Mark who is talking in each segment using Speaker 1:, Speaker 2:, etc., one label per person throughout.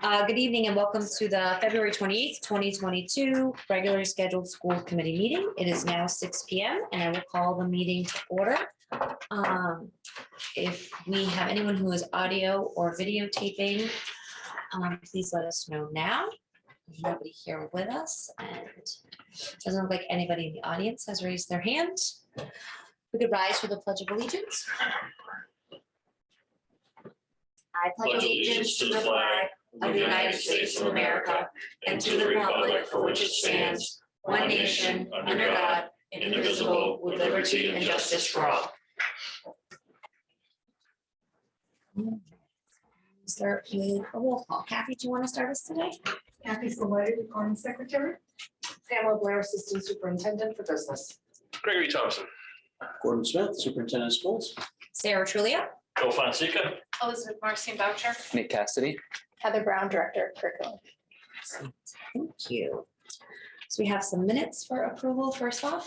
Speaker 1: Good evening and welcome to the February 28th, 2022 regularly scheduled school committee meeting. It is now 6 p.m. and I will call the meeting to order. If we have anyone who is audio or videotaping, please let us know now. There's nobody here with us and it doesn't look like anybody in the audience has raised their hand. We could rise for the Pledge of Allegiance. I pledge allegiance to the flag of the United States of America and to the republic for which it stands, one nation, under God, indivisible, with liberty and justice for all. Is there a roll call? Kathy, do you want to start us today?
Speaker 2: Kathy Saleh, Recording Secretary. Pamela Blair, Assistant Superintendent for Business.
Speaker 3: Gregory Thompson.
Speaker 4: Gordon Smith, Superintendent of Schools.
Speaker 1: Sarah Trulio.
Speaker 3: Joe Fonseca.
Speaker 2: Elizabeth Marcin Boucher.
Speaker 5: Nick Cassidy.
Speaker 2: Heather Brown, Director of Curriculum.
Speaker 1: Thank you. So we have some minutes for approval first off.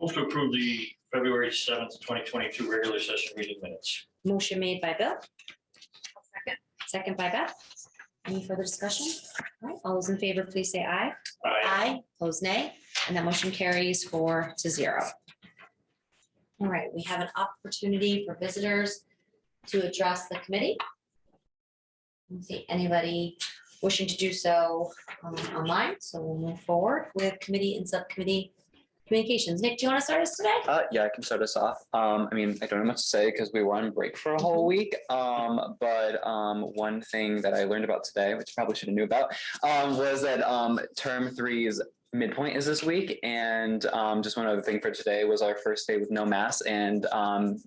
Speaker 3: Move to approve the February 7th, 2022 regular session meeting minutes.
Speaker 1: Motion made by Bill,
Speaker 2: Second.
Speaker 1: second by Beth. Any further discussion? All right, all those in favor, please say aye. Aye, opposed nay, and that motion carries 4-0. All right, we have an opportunity for visitors to address the committee. I don't see anybody wishing to do so online, so we'll move forward with committee and subcommittee communications. Nick, do you want to start us today?
Speaker 5: Yeah, I can start us off. I mean, I don't have much to say because we were on break for a whole week. But one thing that I learned about today, which I probably should have knew about, was that term 3's midpoint is this week. And just one other thing for today was our first day with no masks. And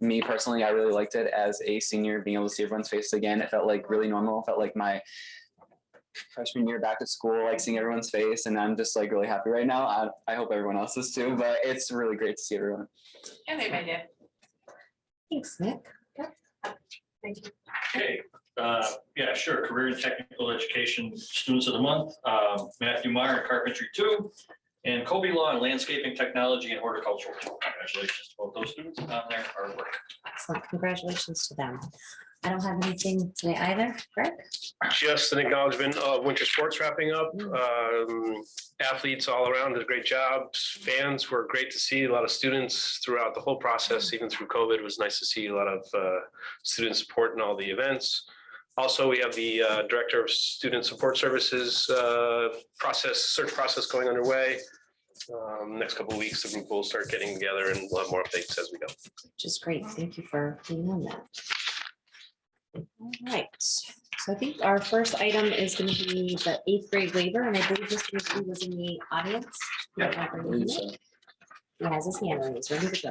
Speaker 5: me personally, I really liked it as a senior, being able to see everyone's face again. It felt like really normal. It felt like my freshman year back to school, like seeing everyone's face, and I'm just like really happy right now. I hope everyone else is too, but it's really great to see everyone.
Speaker 2: And they made it.
Speaker 1: Thanks, Nick.
Speaker 2: Thank you.
Speaker 3: Okay, yeah, sure. Career and technical education students of the month, Matthew Meyer, Carpentry 2, and Kobe Law in landscaping technology and horticultural. Congratulations to both those students on their hard work.
Speaker 1: Excellent. Congratulations to them. I don't have anything today either. Greg?
Speaker 6: Just an acknowledgement of winter sports wrapping up. Athletes all around did a great job. Fans were great to see. A lot of students throughout the whole process, even through COVID. It was nice to see a lot of student support in all the events. Also, we have the Director of Student Support Services search process going underway. Next couple of weeks, the group will start getting together and we'll have more updates as we go.
Speaker 1: Which is great. Thank you for being on that. All right, so I think our first item is going to be the 8th grade waiver, and I believe Mr. McKee was in the audience.
Speaker 4: Yeah, I believe so.
Speaker 1: He has his hand raised, ready to go.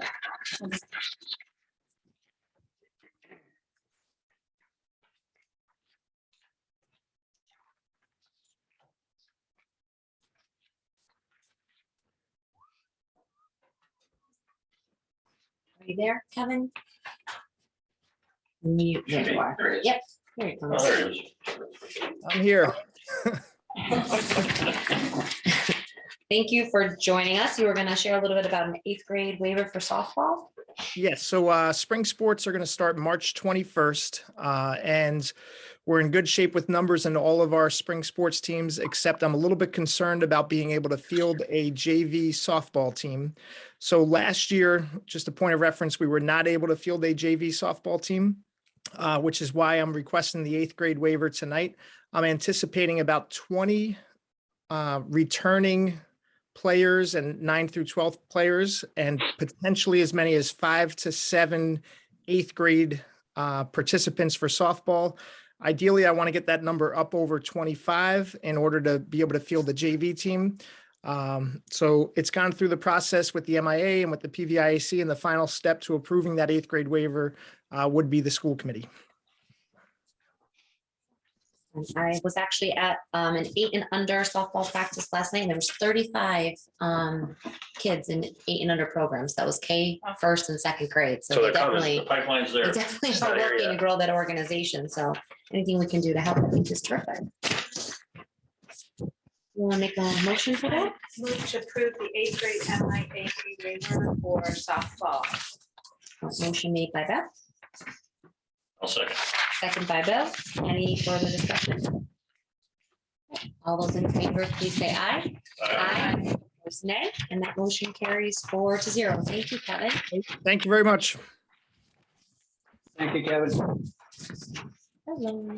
Speaker 1: Are you there, Kevin? There you are. Yep. There it comes.
Speaker 3: Oh, there it is.
Speaker 7: I'm here.
Speaker 1: Thank you for joining us. You were going to share a little bit about an 8th grade waiver for softball.
Speaker 7: Yes, so spring sports are going to start March 21st, and we're in good shape with numbers in all of our spring sports teams, except I'm a little bit concerned about being able to field a JV softball team. So last year, just a point of reference, we were not able to field a JV softball team, which is why I'm requesting the 8th grade waiver tonight. I'm anticipating about 20 returning players and 9 through 12th players, and potentially as many as 5 to 7 8th grade participants for softball. Ideally, I want to get that number up over 25 in order to be able to field the JV team. So it's gone through the process with the MIA and with the PVIAC, and the final step to approving that 8th grade waiver would be the school committee.
Speaker 1: I was actually at an 8 and under softball practice last night, and there was 35 kids in 8 and under programs. That was K, 1st and 2nd grade. So
Speaker 3: So
Speaker 1: they
Speaker 3: the pipeline's there.
Speaker 1: definitely
Speaker 3: It's
Speaker 1: are
Speaker 3: not here
Speaker 1: working to
Speaker 3: yet.
Speaker 1: grow that organization. So anything we can do to help, I think is terrific. You want to make a motion for that?
Speaker 2: Move to approve the 8th grade MIA waiver for softball.
Speaker 1: Motion made by Beth,
Speaker 3: I'll second.
Speaker 1: second by Bill. Any further discussion? All those in favor, please say aye. Aye. Opposed, nay, and that motion carries 4-0. Thank you, Kevin.
Speaker 7: Thank you very much.
Speaker 4: Thank you, Kevin.
Speaker 1: Hello.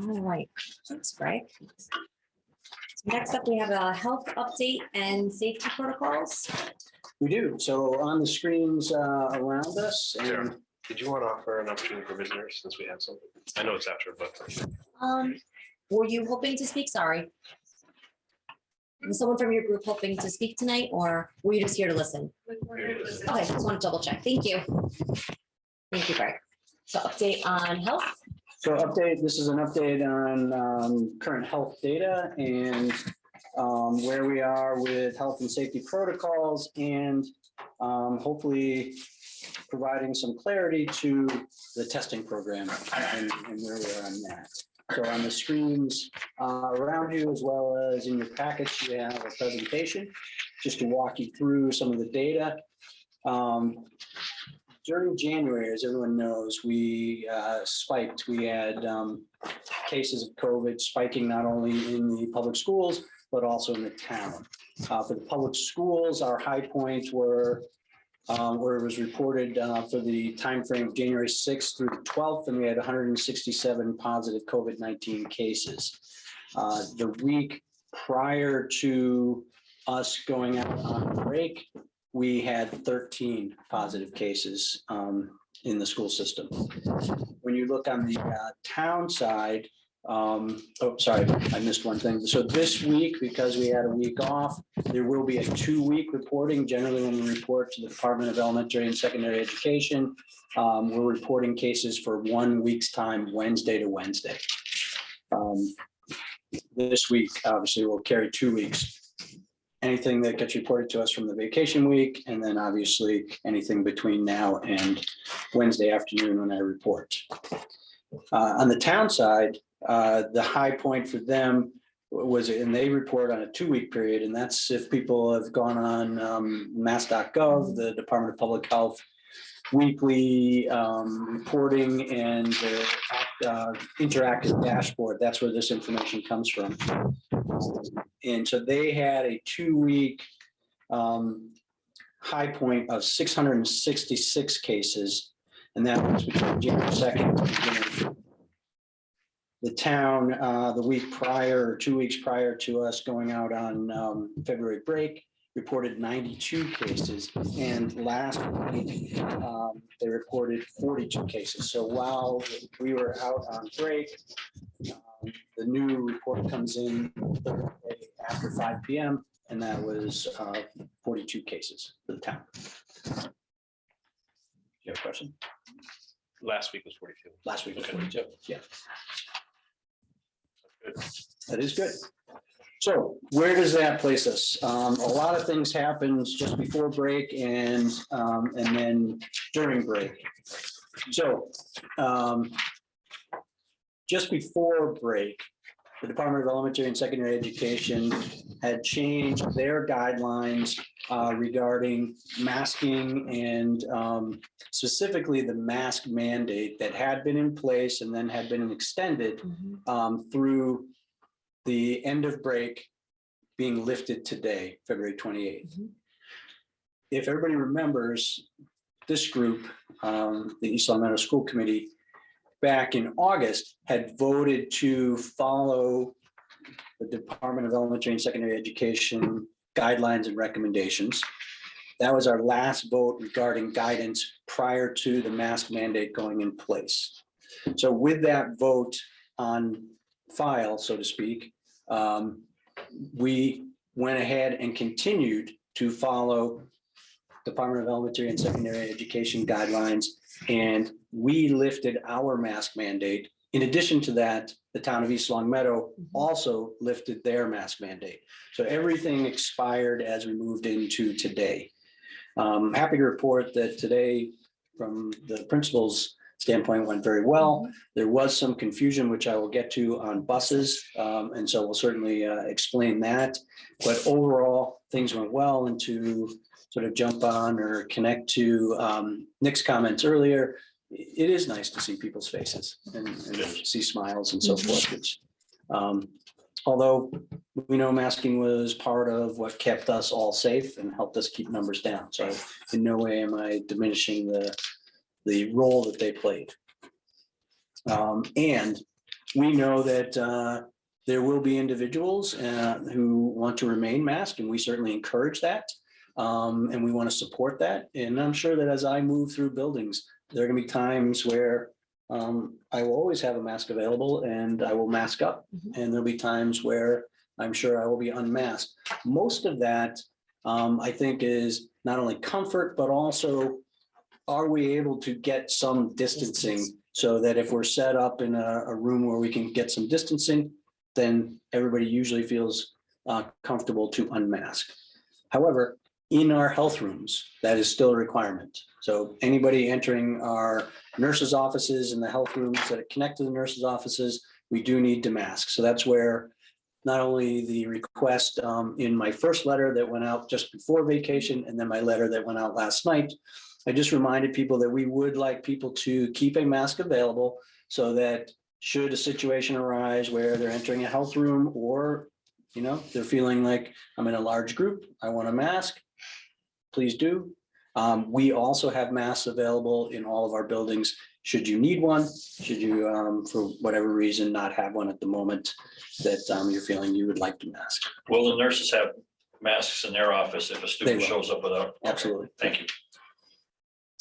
Speaker 1: All right, thanks, Greg. Next up, we have a health update and safety protocols.
Speaker 4: We do. So on the screens around us, and
Speaker 6: Sure. Did you want to offer an opportunity for visitors since we have something? I know it's after, but
Speaker 1: Were you hoping to speak? Sorry. Was someone from your group hoping to speak tonight, or were you just here to listen? Okay, just want to double check. Thank you. Thank you, Greg. So update on health.
Speaker 4: so update, this is an update on current health data and where we are with health and safety protocols and hopefully providing some clarity to the testing program and where we are on that. So on the screens around you, as well as in your packets, you have a presentation just to walk you through some of the data. During January, as everyone knows, we spiked. We had cases of COVID spiking not only in the public schools, but also in the town. For the public schools, our high points were where it was reported for the timeframe of January 6th through the 12th, and we had 167 positive COVID-19 cases. The week prior to us going out on break, we had 13 positive cases in the school system. When you look on the town side, oh, sorry, I missed one thing. So this week, because we had a week off, there will be a 2-week reporting. Generally, when we report to the Department of Elementary and Secondary Education, we're reporting cases for 1 week's time, Wednesday to Wednesday. This week, obviously, we'll carry 2 weeks. Anything that gets reported to us from the vacation week, and then obviously anything between now and Wednesday afternoon when I report. On the town side, the high point for them was, and they report on a 2-week period, and that's if people have gone on mass.gov, the Department of Public Health weekly reporting and the interactive dashboard. That's where this information comes from. And so they had a 2-week high point of 666 cases, and that was between January 2nd. The town, the week prior, or 2 weeks prior to us going out on February break, reported 92 cases, and last week they reported 42 cases. So while we were out on break, the new report comes in Thursday after 5 p.m. and that was 42 cases for the town. You have a question?
Speaker 6: last week was 42.
Speaker 4: Last week was
Speaker 6: Okay.
Speaker 4: 42, yeah.
Speaker 6: Good.
Speaker 4: That is good. So where does that place us? A lot of things happened just before break and then during break. So just before break, the Department of Elementary and Secondary Education had changed their guidelines regarding masking and specifically the mask mandate that had been in place and then had been extended through the end of break being lifted today, February 28th. If everybody remembers, this group, the East Long Meadow School Committee, back in August had voted to follow the Department of Elementary and Secondary Education guidelines and recommendations. That was our last vote regarding guidance prior to the mask mandate going in place. So with that vote on file, so to speak, we went ahead and continued to follow Department of Elementary and Secondary Education guidelines, and we lifted our mask mandate. In addition to that, the town of East Long Meadow also lifted their mask mandate. So everything expired as we moved into today. Happy to report that today, from the principal's standpoint went very well. There was some confusion, which I will get to on buses. And so we'll certainly explain that. But overall, things went well. And to sort of jump on or connect to Nick's comments earlier, it is nice to see people's faces and see smiles and so forth, which although we know masking was part of what kept us all safe and helped us keep numbers down. So in no way am I diminishing the role that they played. And we know that there will be individuals who want to remain masked, and we certainly encourage that. And we want to support that. And I'm sure that as I move through buildings, there are going to be times where I will always have a mask available and I will mask up. And there'll be times where I'm sure I will be unmasked. Most of that, I think, is not only comfort, but also, are we able to get some distancing so that if we're set up in a room where we can get some distancing, then everybody usually feels comfortable to unmask. However, in our health rooms, that is still a requirement. So anybody entering our nurses' offices and the health rooms that connect to the nurses' offices, we do need to mask. So that's where not only the request in my first letter that went out just before vacation, and then my letter that went out last night, I just reminded people that we would like people to keep a mask available so that should a situation arise where they're entering a health room or, they're feeling like I'm in a large group, I want a mask, please do. We also have masks available in all of our buildings. Should you need one, should you, for whatever reason, not have one at the moment that you're feeling you would like to mask.
Speaker 3: Will the nurses have masks in their office if a student
Speaker 4: will.
Speaker 3: shows up without?
Speaker 4: Absolutely.
Speaker 3: Thank you.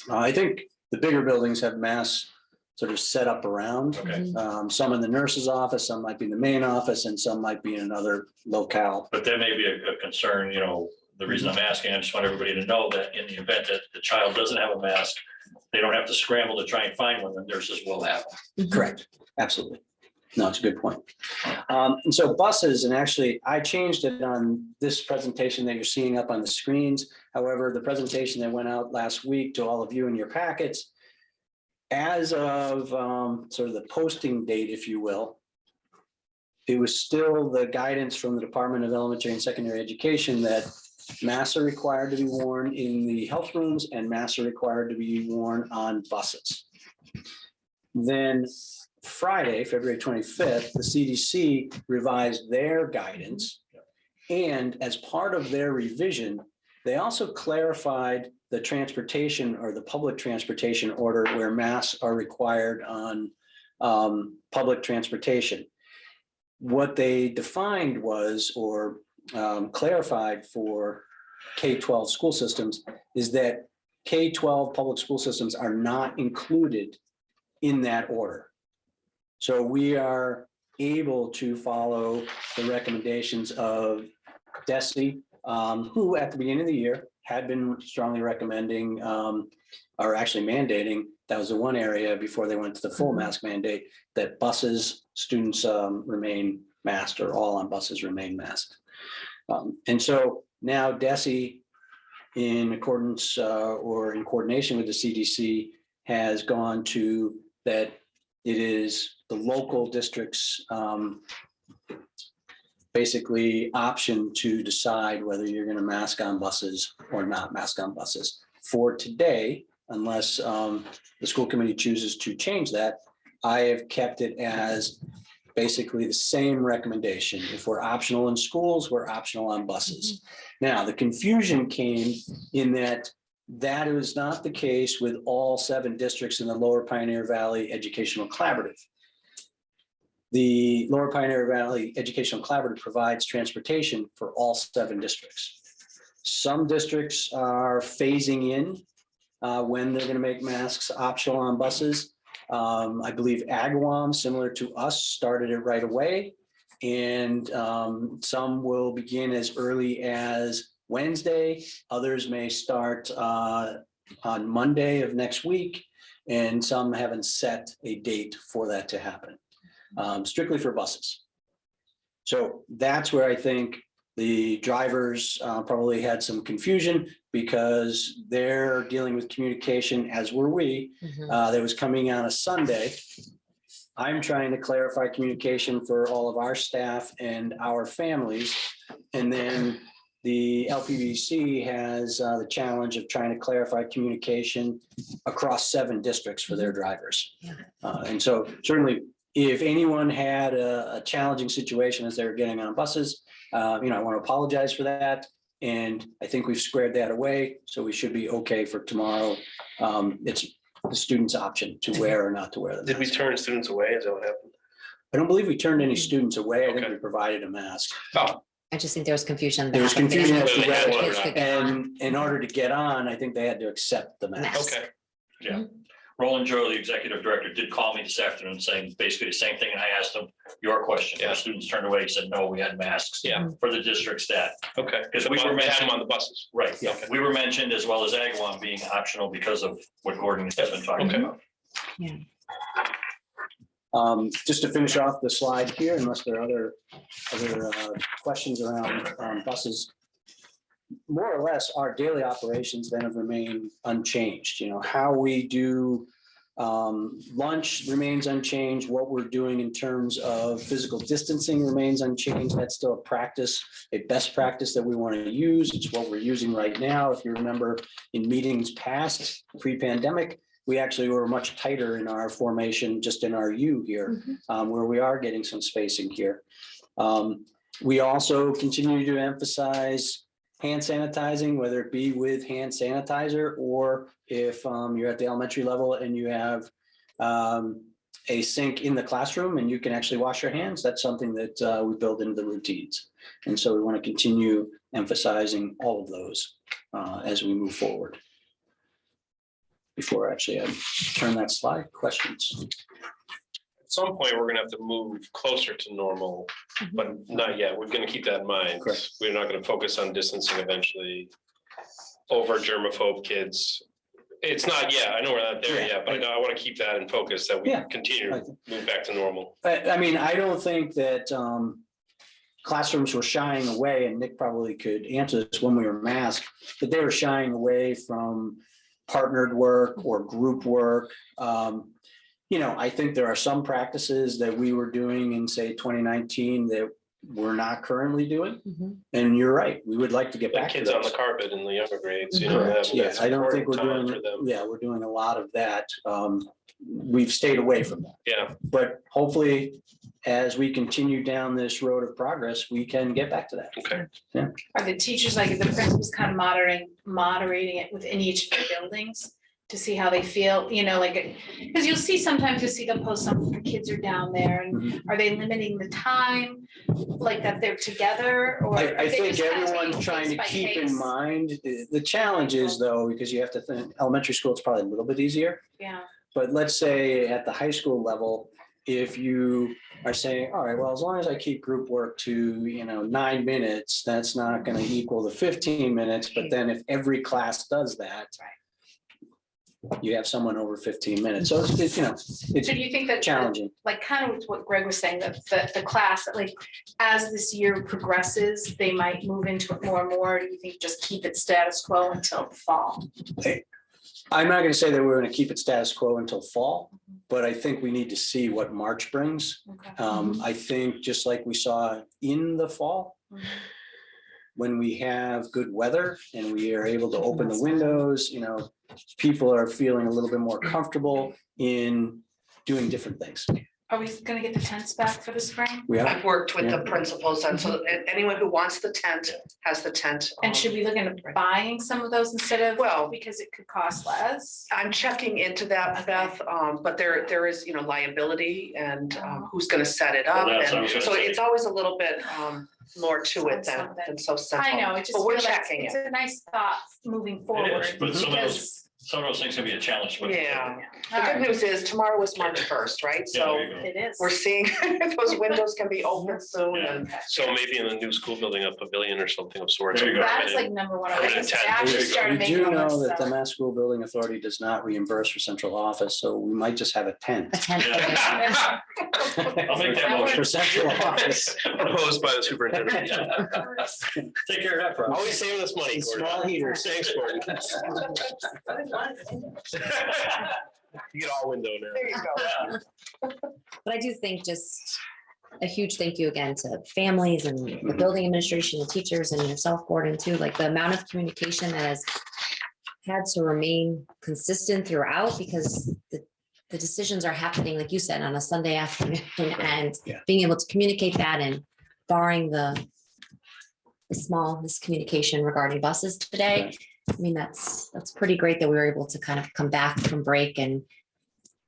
Speaker 4: I think the bigger buildings have masks sort of set up around.
Speaker 3: Okay,
Speaker 4: Some in the nurse's office, some might be in the main office, and some might be in another locale.
Speaker 3: but that may be a concern, the reason I'm asking, I just want everybody to know that in the event that the child doesn't have a mask, they don't have to scramble to try and find one, the nurses will have one.
Speaker 4: Correct, absolutely. No, it's a good point. And so buses, and actually I changed it on this presentation that you're seeing up on the screens. However, the presentation that went out last week to all of you in your packets, as of sort of the posting date, if you will, it was still the guidance from the Department of Elementary and Secondary Education that masks are required to be worn in the health rooms and masks are required to be worn on buses. Then Friday, February 25th, the CDC revised their guidance. And as part of their revision, they also clarified the transportation or the public transportation order where masks are required on public transportation. What they defined was, or clarified for K-12 school systems, is that K-12 public school systems are not included in that order. So we are able to follow the recommendations of DESE, who at the beginning of the year had been strongly recommending, or actually mandating, that was the one area before they went to the full mask mandate, that buses, students remain masked, or all on buses remain masked. And so now DESE, in accordance or in coordination with the CDC, has gone to that it is the local district's basically option to decide whether you're going to mask on buses or not mask on buses. For today, unless the school committee chooses to change that, I have kept it as basically the same recommendation. If we're optional in schools, we're optional on buses. Now, the confusion came in that is not the case with all 7 districts in the Lower Pioneer Valley Educational Collaborative. The Lower Pioneer Valley Educational Collaborative provides transportation for all 7 districts. Some districts are phasing in when they're going to make masks optional on buses. I believe Agawam, similar to us, started it right away. And some will begin as early as Wednesday. Others may start on Monday of next week. And some haven't set a date for that to happen, strictly for buses. So that's where I think The drivers probably had some confusion because they're dealing with communication, as were we,
Speaker 1: Mhm.
Speaker 4: that was coming on a Sunday. I'm trying to clarify communication for all of our staff and our families. And then the LPVC has the challenge of trying to clarify communication across 7 districts for their drivers.
Speaker 1: Yeah.
Speaker 4: And so certainly, if anyone had a challenging situation as they were getting on buses, I want to apologize for that. And I think we've squared that away, so we should be okay for tomorrow. It's the student's option to wear or not to wear the
Speaker 6: Did we
Speaker 4: mask.
Speaker 6: turn students away? Is that what happened?
Speaker 4: I don't believe we turned any students away. I think
Speaker 6: Okay.
Speaker 4: we provided a mask.
Speaker 6: Oh,
Speaker 1: I just think there was confusion.
Speaker 4: There was confusion as to
Speaker 6: Whether they had one or
Speaker 4: whether,
Speaker 1: Kids could get on.
Speaker 4: and in order to get on, I think they had to accept the mask.
Speaker 6: okay.
Speaker 3: Yeah. Roland Joe, the executive director, did call me this afternoon saying basically the same thing. And I asked him your question.
Speaker 6: Yeah.
Speaker 3: Our students turned away. He said, no, we had masks.
Speaker 6: Yeah.
Speaker 3: For the district staff.
Speaker 6: Okay.
Speaker 3: Because we were
Speaker 6: Had
Speaker 3: mentioned,
Speaker 6: them on the buses.
Speaker 3: right,
Speaker 4: Yeah.
Speaker 3: we were mentioned as well as Agawam being optional because of what Gordon has been talking
Speaker 6: Okay.
Speaker 3: about.
Speaker 4: Just to finish off the slide here, unless there are other questions around buses. More or less, our daily operations then have remained unchanged. How we do lunch remains unchanged. What we're doing in terms of physical distancing remains unchanged. That's still a practice, a best practice that we want to use. It's what we're using right now. If you remember in meetings past, pre-pandemic, we actually were much tighter in our formation, just in our U here, where we are getting some spacing here. We also continue to emphasize hand sanitizing, whether it be with hand sanitizer or if you're at the elementary level and you have a sink in the classroom and you can actually wash your hands, that's something that we build into the routines. And so we want to continue emphasizing all of those as we move forward. Before actually I turn that slide, questions?
Speaker 6: At some point, we're gonna have to move closer to normal, but not yet. We're gonna keep that in mind.
Speaker 4: Correct.
Speaker 6: We're not gonna focus on distancing eventually over germaphobe kids. It's not yet. I know we're not there
Speaker 4: Yeah.
Speaker 6: yet, but I want to keep that in focus that we
Speaker 4: Yeah.
Speaker 6: continue to move back to normal.
Speaker 4: I mean, I don't think that classrooms were shying away, and Nick probably could answer this when we were masked, but they were shying away from partnered work or group work. I think there are some practices that we were doing in, say, 2019 that we're not currently doing.
Speaker 1: Mhm.
Speaker 4: And you're right, we would like to get
Speaker 6: Like
Speaker 4: back to
Speaker 6: kids on the
Speaker 4: those.
Speaker 6: carpet in the younger grades,
Speaker 4: Correct,
Speaker 6: having
Speaker 4: yeah,
Speaker 6: that
Speaker 4: I don't think we're
Speaker 6: supportive time
Speaker 4: doing,
Speaker 6: for them.
Speaker 4: yeah, we're doing a lot of that. We've stayed away from that.
Speaker 6: Yeah,
Speaker 4: But hopefully, as we continue down this road of progress, we can get back to that.
Speaker 6: okay.
Speaker 8: Are the teachers, like the principals kind of moderating it within each of the buildings to see how they feel, because you'll see, sometimes you'll see them post something, the kids are down there, and
Speaker 4: Mhm.
Speaker 8: are they limiting the time? Like that they're together, or?
Speaker 4: I
Speaker 8: are they
Speaker 4: think
Speaker 8: just kind of
Speaker 4: everyone's
Speaker 8: taking
Speaker 4: trying
Speaker 8: case
Speaker 4: to
Speaker 8: by
Speaker 4: keep
Speaker 8: case?
Speaker 4: in mind, the challenge is though, because you have to think, elementary school, it's probably a little bit easier.
Speaker 8: Yeah,
Speaker 4: But let's say at the high school level, if you are saying, all right, well, as long as I keep group work to, 9 minutes, that's not going to equal the 15 minutes. But then if every class does that, you have someone over 15 minutes. So it's
Speaker 8: so do you think that,
Speaker 4: challenging.
Speaker 8: like, kind of what Greg was saying, that the class, that like, as this year progresses, they might move into it more and more? Do you think just keep it status quo until the fall?
Speaker 4: I'm not going to say that we're going to keep it status quo until fall, but I think we need to see what March brings.
Speaker 8: Okay.
Speaker 4: I think just like we saw in the fall,
Speaker 8: Mhm.
Speaker 4: when we have good weather and we are able to open the windows, people are feeling a little bit more comfortable in doing different things.
Speaker 8: Are we gonna get the tents back for the spring?
Speaker 4: We are,
Speaker 2: I've worked with the
Speaker 4: Yeah.
Speaker 2: principals, and so anyone who wants the tent has the tent.
Speaker 8: And should we look into buying some of those instead of,
Speaker 2: Well-
Speaker 8: because it could cost less?
Speaker 2: I'm checking into that, Beth, but there is, liability and who's gonna set it up.
Speaker 3: Well, that's what I
Speaker 2: And
Speaker 3: was gonna
Speaker 2: so
Speaker 3: say.
Speaker 2: it's always a little bit more to it than so simple.
Speaker 8: I know, it just
Speaker 2: But we're
Speaker 8: feels like
Speaker 2: checking
Speaker 8: it's
Speaker 2: it.
Speaker 8: a nice thought moving forward.
Speaker 3: but
Speaker 8: because-
Speaker 3: some of those things can be a challenge. But
Speaker 2: Yeah. The
Speaker 8: All
Speaker 2: good
Speaker 8: right.
Speaker 2: news is tomorrow is March 1st, right?
Speaker 3: Yeah,
Speaker 2: So
Speaker 3: there you go.
Speaker 8: It is.
Speaker 2: we're seeing those windows can be open soon
Speaker 3: Yeah.
Speaker 2: and.
Speaker 6: So maybe in the new school building, a pavilion or something of sorts.
Speaker 3: There you go.
Speaker 8: That's like number one.
Speaker 6: Put it
Speaker 8: I
Speaker 6: in
Speaker 8: just
Speaker 6: 10.
Speaker 8: actually
Speaker 6: There you go.
Speaker 8: started
Speaker 4: we
Speaker 8: making
Speaker 4: do
Speaker 8: all
Speaker 4: know
Speaker 8: this
Speaker 4: that the
Speaker 8: stuff.
Speaker 4: Mass School Building Authority does not reimburse for central office, so we might just have a tent.
Speaker 1: A tent.
Speaker 3: Yeah. I'll make that motion.
Speaker 4: For central office.
Speaker 6: Proposed by the superintendent.
Speaker 3: Take care of that, Rob.
Speaker 6: Always saving us money. Gordon.
Speaker 4: Small heaters.
Speaker 6: Thanks, Gordon. You get all window now.
Speaker 2: There you go.
Speaker 1: But I do think just a huge thank you again to families and the building administration, the teachers and yourself, Gordon, too, like the amount of communication that has had to remain consistent throughout because the decisions are happening, like you said, on a Sunday afternoon and
Speaker 4: Yeah.
Speaker 1: being able to communicate that and barring the small miscommunication regarding buses today. I mean, that's pretty great that we were able to kind of come back from break and,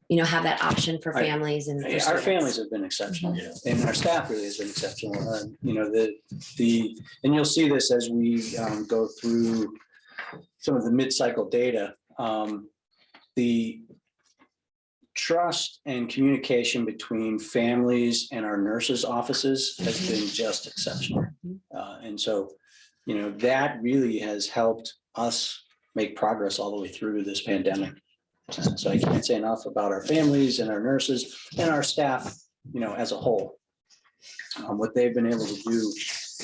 Speaker 1: you know, have that option for
Speaker 4: Right.
Speaker 1: families and. for
Speaker 4: Our
Speaker 1: students.
Speaker 4: families have been exceptional
Speaker 3: Yeah.
Speaker 4: and our staff really has been exceptional. You know, and you'll see this as we go through some of the mid-cycle data. The trust and communication between families and our nurses' offices has been just exceptional. And so, you know, that really has helped us make progress all the way through this pandemic. And so I can't say enough about our families and our nurses and our staff, you know, as a whole. What they've been able to do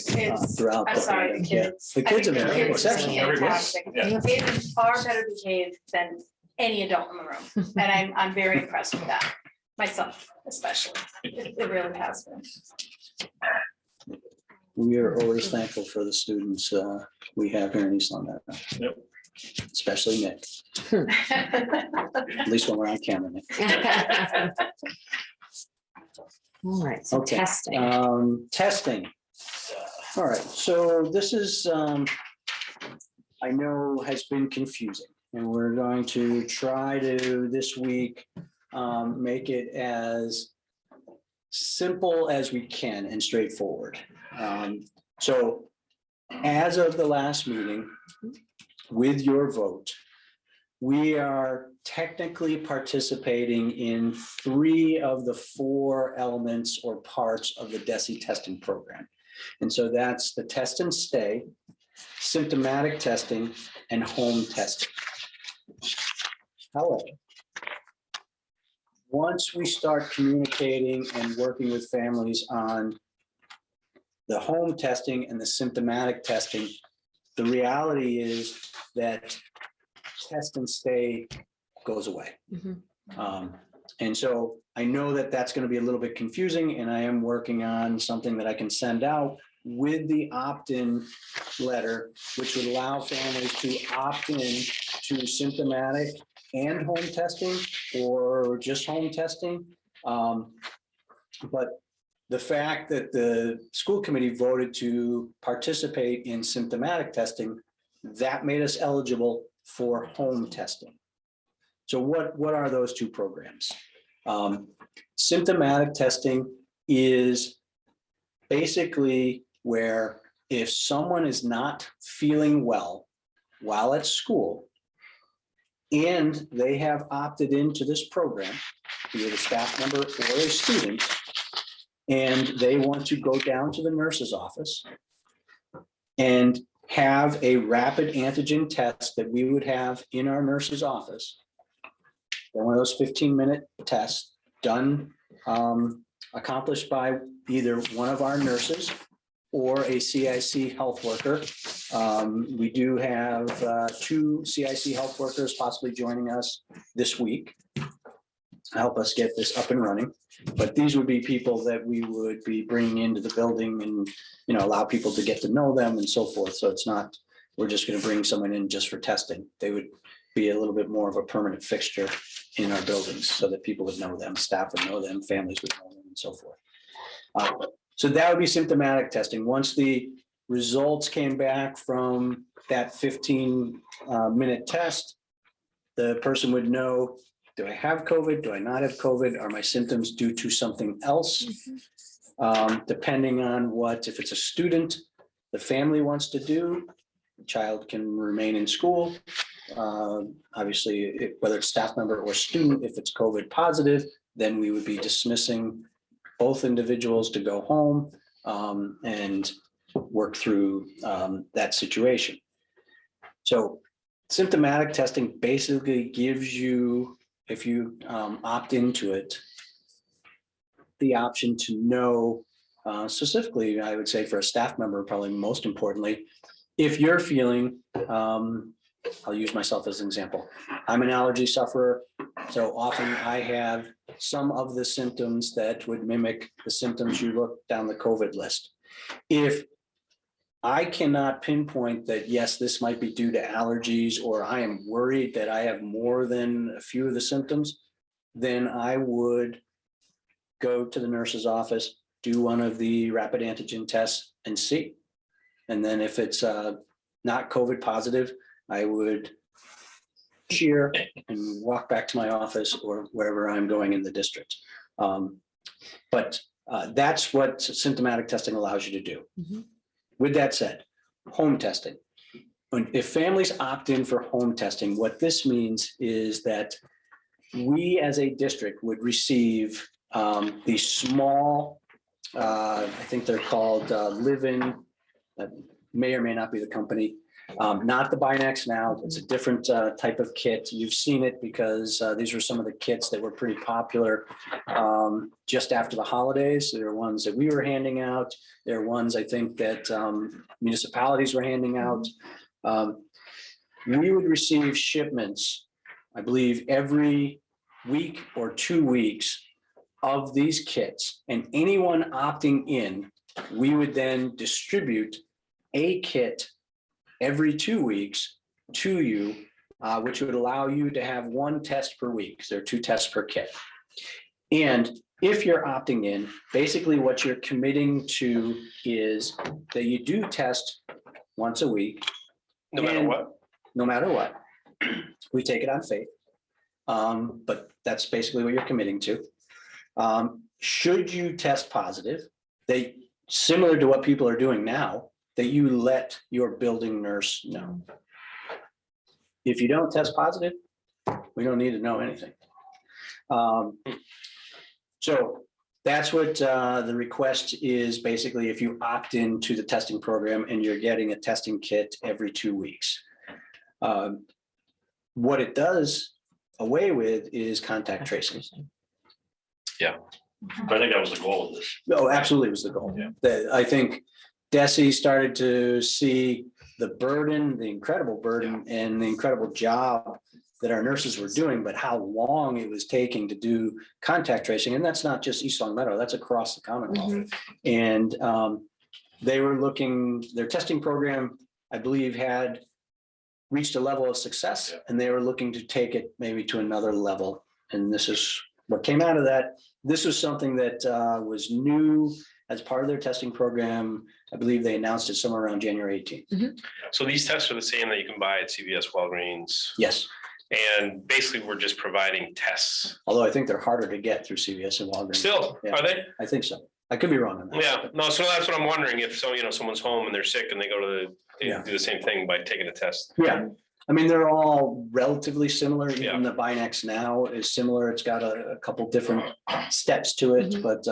Speaker 8: Kids,
Speaker 4: throughout.
Speaker 8: I'm
Speaker 4: the
Speaker 8: sorry, the
Speaker 4: pandemic. Yeah,
Speaker 8: kids.
Speaker 4: The kids have
Speaker 8: I think
Speaker 4: been
Speaker 8: the kids have been
Speaker 4: exceptional.
Speaker 3: Everybody.
Speaker 8: fantastic.
Speaker 3: Yeah.
Speaker 8: They've been far better behaved than any adult in the room, and I'm very impressed with that, myself especially. It really has been.
Speaker 4: We are always thankful for the students we have here in East Long Meadow.
Speaker 3: Yep.
Speaker 4: Especially Nick, at least when we're on camera, Nick.
Speaker 1: All right, so
Speaker 4: Okay.
Speaker 1: testing.
Speaker 4: Testing. All right, so this is, I know has been confusing, and we're going to try to this week make it as simple as we can and straightforward. So as of the last meeting, with your vote, we are technically participating in 3 of the 4 elements or parts of the DESI testing program. And so that's the test and stay, symptomatic testing, and home testing. However, once we start communicating and working with families on the home testing and the symptomatic testing, the reality is that test and stay goes away.
Speaker 1: Mhm.
Speaker 4: And so I know that that's going to be a little bit confusing, and I am working on something that I can send out with the opt-in letter, which would allow families to opt in to symptomatic and home testing or just home testing. But the fact that the school committee voted to participate in symptomatic testing, that made us eligible for home testing. So what are those 2 programs? Symptomatic testing is basically where if someone is not feeling well while at school and they have opted into this program, be it a staff member or a student, and they want to go down to the nurse's office and have a rapid antigen test that we would have in our nurse's office. They're one of those 15-minute tests done, accomplished by either one of our nurses or a CIC health worker. We do have 2 CIC health workers possibly joining us this week to help us get this up and running. But these would be people that we would be bringing into the building and, you know, allow people to get to know them and so forth. So it's not, we're just going to bring someone in just for testing. They would be a little bit more of a permanent fixture in our buildings so that people would know them, staff would know them, families would know them and so forth. So that would be symptomatic testing. Once the results came back from that 15-minute test, the person would know, do I have COVID? Do I not have COVID? Are my symptoms due to something else? Depending on what, if it's a student, the family wants to do, the child can remain in school. Obviously, whether it's staff member or student, if it's COVID positive, then we would be dismissing both individuals to go home and work through that situation. So symptomatic testing basically gives you, if you opt into it, the option to know, specifically, I would say for a staff member, probably most importantly, if you're feeling, I'll use myself as an example. I'm an allergy sufferer, so often I have some of the symptoms that would mimic the symptoms you look down the COVID list. If I cannot pinpoint that, yes, this might be due to allergies, or I am worried that I have more than a few of the symptoms, then I would go to the nurse's office, do one of the rapid antigen tests and see. And then if it's not COVID positive, I would cheer and walk back to my office or wherever I'm going in the district. But that's what symptomatic testing allows you to do.
Speaker 1: Mhm.
Speaker 4: With that said, home testing. If families opt in for home testing, what this means is that we as a district would receive these small, I think they're called live-in, that may or may not be the company, not the Binax now, it's a different type of kit. You've seen it because these are some of the kits that were pretty popular just after the holidays. There are ones that we were handing out. There are ones I think that municipalities were handing out. We would receive shipments, I believe, every week or 2 weeks of these kits, and anyone opting in, we would then distribute a kit every 2 weeks to you, which would allow you to have one test per week. So there are 2 tests per kit. And if you're opting in, basically what you're committing to is that you do test once a week.
Speaker 6: No matter
Speaker 4: And
Speaker 6: what.
Speaker 4: No matter what. We take it on faith. But that's basically what you're committing to. Should you test positive, similar to what people are doing now, that you let your building nurse know. If you don't test positive, we don't need to know anything. So that's what the request is. Basically, if you opt into the testing program and you're getting a testing kit every 2 weeks. What it does away with is contact tracing.
Speaker 3: But I think that was the goal of this.
Speaker 4: No, absolutely was the goal.
Speaker 3: Yeah.
Speaker 4: I think DESE started to see the burden, the incredible burden and the incredible job that our nurses were doing, but how long it was taking to do contact tracing. And that's not just East Long Meadow, that's across the Commonwealth. And they were looking, their testing program, I believe, had reached a level of success, and they were looking to take it maybe to another level. And this is what came out of that. This was something that was new as part of their testing program. I believe they announced it somewhere around January 18th.
Speaker 6: So these tests are the same that you can buy at CVS, Walgreens,
Speaker 4: Yes,
Speaker 6: and basically we're just providing tests.
Speaker 4: although I think they're harder to get through CVS and Walgreens.
Speaker 6: Still,
Speaker 4: Yeah.
Speaker 6: are they?
Speaker 4: I think so. I could be wrong on that.
Speaker 6: Yeah, no, so that's what I'm wondering, if someone's home and they're sick and they go to they
Speaker 4: Yeah.
Speaker 6: do the same thing by taking a test.
Speaker 4: Yeah, I mean, they're all relatively similar.
Speaker 6: Yeah.
Speaker 4: Even the Binax now is similar. It's got a couple different steps to it, but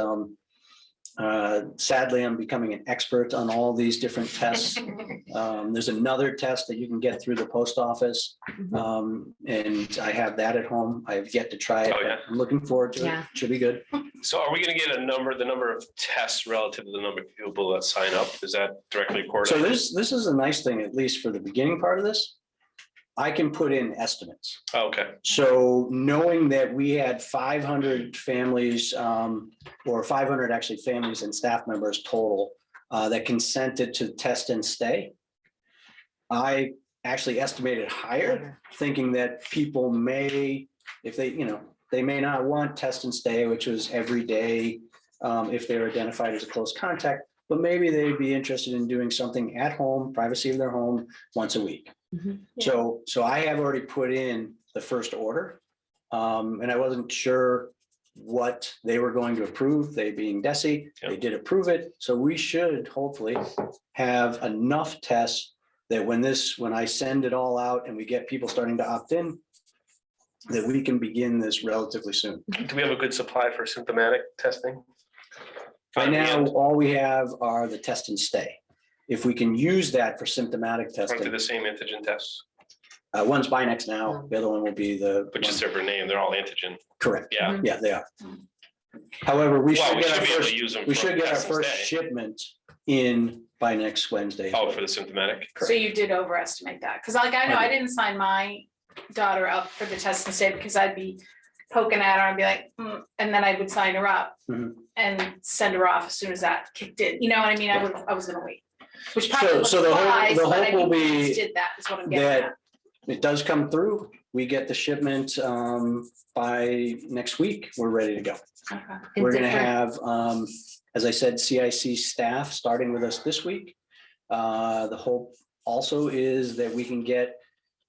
Speaker 4: sadly, I'm becoming an expert on all these different tests. There's another test that you can get through the post office. And I have that at home. I have yet to try it.
Speaker 6: Oh, yeah.
Speaker 4: I'm looking forward to it.
Speaker 1: Yeah.
Speaker 4: Should be good.
Speaker 6: So are we gonna get the number of tests relative to the number of people that sign up? Is that directly
Speaker 4: So
Speaker 6: correlated?
Speaker 4: this is a nice thing, at least for the beginning part of this. I can put in estimates.
Speaker 6: Oh, okay,
Speaker 4: So knowing that we had 500 families, or 500 actually families and staff members total, that consented to test and stay, I actually estimated higher, thinking that people may, if they, they may not want test and stay, which was every day, if they're identified as a close contact, but maybe they'd be interested in doing something at home, privacy of their home, once a week. So I have already put in the first order, and I wasn't sure what they were going to approve, they being DESE, they did approve it. So we should hopefully have enough tests that when I send it all out and we get people starting to opt in, that we can begin this relatively soon.
Speaker 6: do we have a good supply for symptomatic testing?
Speaker 4: Right now, all we have are the test and stay. If we can use that for symptomatic
Speaker 6: Aren't they
Speaker 4: testing,
Speaker 6: the same antigen tests,
Speaker 4: one's Binax now, the other one will be
Speaker 6: but just different name, they're all antigen,
Speaker 4: correct.
Speaker 6: yeah.
Speaker 4: Yeah, they are. However, we
Speaker 6: Well,
Speaker 4: should
Speaker 6: we
Speaker 4: get our
Speaker 6: should be able
Speaker 4: first,
Speaker 6: to use them.
Speaker 4: we
Speaker 6: for
Speaker 4: should get our
Speaker 6: testing
Speaker 4: first
Speaker 6: day.
Speaker 4: shipment in by next Wednesday.
Speaker 6: Oh, for the symptomatic?
Speaker 8: So you did overestimate that, because like, I know I didn't sign my daughter up for the test and stay because I'd be poking at her and be like, and then I would sign her up
Speaker 4: Mhm.
Speaker 8: and send her off as soon as that kicked in, you know what I mean? I was gonna wait. Which probably
Speaker 4: So-
Speaker 8: was
Speaker 4: so the hope-
Speaker 8: wise,
Speaker 4: the
Speaker 8: but I
Speaker 4: hope will
Speaker 8: think we
Speaker 4: be
Speaker 8: just did that, is what I'm getting
Speaker 4: that
Speaker 8: at.
Speaker 4: it does come through. We get the shipment by next week. We're ready to go.
Speaker 8: Okay.
Speaker 1: And
Speaker 4: We're gonna
Speaker 1: different-
Speaker 4: have, as I said, CIC staff starting with us this week. The hope also is that we can get,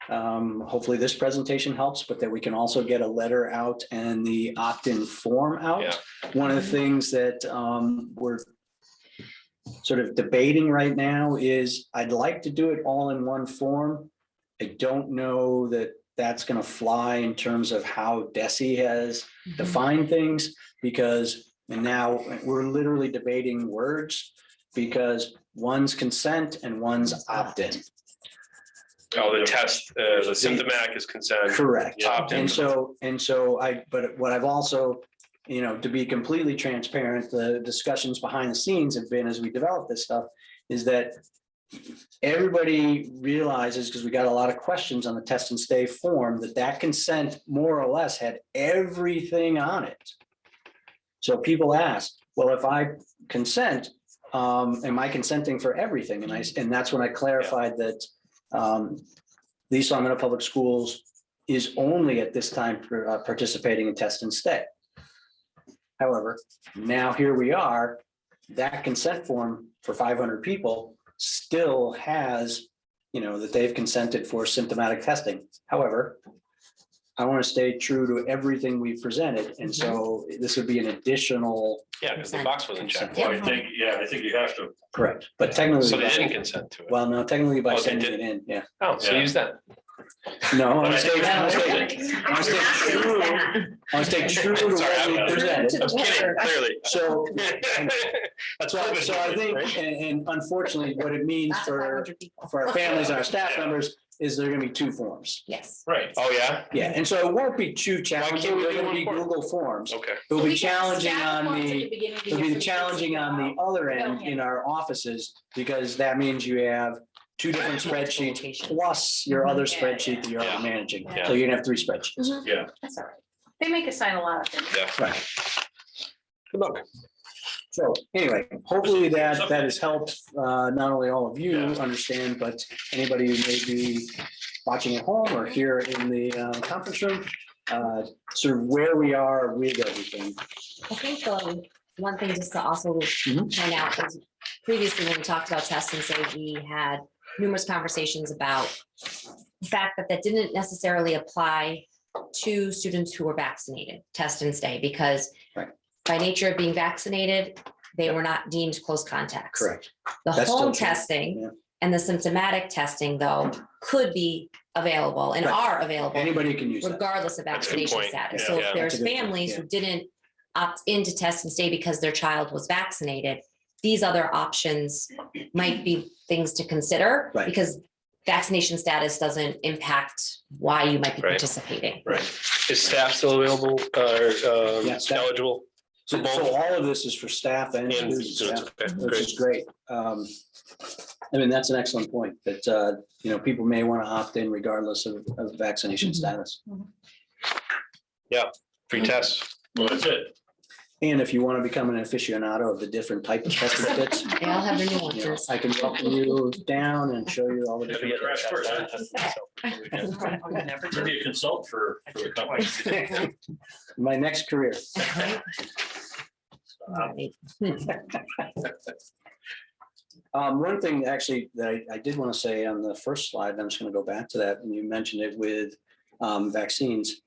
Speaker 4: hopefully this presentation helps, but that we can also get a letter out and the opt-in form out.
Speaker 6: Yeah.
Speaker 4: One of the things that we're sort of debating right now is I'd like to do it all in one form. I don't know that that's gonna fly in terms of how DESI has defined things, because and now we're literally debating words because one's consent and one's opt-in.
Speaker 6: Oh, the test, the symptomatic is consent.
Speaker 4: Correct.
Speaker 6: Opt-in.
Speaker 4: And so but what I've also, to be completely transparent, the discussions behind the scenes have been, as we develop this stuff, is that everybody realizes, because we got a lot of questions on the test and stay form, that consent more or less had everything on it. So people ask, well, if I consent, am I consenting for everything? And that's when I clarified that East Long Meadow Public Schools is only at this time participating in test and stay. However, now here we are, that consent form for 500 people still has, that they've consented for symptomatic testing. However, I want to stay true to everything we've presented. And so this would be an additional.
Speaker 6: Yeah, because the box wasn't checked.
Speaker 3: Well, I think you have to.
Speaker 4: Correct. But technically.
Speaker 6: So they didn't consent to it.
Speaker 4: Well, no, technically by
Speaker 6: Oh, they
Speaker 4: sending
Speaker 6: did?
Speaker 4: it in, yeah.
Speaker 6: Oh, so
Speaker 3: Yeah.
Speaker 6: use that.
Speaker 4: No,
Speaker 3: But
Speaker 4: I'm
Speaker 3: I think-
Speaker 4: staying true to what we presented.
Speaker 6: I'm kidding, clearly.
Speaker 4: So,
Speaker 6: That's
Speaker 4: so I think, and unfortunately, what it means
Speaker 1: Not the
Speaker 4: for
Speaker 1: 500 people.
Speaker 4: our families and our staff
Speaker 6: Yeah.
Speaker 4: members is there are gonna be two forms.
Speaker 1: Yes.
Speaker 3: Right.
Speaker 6: Oh, yeah?
Speaker 4: Yeah, and so it won't be too challenging.
Speaker 6: we
Speaker 4: They're
Speaker 6: do
Speaker 4: gonna
Speaker 6: one
Speaker 4: be
Speaker 6: form?
Speaker 4: Google Forms.
Speaker 6: Okay.
Speaker 4: It'll
Speaker 8: We
Speaker 4: be
Speaker 8: can
Speaker 4: challenging
Speaker 8: stack
Speaker 4: on
Speaker 8: forms at
Speaker 4: the,
Speaker 8: beginning of the
Speaker 4: it'll
Speaker 8: year
Speaker 4: be
Speaker 8: for the
Speaker 4: challenging
Speaker 8: kids to
Speaker 4: on
Speaker 8: fill
Speaker 4: the
Speaker 8: out.
Speaker 4: other
Speaker 8: They'll
Speaker 4: end in
Speaker 8: handle
Speaker 4: our offices, because that means you have two different spreadsheets
Speaker 1: locations.
Speaker 4: plus your other
Speaker 8: Yeah,
Speaker 4: spreadsheet that you're
Speaker 6: yeah.
Speaker 4: already managing.
Speaker 8: Yeah.
Speaker 4: So you're gonna have three spreadsheets.
Speaker 3: Yeah.
Speaker 8: That's all right. They make us sign a lot of things.
Speaker 6: Yeah.
Speaker 4: Right.
Speaker 6: Good luck.
Speaker 4: So anyway, hopefully that has helped not only all of you understand, but anybody who may be watching at home or here in the conference room, sort of where we are with everything.
Speaker 1: I think one thing just to also point out is previously when we talked about test and say, we had numerous conversations about the fact that didn't necessarily apply to students who were vaccinated, test and stay, because
Speaker 4: Right.
Speaker 1: by nature of being vaccinated, they were not deemed close contacts.
Speaker 4: Correct.
Speaker 1: The
Speaker 4: That's still
Speaker 1: home
Speaker 4: true,
Speaker 1: testing
Speaker 4: yeah.
Speaker 1: and the symptomatic testing, though, could be available and
Speaker 4: Right.
Speaker 1: are available
Speaker 4: Anybody can use that.
Speaker 1: regardless of
Speaker 6: That's a good
Speaker 1: vaccination
Speaker 6: point.
Speaker 1: status.
Speaker 6: Yeah.
Speaker 1: So
Speaker 6: Yeah.
Speaker 1: if there's
Speaker 4: That's a good point,
Speaker 1: families
Speaker 4: yeah.
Speaker 1: who didn't opt into test and stay because their child was vaccinated, these other options might be things to consider.
Speaker 4: Right.
Speaker 1: Because vaccination status doesn't impact why you might be
Speaker 6: Right.
Speaker 1: participating.
Speaker 6: Right. Is staff still available or
Speaker 4: Yeah, staff.
Speaker 6: eligible?
Speaker 4: So all of this is for staff and
Speaker 6: And
Speaker 4: students,
Speaker 6: students,
Speaker 4: yeah,
Speaker 6: okay,
Speaker 4: which
Speaker 6: great.
Speaker 4: is great. That's an excellent point, that, people may want to opt in regardless of vaccination status.
Speaker 6: Free tests.
Speaker 3: Well, that's it.
Speaker 4: And if you want to become an aficionado of the different type of testing kits,
Speaker 1: They all have their nuances.
Speaker 4: I can welcome you down and show you all the
Speaker 3: Maybe
Speaker 4: different.
Speaker 3: a crash course. huh? Maybe a consult for the company.
Speaker 4: My next career.
Speaker 1: Right.
Speaker 4: One thing actually that I did want to say on the first slide, and I'm just going to go back to that, and you mentioned it with vaccines.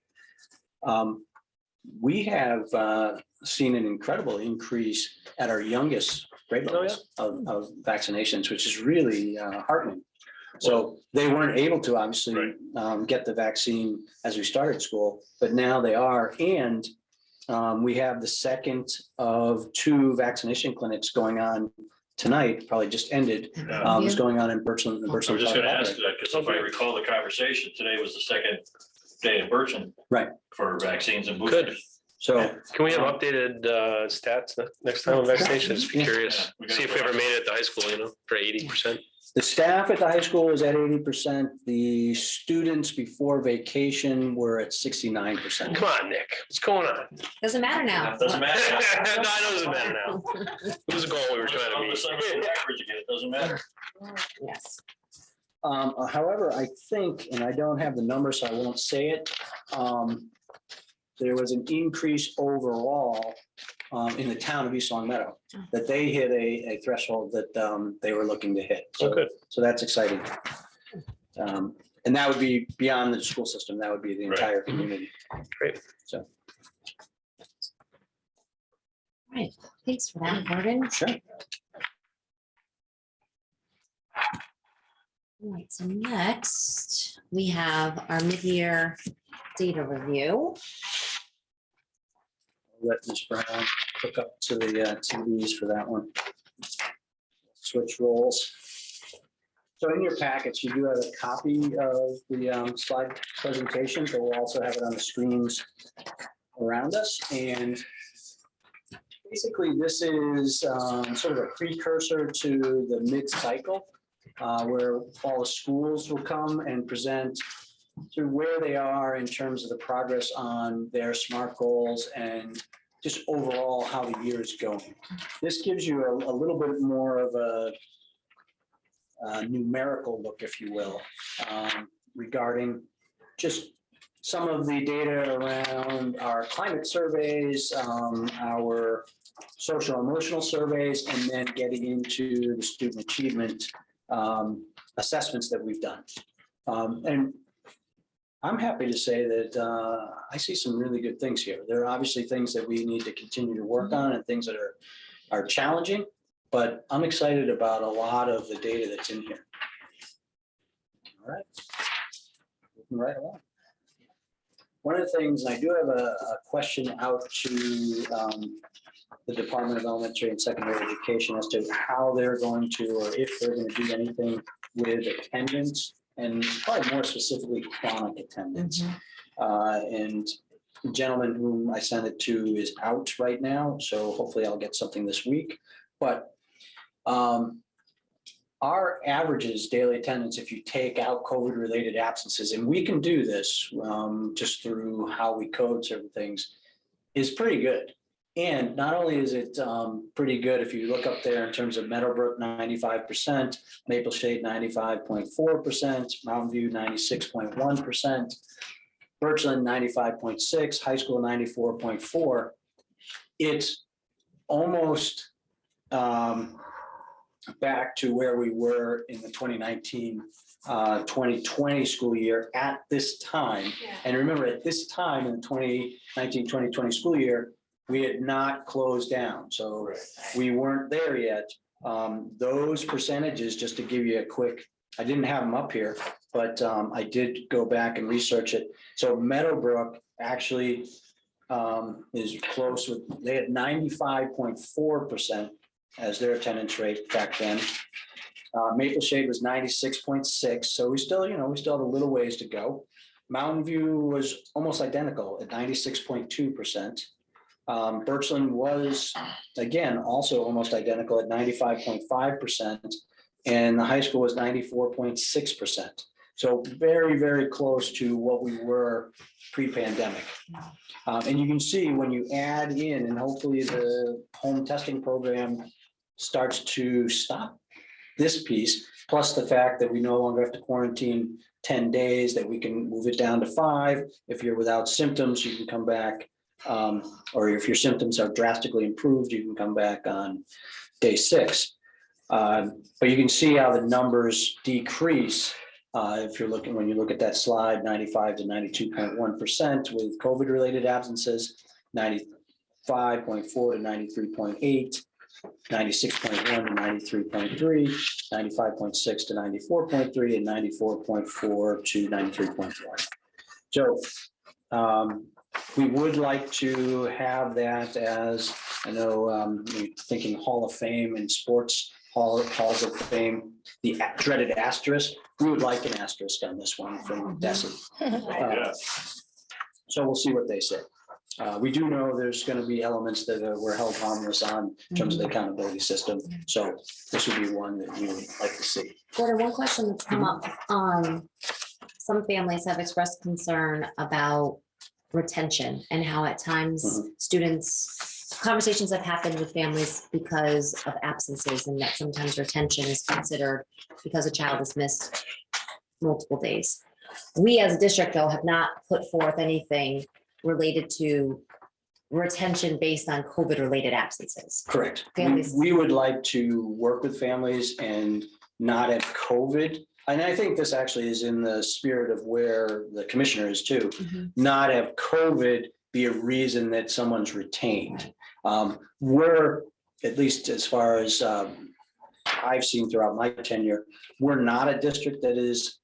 Speaker 4: We have seen an incredible increase at our youngest grade levels of vaccinations, which is really heartening. So they weren't able to obviously get the vaccine as we started school, but now they are. And we have the second of two vaccination clinics going on tonight, probably just ended. It's going on in Birchland.
Speaker 3: I was just going to ask that, because if I recall the conversation, today was the second day in Birchland.
Speaker 4: Right.
Speaker 3: For vaccines and boosters.
Speaker 4: So
Speaker 6: Can we have updated stats next time on vaccination? Just be
Speaker 4: Yeah.
Speaker 6: curious. See if we ever made it at the high school, for 80%.
Speaker 4: the staff at the high school is at 80%. The students before vacation were at 69%.
Speaker 6: Come on, Nick, what's going on?
Speaker 1: Doesn't matter now.
Speaker 3: Doesn't
Speaker 6: No,
Speaker 3: matter.
Speaker 6: I know it doesn't matter now. It was a goal we were trying to
Speaker 3: On the same
Speaker 6: meet.
Speaker 3: average again, it doesn't matter.
Speaker 1: Yes.
Speaker 4: However, I think, and I don't have the number, so I won't say it. There was an increase overall in the town of East Long Meadow, that they hit a threshold that they were looking to hit.
Speaker 6: Oh, good.
Speaker 4: So that's exciting. And that would be beyond the school system. That would be the
Speaker 3: Right.
Speaker 4: entire community.
Speaker 6: Great.
Speaker 4: So,
Speaker 1: Right. Thanks for that, Morgan.
Speaker 4: sure.
Speaker 1: All right, so next we have our mid-year data review.
Speaker 4: Let Ms. Brown hook up to the TVs for that one. Switch roles. So in your packets, you do have a copy of the slide presentation, but we'll also have it on the screens around us. And basically, this is sort of a precursor to the mid-cycle, where all the schools will come and present to where they are in terms of the progress on their SMART goals and just overall how the year is going. This gives you a little bit more of a numerical look, if you will, regarding just some of the data around our climate surveys, our social emotional surveys, and then getting into the student achievement assessments that we've done. And I'm happy to say that I see some really good things here. There are obviously things that we need to continue to work on and things that are challenging, but I'm excited about a lot of the data that's in here. All right. Moving right along. One of the things, and I do have a question out to the Department of Elementary and Secondary Education as to how they're going to, or if they're going to do anything with attendance, and probably more specifically chronic attendance. And the gentleman whom I sent it to is out right now, so hopefully I'll get something this week. But our averages daily attendance, if you take out COVID-related absences, and we can do this just through how we code certain things, is pretty good. And not only is it pretty good, if you look up there in terms of Meadowbrook, 95%, Maple Shade, 95.4%, Mountain View, 96.1%, Birchland, 95.6%, High School, 94.4%. It's almost back to where we were in the 2019-2020 school year at this time.
Speaker 8: Yeah.
Speaker 4: And remember, at this time in the 2019-2020 school year, we had not closed down, so we weren't there yet. Those percentages, just to give you a quick, I didn't have them up here, but I did go back and research it. So Meadowbrook actually is close with, they had 95.4% as their attendance rate back then. Maple Shade was 96.6%, so we still have a little ways to go. Mountain View was almost identical at 96.2%. Birchland was, again, also almost identical at 95.5%, and the high school was 94.6%. So very, very close to what we were pre-pandemic. And you can see when you add in, and hopefully the home testing program starts to stop this piece, plus the fact that we no longer have to quarantine 10 days, that we can move it down to 5. If you're without symptoms, you can come back. Or if your symptoms are drastically improved, you can come back on day 6. But you can see how the numbers decrease if you're looking, when you look at that slide, 95 to 92.1% with COVID-related absences, 95.4 to 93.8, 96.1 to 93.3, 95.6 to 94.3, and 94.4 to 93.4. So we would like to have that as, I know, thinking Hall of Fame and sports halls of fame, the dreaded asterisk. We would like an asterisk on this one from DESI. So we'll see what they say. We do know there's going to be elements that were held harmless on in terms of the accountability system. So this would be one that we would like to see.
Speaker 1: Gordon, one question that's come up, some families have expressed concern about retention and how at times students, conversations have happened with families because of absences, and that sometimes retention is considered because a child has missed multiple days. We as a district, though, have not put forth anything related to retention based on COVID-related absences.
Speaker 4: Correct.
Speaker 1: Families.
Speaker 4: We would like to work with families and not have COVID. And I think this actually is in the spirit of where the commissioner is too, not have COVID be a reason that someone's retained. We're, at least as far as I've seen throughout my tenure, we're not a district that is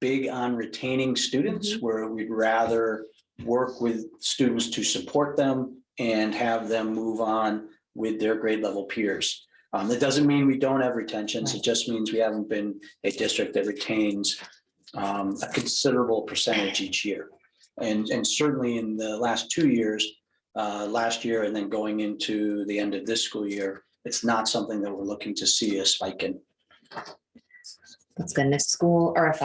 Speaker 4: big on retaining students, where we'd rather work with students to support them and have them move on with their grade level peers. That doesn't mean we don't have retentions. It just means we haven't been a district that retains a considerable percentage each year. And certainly in the last 2 years, last year and then going into the end of this school year, it's not something that we're looking to see a spike in.
Speaker 1: That's good. And if school or if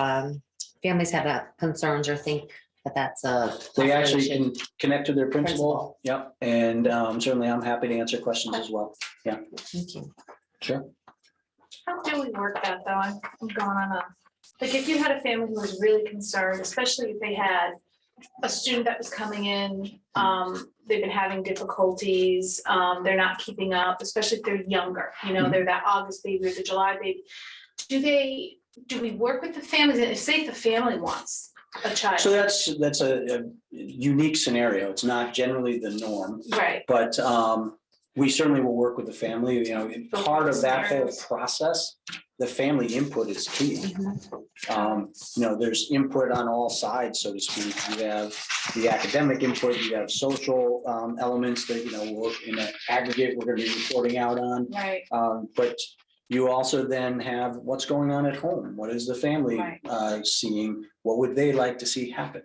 Speaker 1: families have concerns or think that that's a.
Speaker 4: They actually
Speaker 1: population
Speaker 4: can connect to their principal.
Speaker 1: principal.
Speaker 4: Yep. And certainly I'm happy to answer questions as well. Yeah,
Speaker 1: Thank you.
Speaker 4: sure.
Speaker 8: How do we work that though? I'm going on a, like if you had a family who was really concerned, especially if they had a student that was coming in, they've been having difficulties, they're not keeping up, especially if they're younger, you know, they're that August baby or the July baby. Do we work with the families? And say if the family wants a child.
Speaker 4: So that's a unique scenario. It's not generally the norm,
Speaker 8: Right,
Speaker 4: but we certainly will work with the family. You know, part of that whole process, the family input is key. You know, there's input on all sides, so to speak. You have the academic input, you have social elements that, you know, in an aggregate, we're going to be reporting out on.
Speaker 8: right.
Speaker 4: But you also then have what's going on at home. What is the family seeing? What would they like to see happen?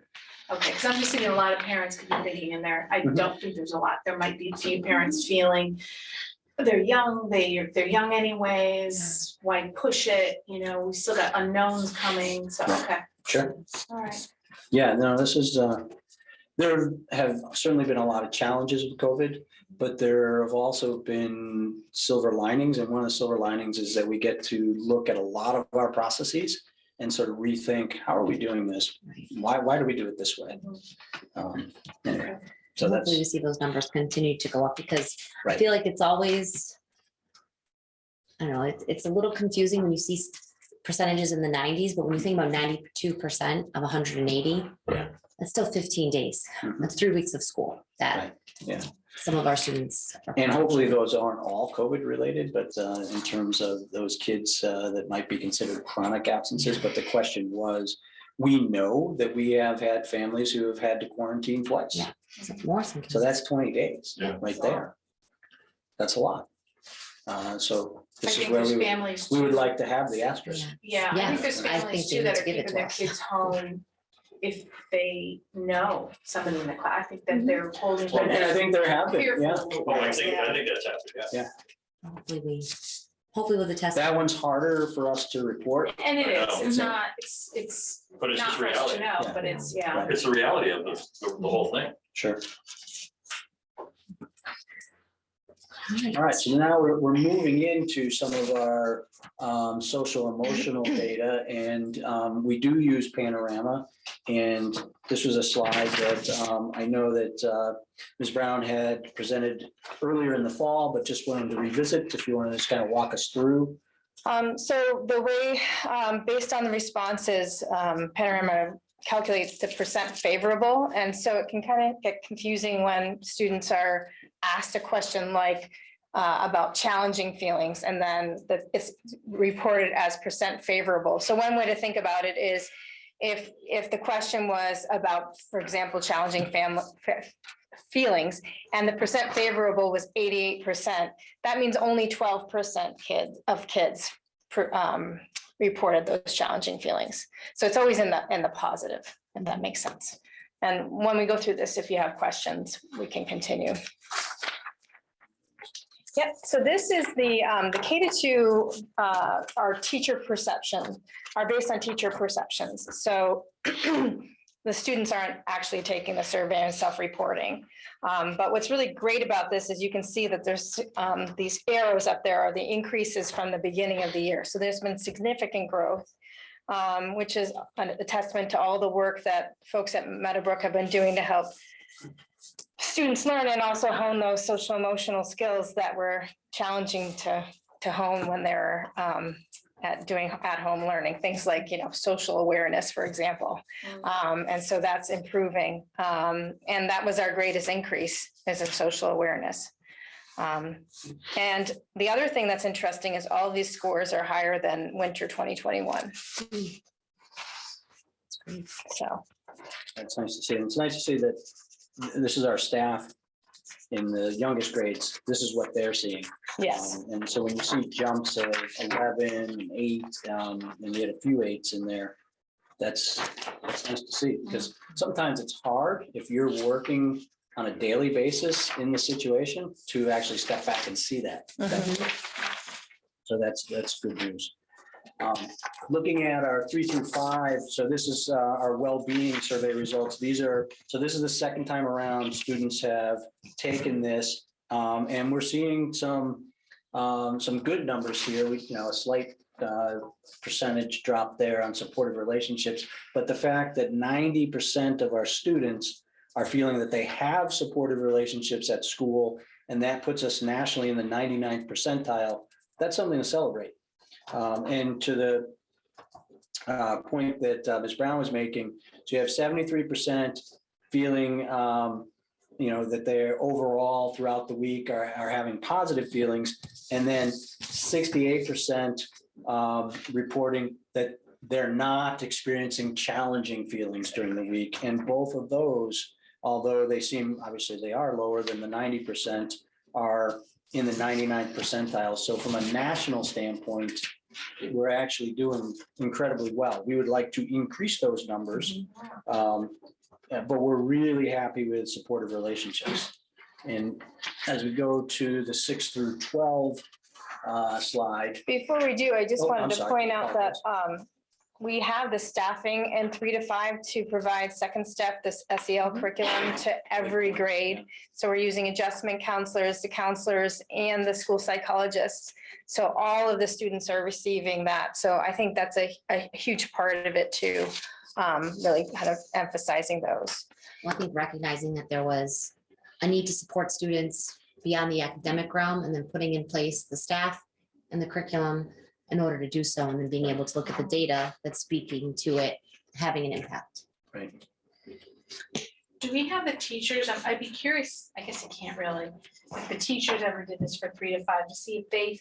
Speaker 8: Okay, because I'm just thinking a lot of parents could be thinking in there, I don't think there's a lot, there might be a few parents feeling they're young, they're young anyways, why push it, you know, we still got unknowns coming, so, okay,
Speaker 4: Sure.
Speaker 8: all right.
Speaker 4: Yeah, no, this is, there have certainly been a lot of challenges with COVID, but there have also been silver linings. And one of the silver linings is that we get to look at a lot of our processes and sort of rethink, how are we doing this? Why do we do it this way? Anyway, so that's
Speaker 1: Hopefully we see those numbers continue to go up, because I
Speaker 4: right.
Speaker 1: feel like it's always, I don't know, it's a little confusing when you see percentages in the 90s, but when you think about 92% of 180, that's still 15 days. That's 3 weeks of school that
Speaker 4: Right. Yeah.
Speaker 1: some of our students.
Speaker 4: And hopefully those aren't all COVID related, but in terms of those kids that might be considered chronic absences. But the question was, we know that we have had families who have had to quarantine twice.
Speaker 1: Yeah. More some
Speaker 4: So that's 20 days right
Speaker 8: Wow.
Speaker 4: there. That's a lot. So
Speaker 8: I
Speaker 4: this is
Speaker 8: think
Speaker 4: where
Speaker 8: there's families.
Speaker 4: we would
Speaker 8: too.
Speaker 4: like to have the asterisk.
Speaker 8: Yeah, I
Speaker 1: Yeah,
Speaker 8: think there's
Speaker 1: I
Speaker 8: families
Speaker 1: think they
Speaker 8: too
Speaker 1: need
Speaker 8: that
Speaker 1: to
Speaker 8: are
Speaker 1: give it
Speaker 8: keeping
Speaker 1: to
Speaker 8: their
Speaker 1: us.
Speaker 8: kids home if they know somebody in the class. I think that they're holding.
Speaker 4: And I think there have been, yeah.
Speaker 8: Fearful.
Speaker 3: Oh, I think that's happening, yeah.
Speaker 1: Hopefully with the test.
Speaker 4: That one's harder for us to report.
Speaker 8: And it
Speaker 3: I
Speaker 8: is,
Speaker 3: know.
Speaker 8: it's not, it's
Speaker 3: But it's
Speaker 8: not
Speaker 3: just
Speaker 8: for us to
Speaker 3: reality.
Speaker 8: know,
Speaker 4: Yeah.
Speaker 8: but it's, yeah.
Speaker 4: Right.
Speaker 3: It's the reality of the whole thing.
Speaker 4: Sure. All right, so now we're moving into some of our social emotional data, and we do use Panorama. And this was a slide that I know that Ms. Brown had presented earlier in the fall, but just wanted to revisit if you want to just kind of walk us through.
Speaker 9: So the way, based on the responses, Panorama calculates the percent favorable. And so it can kind of get confusing when students are asked a question like about challenging feelings, and then it's reported as percent favorable. So one way to think about it is if the question was about, for example, challenging feelings, and the percent favorable was 88%, that means only 12% of kids reported those challenging feelings. So it's always in the positive, if that makes sense. And when we go through this, if you have questions, we can continue. Yep, so this is the K-2, our teacher perception, are based on teacher perceptions. So the students aren't actually taking the survey and self-reporting. But what's really great about this is you can see that there's these arrows up there are the increases from the beginning of the year. So there's been significant growth, which is a testament to all the work that folks at Meadowbrook have been doing to help students learn and also hone those social emotional skills that were challenging to hone when they're doing at-home learning, things like, social awareness, for example. And so that's improving. And that was our greatest increase is in social awareness. And the other thing that's interesting is all of these scores are higher than winter 2021. So
Speaker 4: That's nice to see. And it's nice to see that this is our staff in the youngest grades. This is what they're seeing.
Speaker 9: yes,
Speaker 4: And so when you see jumps of 11, 8, and you had a few 8s in there, that's nice to see, because sometimes it's hard if you're working on a daily basis in the situation to actually step back and see that. So that's good news. Looking at our 3 through 5, so this is our well-being survey results. This is the second time around students have taken this, and we're seeing some good numbers here. A slight percentage drop there on supportive relationships, but the fact that 90% of our students are feeling that they have supportive relationships at school, and that puts us nationally in the 99th percentile, that's something to celebrate. And to the point that Ms. Brown was making, so you have 73% feeling, that they're overall throughout the week are having positive feelings, and then 68% reporting that they're not experiencing challenging feelings during the week. And both of those, although they seem, obviously they are lower than the 90%, are in the 99th percentile. So from a national standpoint, we're actually doing incredibly well. We would like to increase those numbers, but we're really happy with supportive relationships. And as we go to the 6 through 12 slide.
Speaker 9: before we do, I just
Speaker 4: Oh,
Speaker 9: wanted
Speaker 4: I'm
Speaker 9: to
Speaker 4: sorry.
Speaker 9: point out that we have the staffing in 3 to 5 to provide second step, this SEL curriculum to every grade. So we're using adjustment counselors, the counselors, and the school psychologists. So all of the students are receiving that. So I think that's a huge part of it too, really kind of emphasizing those.
Speaker 1: Well, I think recognizing that there was a need to support students beyond the academic realm, and then putting in place the staff and the curriculum in order to do so, and then being able to look at the data that's speaking to it having an impact.
Speaker 4: Right.
Speaker 8: Do we have the teachers? I'd be curious, I guess you can't really, if the teachers ever did this for 3 to 5 to see if they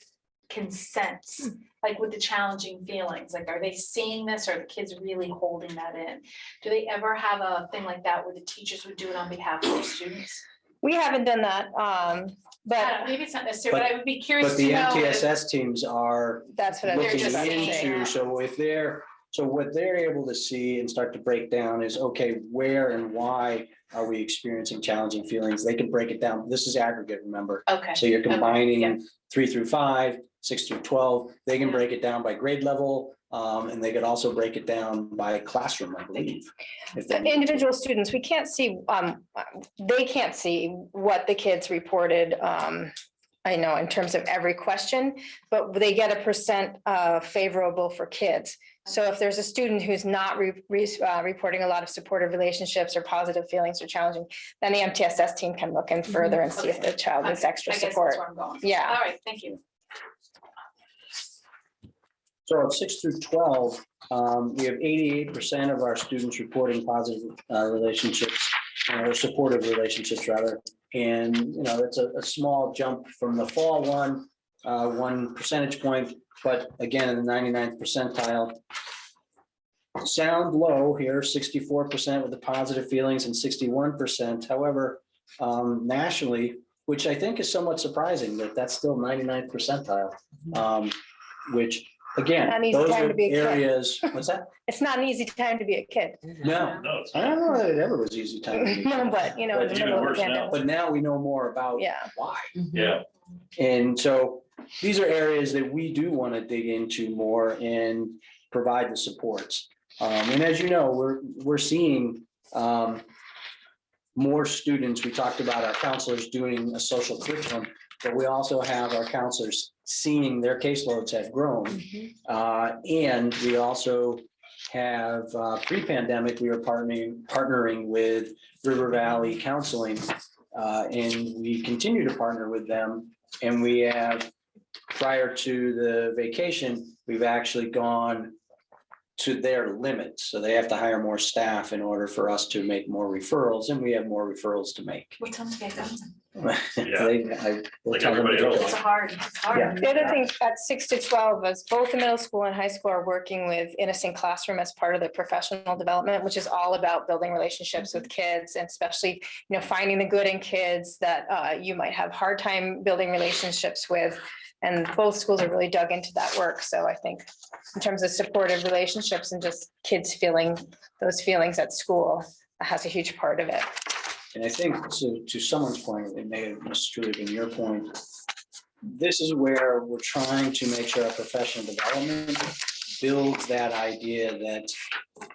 Speaker 8: can sense, like with the challenging feelings, like, are they seeing this, or are the kids really holding that in? Do they ever have a thing like that where the teachers would do it on behalf of the students?
Speaker 9: We haven't done that,
Speaker 8: I
Speaker 9: but
Speaker 8: don't know, maybe it's not necessary, but I would be curious
Speaker 4: But
Speaker 8: to
Speaker 4: the
Speaker 8: know. if-
Speaker 4: MTSS teams are
Speaker 9: that's what I was
Speaker 4: looking
Speaker 9: just
Speaker 8: saying.
Speaker 9: saying.
Speaker 4: into, so what they're able to see and start to break down is, okay, where and why are we experiencing challenging feelings? They can break it down. This is aggregate, remember?
Speaker 8: Okay.
Speaker 4: So you're
Speaker 8: yeah.
Speaker 4: combining 3 through 5, 6 through 12. They can
Speaker 8: Yeah.
Speaker 4: break it down by grade level, and they could also break it down by classroom, I believe. if they-
Speaker 9: Individual students, we can't see, they can't see what the kids reported, I know in terms of every question, but they get a percent favorable for kids. So if there's a student who's not reporting a lot of supportive relationships or positive feelings or challenging, then the MTSS team can look in further and see if the child needs extra
Speaker 8: I guess
Speaker 9: support.
Speaker 8: that's where I'm going.
Speaker 9: Yeah.
Speaker 8: All right, thank you.
Speaker 4: So 6 through 12, we have 88% of our students reporting positive relationships, or supportive relationships rather. And, that's a small jump from the fall 1 percentage point, but again, in the 99th percentile. Sound low here, 64% with the positive feelings and 61%. However, nationally, which I think is somewhat surprising that that's still 99th percentile, which again,
Speaker 9: Not an easy
Speaker 4: those
Speaker 9: time
Speaker 4: are
Speaker 9: to be a kid.
Speaker 4: areas, what's that?
Speaker 9: It's not an easy time to be a kid.
Speaker 4: No,
Speaker 3: No, it's
Speaker 4: I
Speaker 3: not.
Speaker 4: don't know that it ever was easy time. to be-
Speaker 9: No, but you know, in
Speaker 3: But
Speaker 9: the
Speaker 3: it's even
Speaker 9: middle of the
Speaker 3: worse now.
Speaker 9: pandemic.
Speaker 4: But now we know more about
Speaker 9: Yeah.
Speaker 4: why.
Speaker 3: Yeah,
Speaker 4: And so these are areas that we do want to dig into more and provide the supports. And as you know, we're seeing more students. We talked about our counselors doing a social curriculum, but we also have our counselors seeing their caseloads have grown. And we also have pre-pandemic, we were partnering with River Valley Counseling. And we continue to partner with them. And we have, prior to the vacation, we've actually gone to their limits. So they have to hire more staff in order for us to make more referrals, and we have more referrals to make.
Speaker 8: What time do they go?
Speaker 3: Yeah.
Speaker 4: We'll
Speaker 3: Like
Speaker 4: tell them to
Speaker 3: everybody
Speaker 4: go.
Speaker 3: else.
Speaker 8: It's hard, it's hard.
Speaker 4: Yeah.
Speaker 9: The other thing at 6 to 12 is both the middle school and high school are working with Innocent Classroom as part of their professional development, which is all about building relationships with kids and especially, you know, finding the good in kids that you might have hard time building relationships with. And both schools are really dug into that work. So I think in terms of supportive relationships and just kids feeling those feelings at school, that has a huge part of it.
Speaker 4: And I think to someone's point, it may have truly been your point. This is where we're trying to make sure our professional development builds that idea that,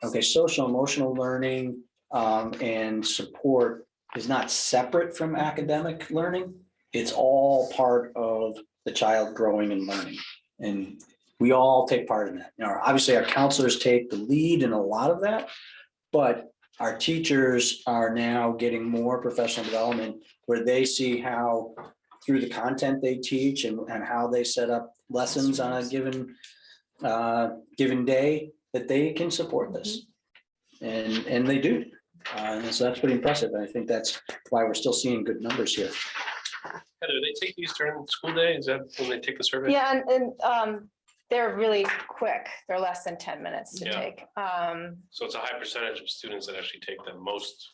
Speaker 4: okay, social emotional learning and support is not separate from academic learning. It's all part of the child growing and learning. And we all take part in that. You know, obviously our counselors take the lead in a lot of that, but our teachers are now getting more professional development where they see how through the content they teach and how they set up lessons on a given day that they can support this. And they do. And so that's pretty impressive. And I think that's why we're still seeing good numbers here.
Speaker 6: Heather, do they take these during the school day? Is that when they take the survey?
Speaker 9: Yeah, and they're really quick. They're less than 10 minutes to
Speaker 6: Yeah.
Speaker 9: take.
Speaker 6: So it's a high percentage of students that actually take them. Most,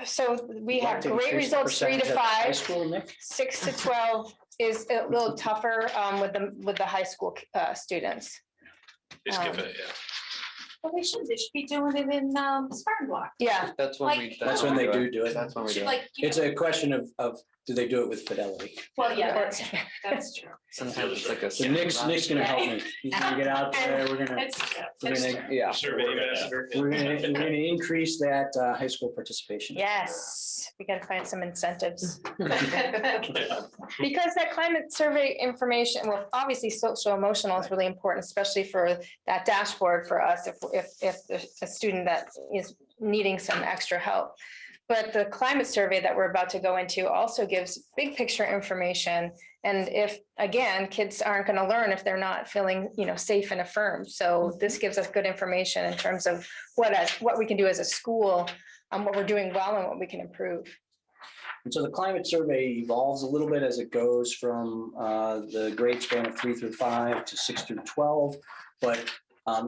Speaker 9: So we
Speaker 4: Would you like
Speaker 9: have
Speaker 4: to
Speaker 9: great
Speaker 4: increase the
Speaker 9: results, 3 to
Speaker 4: percentage at High
Speaker 9: 5,
Speaker 4: school, Nick?
Speaker 9: 6 to 12 is a little tougher with the high school students.
Speaker 6: they skip it, yeah.
Speaker 8: Well, they should be doing it in Spartan Block.
Speaker 9: Yeah,
Speaker 5: That's when we.
Speaker 8: Like-
Speaker 4: That's when they do it.
Speaker 5: That's when we do it.
Speaker 8: Like, you
Speaker 4: It's
Speaker 8: know,
Speaker 4: a question of do they do it with fidelity?
Speaker 8: well, yeah, that's true.
Speaker 5: Sometimes it's like a.
Speaker 4: So Nick's gonna help me. He's gonna get out there. We're gonna,
Speaker 8: It's true.
Speaker 4: we're
Speaker 8: It's
Speaker 4: gonna,
Speaker 8: true.
Speaker 4: yeah.
Speaker 6: Survey ambassador.
Speaker 4: We're gonna increase that high school participation.
Speaker 9: yes, we gotta find some incentives.
Speaker 3: Yeah.
Speaker 9: Because that climate survey information, well, obviously social emotional is really important, especially for that dashboard for us, if there's a student that is needing some extra help. But the climate survey that we're about to go into also gives big picture information. And if, again, kids aren't going to learn if they're not feeling, you know, safe and affirmed. So this gives us good information in terms of what we can do as a school, what we're doing well and what we can improve.
Speaker 4: And so the climate survey evolves a little bit as it goes from the grade span of 3 through 5 to 6 through 12. But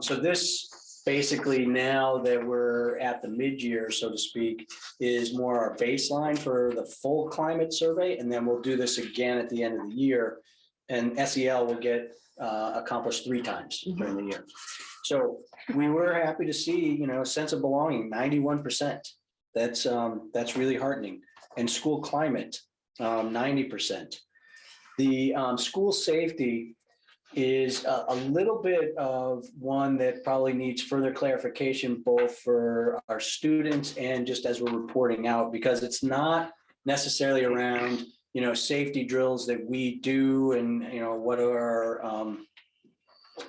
Speaker 4: so this basically, now that we're at the mid-year, so to speak, is more our baseline for the full climate survey. And then we'll do this again at the end of the year. And SEL will get accomplished 3 times during the year. So we were happy to see, you know, a sense of belonging, 91%. That's really heartening. And school climate, 90%. The school safety is a little bit of one that probably needs further clarification, both for our students and just as we're reporting out, because it's not necessarily around, you know, safety drills that we do and, you know, what are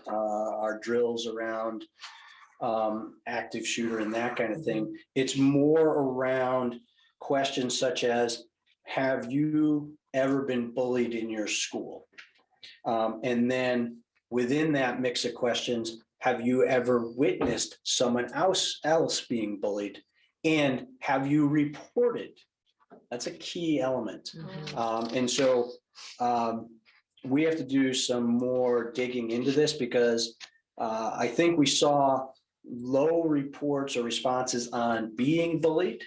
Speaker 4: our drills around active shooter and that kind of thing. It's more around questions such as, have you ever been bullied in your school? And then within that mix of questions, have you ever witnessed someone else being bullied? And have you reported? That's a key element. And so we have to do some more digging into this because I think we saw low reports or responses on being bullied,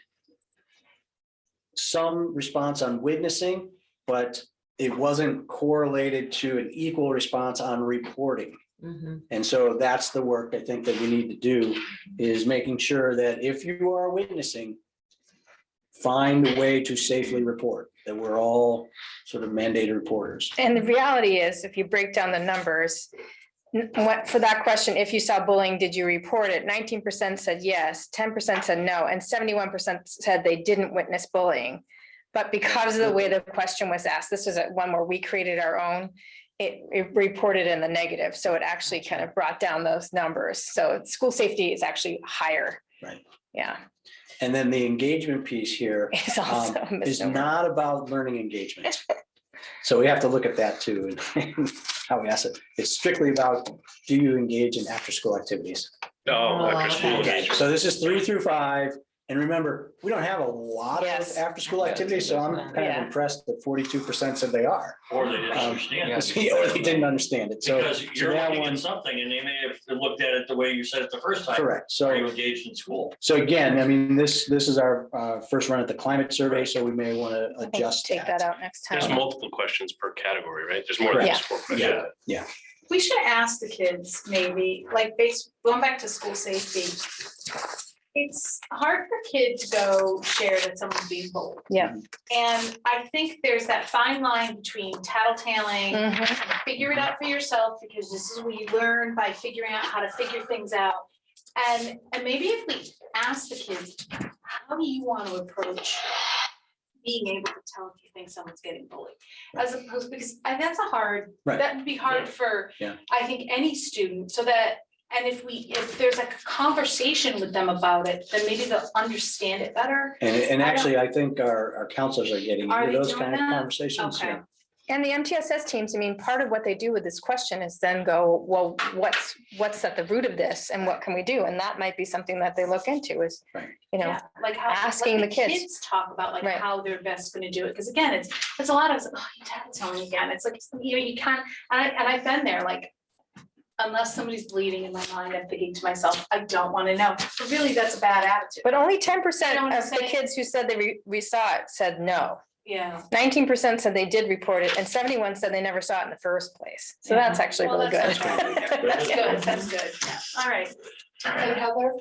Speaker 4: some response on witnessing, but it wasn't correlated to an equal response on reporting.
Speaker 1: Mhm.
Speaker 4: And so that's the work I think that we need to do, is making sure that if you are witnessing, find a way to safely report, that we're all sort of mandated reporters.
Speaker 9: And the reality is, if you break down the numbers, for that question, if you saw bullying, did you report it? 19% said yes, 10% said no, and 71% said they didn't witness bullying. But because of the way the question was asked, this is one where we created our own, it reported in the negative. So it actually kind of brought down those numbers. So school safety is actually higher.
Speaker 4: Right.
Speaker 9: Yeah.
Speaker 4: And then the engagement piece here
Speaker 9: It's also a
Speaker 4: is
Speaker 9: misnomer.
Speaker 4: not about learning engagement. So we have to look at that too, and how we ask it. It's strictly about, do you engage in after-school activities?
Speaker 6: Oh, after school.
Speaker 4: Okay, so this is 3 through 5. And remember, we don't have a lot of
Speaker 9: Yes.
Speaker 4: after-school activities, so I'm kind
Speaker 9: Yeah.
Speaker 4: of impressed that 42% said they are.
Speaker 3: Or they didn't understand it.
Speaker 4: Or they didn't understand it. So
Speaker 3: Because you're
Speaker 4: that
Speaker 3: looking
Speaker 4: one-
Speaker 3: at something and they may have looked at it the way you said it the first time.
Speaker 4: correct.
Speaker 3: Are you
Speaker 4: So,
Speaker 3: engaged in school?
Speaker 4: so again, I mean, this is our first run at the climate survey, so we may want to
Speaker 9: I think
Speaker 4: adjust
Speaker 9: Take that
Speaker 4: that.
Speaker 9: out next
Speaker 6: There's
Speaker 9: time.
Speaker 6: multiple questions per category, right? There's more than just 4 questions.
Speaker 4: Yeah.
Speaker 8: We should ask the kids, maybe, like, going back to school safety. It's hard for a kid to go share that someone's being bullied.
Speaker 9: Yeah.
Speaker 8: And I think there's that fine line between tattletaling,
Speaker 9: Mhm.
Speaker 8: figure it out for yourself, because this is what you learn by figuring out how to figure things out. And maybe if we ask the kids, how do you want to approach being able to tell if you think someone's getting bullied? As opposed, because that's a hard,
Speaker 4: Right.
Speaker 8: that would be hard for,
Speaker 4: Yeah.
Speaker 8: I think, any student, so that, and if there's like a conversation with them about it, then maybe they'll understand it better.
Speaker 4: And
Speaker 8: I
Speaker 4: actually, I think our counselors are getting
Speaker 8: Are
Speaker 4: into
Speaker 8: they
Speaker 4: those
Speaker 8: doing
Speaker 4: kind of
Speaker 8: that?
Speaker 4: conversations.
Speaker 8: Okay.
Speaker 4: Yeah.
Speaker 9: And the MTSS teams, I mean, part of what they do with this question is then go, well, what's at the root of this and what can we do? And that might be something that they look into is,
Speaker 4: Right.
Speaker 9: you know,
Speaker 8: Yeah, like how,
Speaker 9: asking
Speaker 8: let
Speaker 9: the kids.
Speaker 8: talk about like
Speaker 9: Right.
Speaker 8: how they're best gonna do it, because again, it's a lot of, oh, you tell me again, it's like, you can't, and I've been there, like, unless somebody's bleeding in my mind, I'm thinking to myself, I don't wanna know, but really, that's a bad attitude.
Speaker 9: but only 10%
Speaker 8: You know what I'm
Speaker 9: of the
Speaker 8: saying?
Speaker 9: kids who said we saw it said no.
Speaker 8: Yeah.
Speaker 9: 19% said they did report it and 71 said they never saw it in the first place. So
Speaker 8: Yeah.
Speaker 9: that's actually
Speaker 8: Well,
Speaker 9: really good.
Speaker 8: that's That's good, that's good, all right.
Speaker 2: And Heather,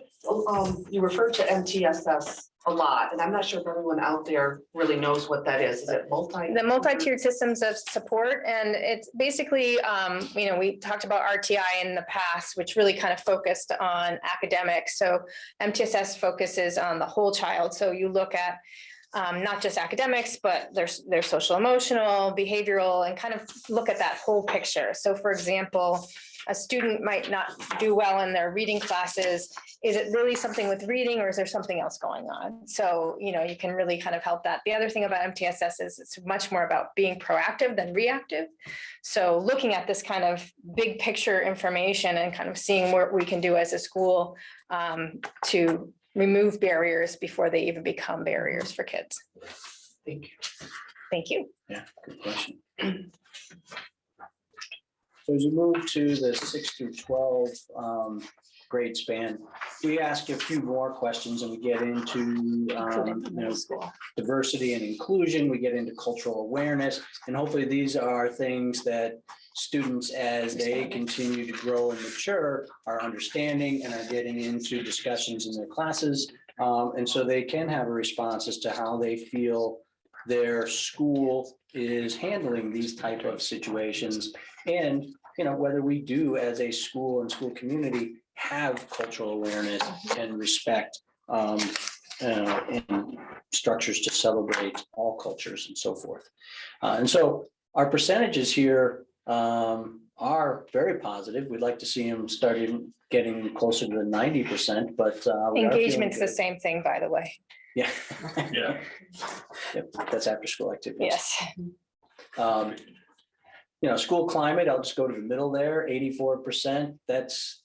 Speaker 2: you referred to MTSS a lot, and I'm not sure if everyone out there really knows what that is. Is it multi?
Speaker 9: The multi-tiered systems of support, and it's basically, we talked about RTI in the past, which really kind of focused on academics. So MTSS focuses on the whole child. So you look at not just academics, but their social, emotional, behavioral, and kind of look at that whole picture. So for example, a student might not do well in their reading classes. Is it really something with reading, or is there something else going on? So, you can really kind of help that. The other thing about MTSS is it's much more about being proactive than reactive. So looking at this kind of big picture information and kind of seeing what we can do as a school to remove barriers before they even become barriers for kids.
Speaker 2: Thank you.
Speaker 9: Thank you.
Speaker 4: Yeah, good question. So as we move to the 6 through 12 grade span, we ask a few more questions and we get into diversity and inclusion, we get into cultural awareness, and hopefully these are things that students, as they continue to grow and mature, are understanding and are getting into discussions in their classes. And so they can have a response as to how they feel their school is handling these type of situations. And, whether we do as a school and school community have cultural awareness and respect and structures to celebrate all cultures and so forth. And so our percentages here are very positive. We'd like to see them starting getting closer to the 90%, but we are feeling
Speaker 9: Engagement's the
Speaker 4: good.
Speaker 9: same thing, by the way.
Speaker 4: Yeah.
Speaker 3: Yeah.
Speaker 4: Yep, that's after school activities.
Speaker 9: Yes.
Speaker 4: School climate, I'll just go to the middle there, 84%. That's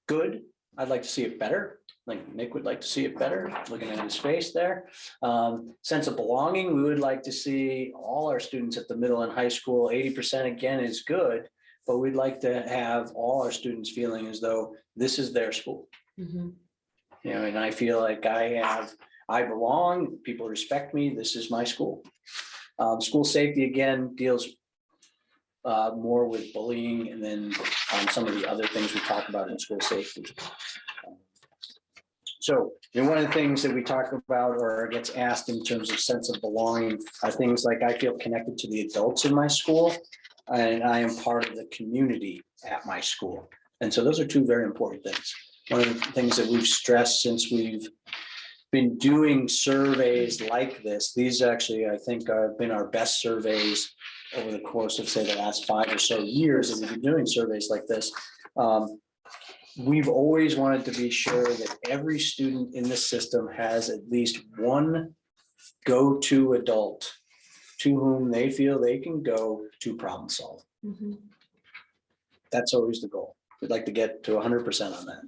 Speaker 4: good. I'd like to see it better. Like Nick would like to see it better, looking at his face there. Sense of belonging, we would like to see all our students at the middle and high school, 80% again is good, but we'd like to have all our students feeling as though this is their school.
Speaker 1: Mhm.
Speaker 4: And I feel like I belong, people respect me, this is my school. School safety again deals more with bullying and then some of the other things we talk about in school safety. So, one of the things that we talk about or gets asked in terms of sense of belonging are things like I feel connected to the adults in my school and I am part of the community at my school. And so those are two very important things. One of the things that we've stressed since we've been doing surveys like this, these actually, I think, have been our best surveys over the course of, say, the last 5 or so years that we've been doing surveys like this. We've always wanted to be sure that every student in the system has at least one go-to adult to whom they feel they can go to problem solve.
Speaker 1: Mhm.
Speaker 4: That's always the goal. We'd like to get to 100% on that.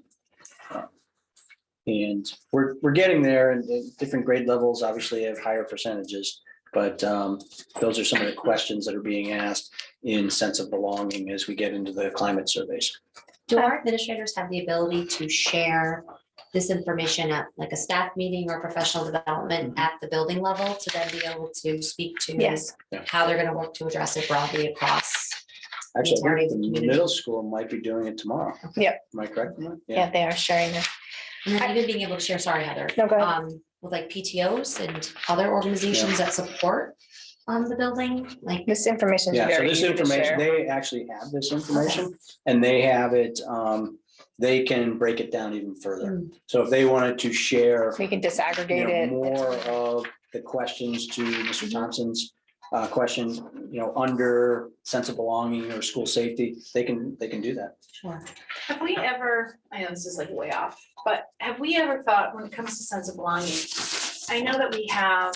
Speaker 4: And we're getting there, and different grade levels obviously have higher percentages, but those are some of the questions that are being asked in sense of belonging as we get into the climate surveys.
Speaker 1: Do our administrators have the ability to share this information at like a staff meeting or professional development at the building level to then be able to speak to
Speaker 9: Yes.
Speaker 1: how they're going to work to address it broadly across?
Speaker 4: Actually, I
Speaker 1: entirety
Speaker 4: think
Speaker 1: of the
Speaker 4: the
Speaker 1: community.
Speaker 4: middle school might be doing it tomorrow.
Speaker 9: Yep.
Speaker 4: Am I correct? in that?
Speaker 9: Yeah, they are sharing this.
Speaker 1: And then even being able to share, sorry, Heather.
Speaker 9: No, go ahead.
Speaker 1: With like PTOs and other organizations that support the building, like.
Speaker 9: This information is
Speaker 4: Yeah, so
Speaker 9: very
Speaker 4: this
Speaker 9: easy to
Speaker 4: information,
Speaker 9: share.
Speaker 4: they actually have this information and they have it, they can break it down even further.
Speaker 1: Mm.
Speaker 4: So if they wanted to share
Speaker 9: We can disaggregate it.
Speaker 4: more of the questions to Mr. Thompson's question, under sense of belonging or school safety, they can do that.
Speaker 1: Sure.
Speaker 8: Have we ever, I know this is like way off, but have we ever thought when it comes to sense of belonging? I know that we have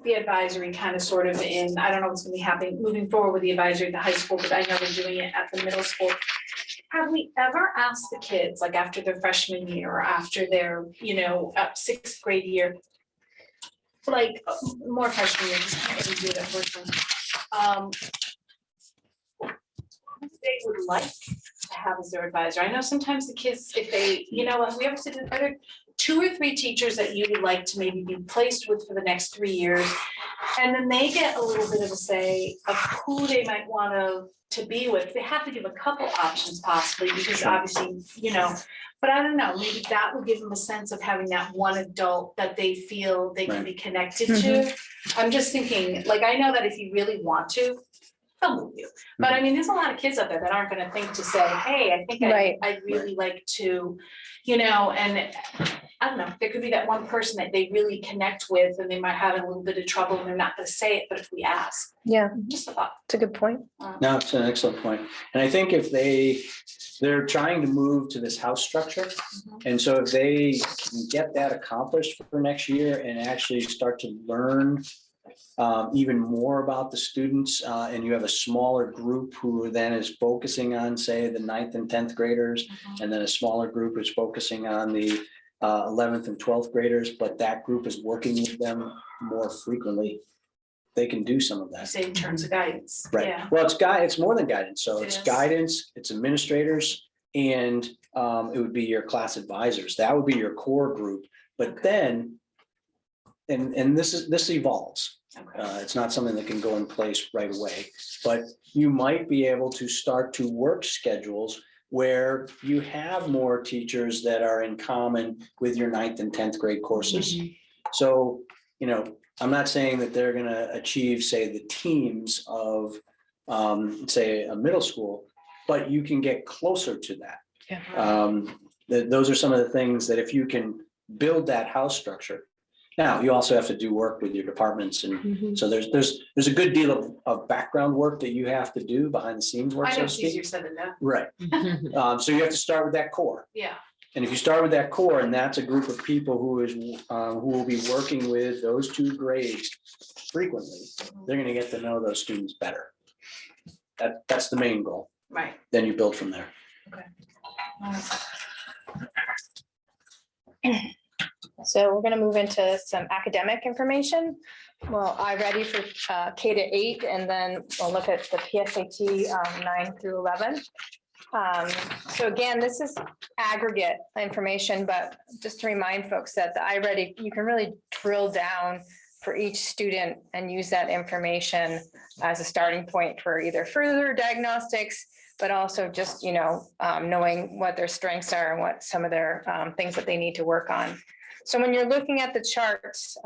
Speaker 8: the advisory kind of sort of in, I don't know what's gonna be happening, moving forward with the advisory at the high school, but I know they're doing it at the middle school. Have we ever asked the kids, like after their freshman year or after their, up 6th grade year? Like more freshman year, just can't really do that virtually. Who they would like to have as their advisor. I know sometimes the kids, if they, if we ever said, are there 2 or 3 teachers that you would like to maybe be placed with for the next 3 years? And then they get a little bit of a say of who they might want to be with. They have to give a couple options possibly, because obviously, but I don't know, maybe that would give them a sense of having that one adult that they feel they can be connected to. I'm just thinking, like, I know that if you really want to, they'll move you. But I mean, there's a lot of kids out there that aren't gonna think to say, hey, I think I'd really like to, and I don't know, there could be that one person that they really connect with and they might have a little bit of trouble and they're not gonna say it, but if we ask,
Speaker 9: Yeah,
Speaker 8: just a thought.
Speaker 9: it's a good point.
Speaker 4: No, it's an excellent point. And I think if they're trying to move to this house structure. And so if they can get that accomplished for next year and actually start to learn even more about the students, and you have a smaller group who then is focusing on, say, the 9th and 10th graders, and then a smaller group is focusing on the 11th and 12th graders, but that group is working with them more frequently. They can do some of
Speaker 8: You
Speaker 4: that.
Speaker 8: say in terms of guidance.
Speaker 4: Right.
Speaker 8: Yeah.
Speaker 4: Well, it's more than guidance. So
Speaker 8: It
Speaker 4: it's
Speaker 8: is.
Speaker 4: guidance, it's administrators, and it would be your class advisors. That would be your core group. But then, and this evolves.
Speaker 8: Okay.
Speaker 4: It's not something that can go in place right away, but you might be able to start to work schedules where you have more teachers that are in common with your 9th and 10th grade courses. So, I'm not saying that they're gonna achieve, say, the teams of, say, a middle school, but you can get closer to that. Those are some of the things that if you can build that house structure. Now, you also have to do work with your departments, and so there's a good deal of background work that you have to do behind the scenes work,
Speaker 8: I
Speaker 4: so
Speaker 8: know
Speaker 4: to
Speaker 8: it's
Speaker 4: speak.
Speaker 8: easier said than done.
Speaker 4: Right. So you have to start with that core.
Speaker 8: Yeah.
Speaker 4: And if you start with that core, and that's a group of people who will be working with those 2 grades frequently, they're gonna get to know those students better. That's the main goal.
Speaker 8: Right.
Speaker 4: Then you build from there.
Speaker 9: So we're gonna move into some academic information. Well, I ready for K to 8, and then we'll look at the PSAT 9 through 11. So again, this is aggregate information, but just to remind folks that the iReady, you can really drill down for each student and use that information as a starting point for either further diagnostics, but also just, knowing what their strengths are and what some of their things that they need to work on. So when you're looking at the charts,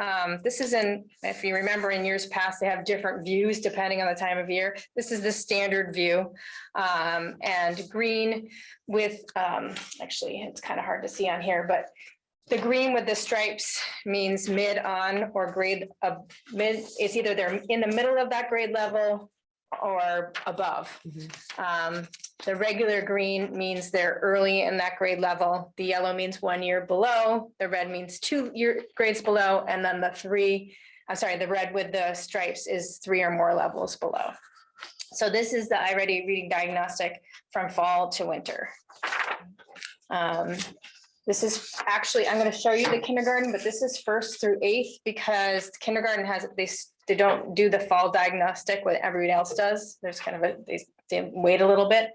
Speaker 9: this is if you remember in years past, they have different views depending on the time of year. This is the standard view. And green with, actually, it's kind of hard to see on here, but the green with the stripes means mid on or grade mid. It's either they're in the middle of that grade level or above. The regular green means they're early in that grade level. The yellow means 1 year below. The red means 2 year grades below. And then the red with the stripes is 3 or more levels below. So this is the iReady reading diagnostic from fall to winter. This is actually, I'm going to show you the kindergarten, but this is 1st through 8th because kindergarten has, they don't do the fall diagnostic what everybody else does. There's kind of they wait a little bit.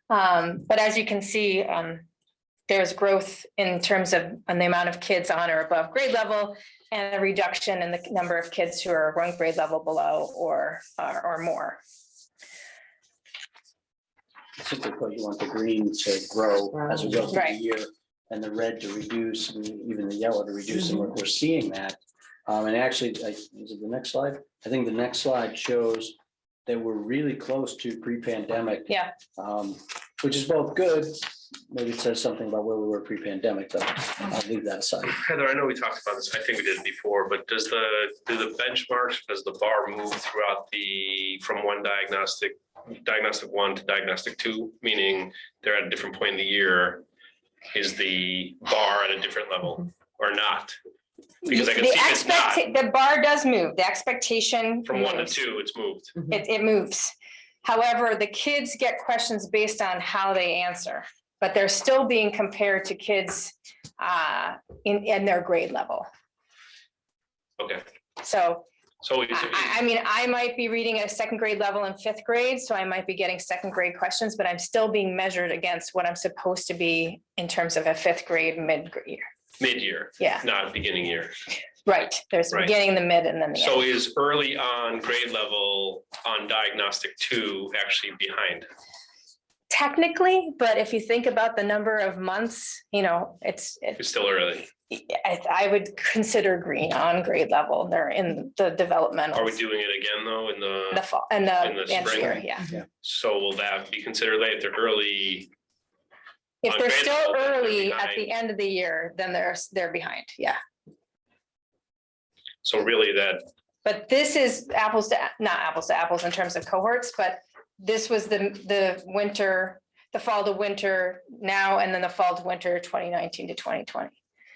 Speaker 9: But as you can see, there's growth in terms of the amount of kids on or above grade level and a reduction in the number of kids who are one grade level below or more.
Speaker 4: Simply put, you want the green to grow as we go through the
Speaker 9: Right.
Speaker 4: year and the red to reduce, and even the yellow to reduce, and we're seeing that. And actually, is it the next slide? I think the next slide shows that we're really close to pre-pandemic.
Speaker 9: Yeah.
Speaker 4: Which is both good. Maybe it says something about where we were pre-pandemic, but I'll leave that aside.
Speaker 6: Heather, I know we talked about this, I think we did it before, but do the benchmarks, does the bar move throughout from one diagnostic 1 to diagnostic 2, meaning they're at a different point in the year? Is the bar at a different level or not? Because I can see it's not.
Speaker 9: The bar does move. The expectation
Speaker 6: From 1 to
Speaker 9: moves.
Speaker 6: 2, it's moved.
Speaker 9: It moves. However, the kids get questions based on how they answer, but they're still being compared to kids in their grade level.
Speaker 6: Okay.
Speaker 9: So
Speaker 6: So
Speaker 9: I mean, I might be reading at a 2nd grade level in 5th grade, so I might be getting 2nd grade questions, but I'm still being measured against what I'm supposed to be in terms of a 5th grade
Speaker 6: mid-year,
Speaker 9: Yeah,
Speaker 6: not beginning year.
Speaker 9: right. There's the
Speaker 6: Right.
Speaker 9: beginning, the mid, and then the
Speaker 6: So
Speaker 9: end.
Speaker 6: is early on grade level on diagnostic 2 actually behind?
Speaker 9: Technically, but if you think about the number of months, it's
Speaker 6: It's still early.
Speaker 9: I would consider green on grade level. They're in the developmental.
Speaker 6: Are we doing it again though in
Speaker 9: The
Speaker 6: the,
Speaker 9: fall and
Speaker 6: in the
Speaker 9: the end of
Speaker 6: spring?
Speaker 9: year, yeah.
Speaker 6: so will that be considered late if they're early?
Speaker 9: If
Speaker 6: On
Speaker 9: they're
Speaker 6: grade
Speaker 9: still
Speaker 6: level, then they're
Speaker 9: early at
Speaker 6: behind.
Speaker 9: the end of the year, then they're behind, yeah.
Speaker 6: So really that,
Speaker 9: But this is not apples to apples in terms of cohorts, but this was the winter, the fall to winter now, and then the fall to winter 2019 to 2020.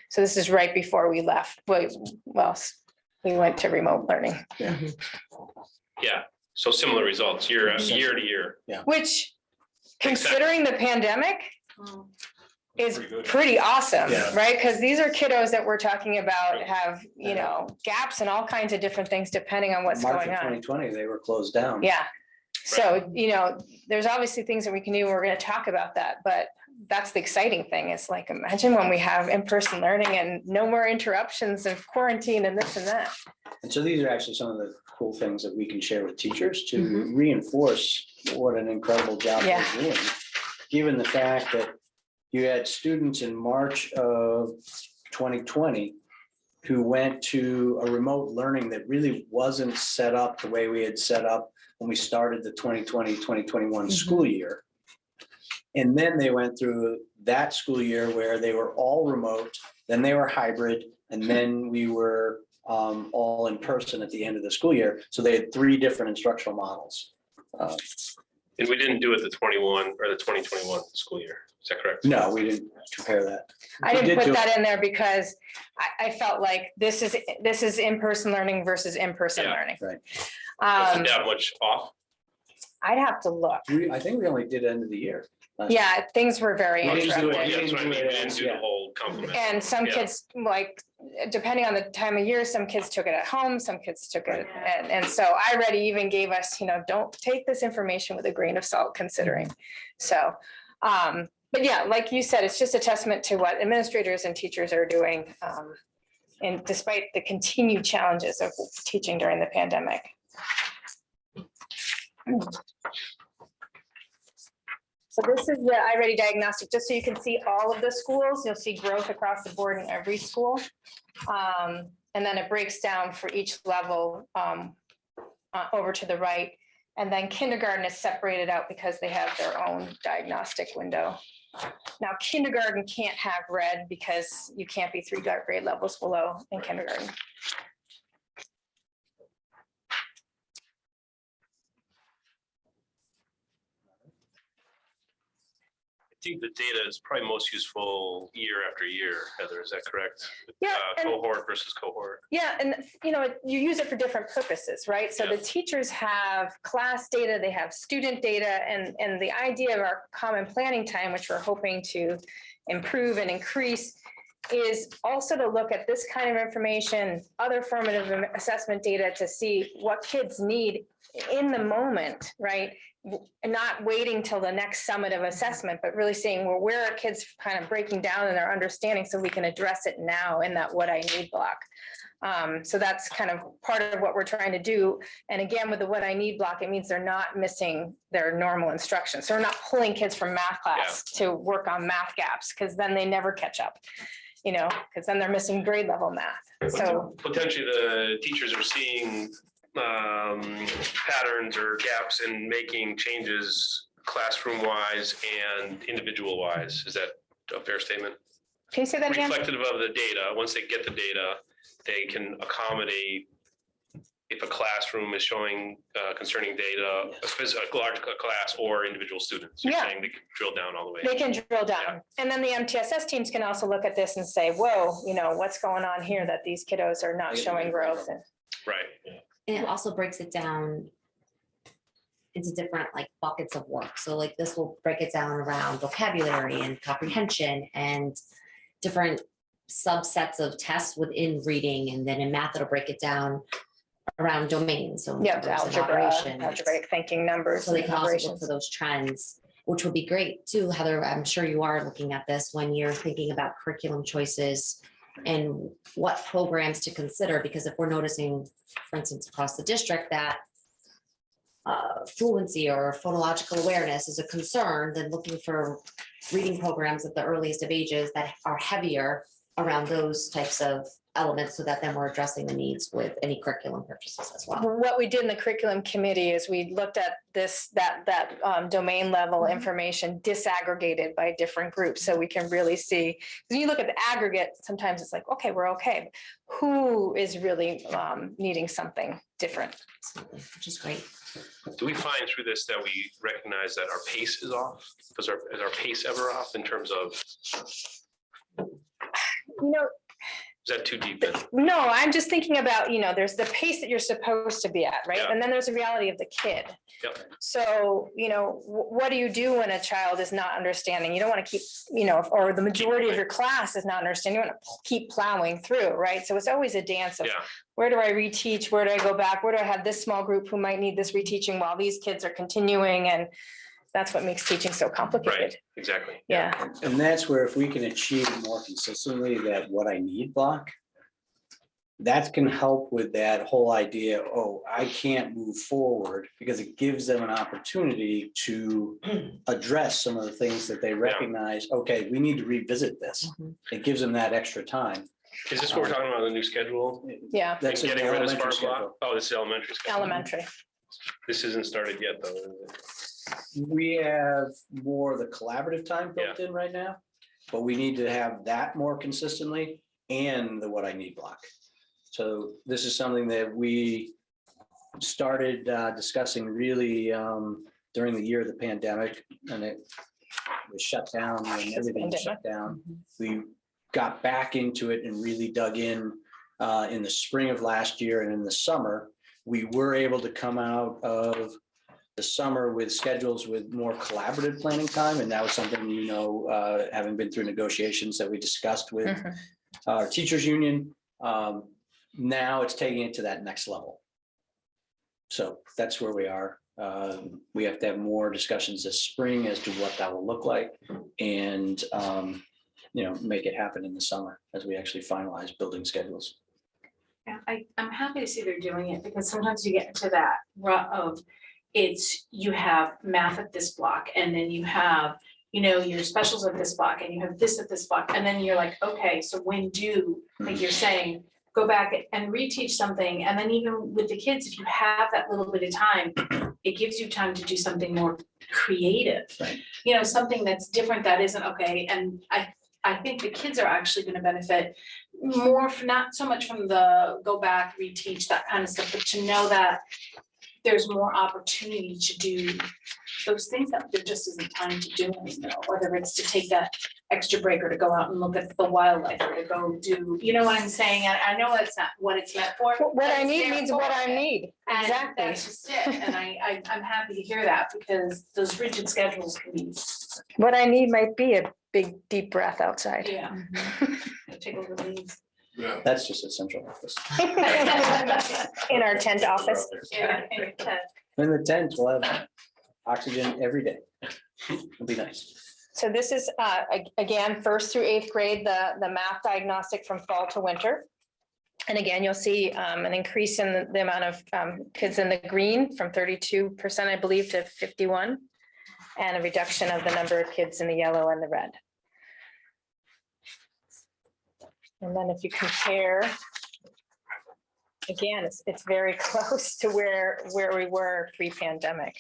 Speaker 9: So this is right before we left. We went to remote learning,
Speaker 6: yeah, so similar results year to year.
Speaker 9: which considering the pandemic is pretty awesome,
Speaker 4: Yeah.
Speaker 9: right? Because these are kiddos that we're talking about
Speaker 6: Right.
Speaker 9: have, gaps and all kinds of different things depending on what's
Speaker 4: March
Speaker 9: going
Speaker 4: of
Speaker 9: on.
Speaker 4: 2020, they were closed down.
Speaker 9: Yeah. So, there's obviously things that we can do. We're going to talk about that, but that's the exciting thing. It's like, imagine when we have in-person learning and no more interruptions of quarantine and this and that.
Speaker 4: And so these are actually some of the cool things that we can share with teachers to reinforce what an incredible job
Speaker 9: Yeah.
Speaker 4: they're doing. Given the fact that you had students in March of 2020 who went to a remote learning that really wasn't set up the way we had set up when we started the 2020-2021 school year. And then they went through that school year where they were all remote, then they were hybrid, and then we were all in person at the end of the school year. So they had 3 different instructional models.
Speaker 6: And we didn't do it the 21 or the 2021 school year, is that correct?
Speaker 4: No, we didn't compare that.
Speaker 9: I
Speaker 4: We
Speaker 9: didn't
Speaker 4: did
Speaker 9: put
Speaker 4: do-
Speaker 9: that in there because I felt like this is in-person learning versus in-person
Speaker 6: Yeah.
Speaker 9: learning.
Speaker 4: Right.
Speaker 6: Wasn't that much off?
Speaker 9: I'd have to look.
Speaker 4: I think we only did end of the year. last
Speaker 9: Yeah, things were very
Speaker 4: We didn't do it.
Speaker 6: Well,
Speaker 9: interrupted.
Speaker 6: yeah, that's what I mean, we
Speaker 4: Yeah.
Speaker 6: didn't do the whole complement.
Speaker 9: And some
Speaker 6: Yeah.
Speaker 9: kids, like, depending on the time of year, some kids took it at home, some kids took it. And so iReady even gave us, don't take this information with a grain of salt considering. So, but yeah, like you said, it's just a testament to what administrators and teachers are doing. and despite the continued challenges of teaching during the pandemic. So this is the iReady Diagnostic, just so you can see all of the schools. You'll see growth across the board in every school. And then it breaks down for each level over to the right. And then kindergarten is separated out because they have their own diagnostic window. Now, kindergarten can't have red because you can't be 3 grade levels below in kindergarten.
Speaker 6: I think the data is probably most useful year after year, Heather, is that correct?
Speaker 9: Yeah, and-
Speaker 6: Cohort versus cohort.
Speaker 9: Yeah, and you know, you use it for different purposes, right? So
Speaker 6: Yeah.
Speaker 9: the teachers have class data, they have student data, and the idea of our common planning time, which we're hoping to improve and increase, is also to look at this kind of information, other formative assessment data to see what kids need in the moment, right? And not waiting till the next summit of assessment, but really seeing, well, where are kids kind of breaking down in their understanding so we can address it now in that what I need block. So that's kind of part of what we're trying to do. And again, with the what I need block, it means they're not missing their normal instruction. So we're not pulling kids from math class to work on math gaps, because then they never catch up, you know, because then they're missing grade level math. So
Speaker 6: Potentially the teachers are seeing patterns or gaps in making changes classroom wise and individual wise. Is that a fair statement?
Speaker 9: can you say that again?
Speaker 6: Reflective of the data, once they get the data, they can accommodate if a classroom is showing concerning data, a large class or individual students. You're
Speaker 9: Yeah.
Speaker 6: saying they can drill down all the way.
Speaker 9: They can drill down. And then the MTSS teams can also look at this and say, whoa, you know, what's going on here that these kiddos are not showing growth? And
Speaker 6: Right.
Speaker 1: And it also breaks it down into different like buckets of work. So like this will break it down around vocabulary and comprehension and different subsets of tests within reading. And then in math, it'll break it down around domains. So
Speaker 9: yeah,
Speaker 1: numbers and
Speaker 9: algebra,
Speaker 1: operations.
Speaker 9: algebraic thinking, numbers.
Speaker 1: So they
Speaker 9: and
Speaker 1: can also look
Speaker 9: operations.
Speaker 1: for those trends, which would be great too, Heather. I'm sure you are looking at this when you're thinking about curriculum choices and what programs to consider, because if we're noticing, for instance, across the district that fluency or phonological awareness is a concern, then looking for reading programs at the earliest of ages that are heavier around those types of elements, so that then we're addressing the needs with any curriculum purchases as well.
Speaker 9: What we did in the curriculum committee is we looked at that domain level information disaggregated by different groups, so we can really see. When you look at the aggregate, sometimes it's like, okay, we're okay. Who is really needing something different?
Speaker 1: Absolutely, which is great.
Speaker 6: Do we find through this that we recognize that our pace is off? Is our pace ever off in terms of,
Speaker 9: You know,
Speaker 6: is that too deep? in?
Speaker 9: no, I'm just thinking about, you know, there's the pace that you're supposed to be at, right?
Speaker 6: Yeah.
Speaker 9: And then there's the reality of the kid.
Speaker 6: Yep.
Speaker 9: So, you know, what do you do when a child is not understanding? You don't want to keep, you know, or the majority of your class is not understanding. You want to keep plowing through, right? So it's always a dance of
Speaker 6: Yeah.
Speaker 9: where do I reteach? Where do I go back? Where do I have this small group who might need this reteaching while these kids are continuing? And that's what makes teaching so complicated.
Speaker 6: Right, exactly.
Speaker 9: Yeah.
Speaker 4: And that's where if we can achieve more consistently that what I need block, that can help with that whole idea, oh, I can't move forward, because it gives them an opportunity to address some of the things that they recognize, okay, we need to revisit this.
Speaker 1: Mhm.
Speaker 4: It gives them that extra time.
Speaker 6: Is this what we're talking about, the new schedule?
Speaker 9: Yeah.
Speaker 6: And
Speaker 4: That's in
Speaker 6: getting
Speaker 4: the
Speaker 6: rid of
Speaker 4: elementary
Speaker 6: Spark Block?
Speaker 4: schedule.
Speaker 6: Oh, this is elementary schedule.
Speaker 9: Elementary.
Speaker 6: This isn't started yet, though. Is it?
Speaker 4: We have more of the collaborative time built in right now, but we need to have that more consistently and the what I need block. So this is something that we started discussing really during the year of the pandemic, and it was shut down and everything was shut down. We got back into it and really dug in the spring of last year, and in the summer, we were able to come out of the summer with schedules with more collaborative planning time. And that was something, you know, having been through negotiations that we discussed with our teachers union. Now it's taking it to that next level. So that's where we are. We have to have more discussions this spring as to what that will look like. And make it happen in the summer as we actually finalize building schedules.
Speaker 8: Yeah, I'm happy to see they're doing it because sometimes you get into that rut of you have math at this block and then you have, your specials at this block and you have this at this block. And then you're like, okay, so like you're saying, go back and reteach something. And then even with the kids, if you have that little bit of time, it gives you time to do something more creative.
Speaker 4: Right.
Speaker 8: Something that's different that isn't okay. And I think the kids are actually going to benefit more, not so much from the go back, reteach, that kind of stuff, but to know that there's more opportunity to do those things that there just isn't time to do anymore, whether it's to take that extra break or to go out and look at the wildlife or to go do, you know what I'm saying? I know that's not what it's meant for.
Speaker 9: What I
Speaker 8: but it's
Speaker 9: need
Speaker 8: there
Speaker 9: means
Speaker 8: for
Speaker 9: what I
Speaker 8: it.
Speaker 9: need.
Speaker 8: And
Speaker 9: Exactly.
Speaker 8: that's just it. And I'm happy to hear that because those rigid schedules can be,
Speaker 9: What I need might be a big, deep breath outside.
Speaker 8: yeah. Take over the leaves.
Speaker 4: That's just a central office.
Speaker 9: In our tent office.
Speaker 8: Yeah.
Speaker 4: In the tent, we'll have oxygen every day. It'll be nice.
Speaker 9: So this is, again, 1st through 8th grade, the math diagnostic from fall to winter. And again, you'll see an increase in the amount of kids in the green from 32%, I believe, to 51%, and a reduction of the number of kids in the yellow and the red. And then if you compare, again, it's very close to where we were pre-pandemic.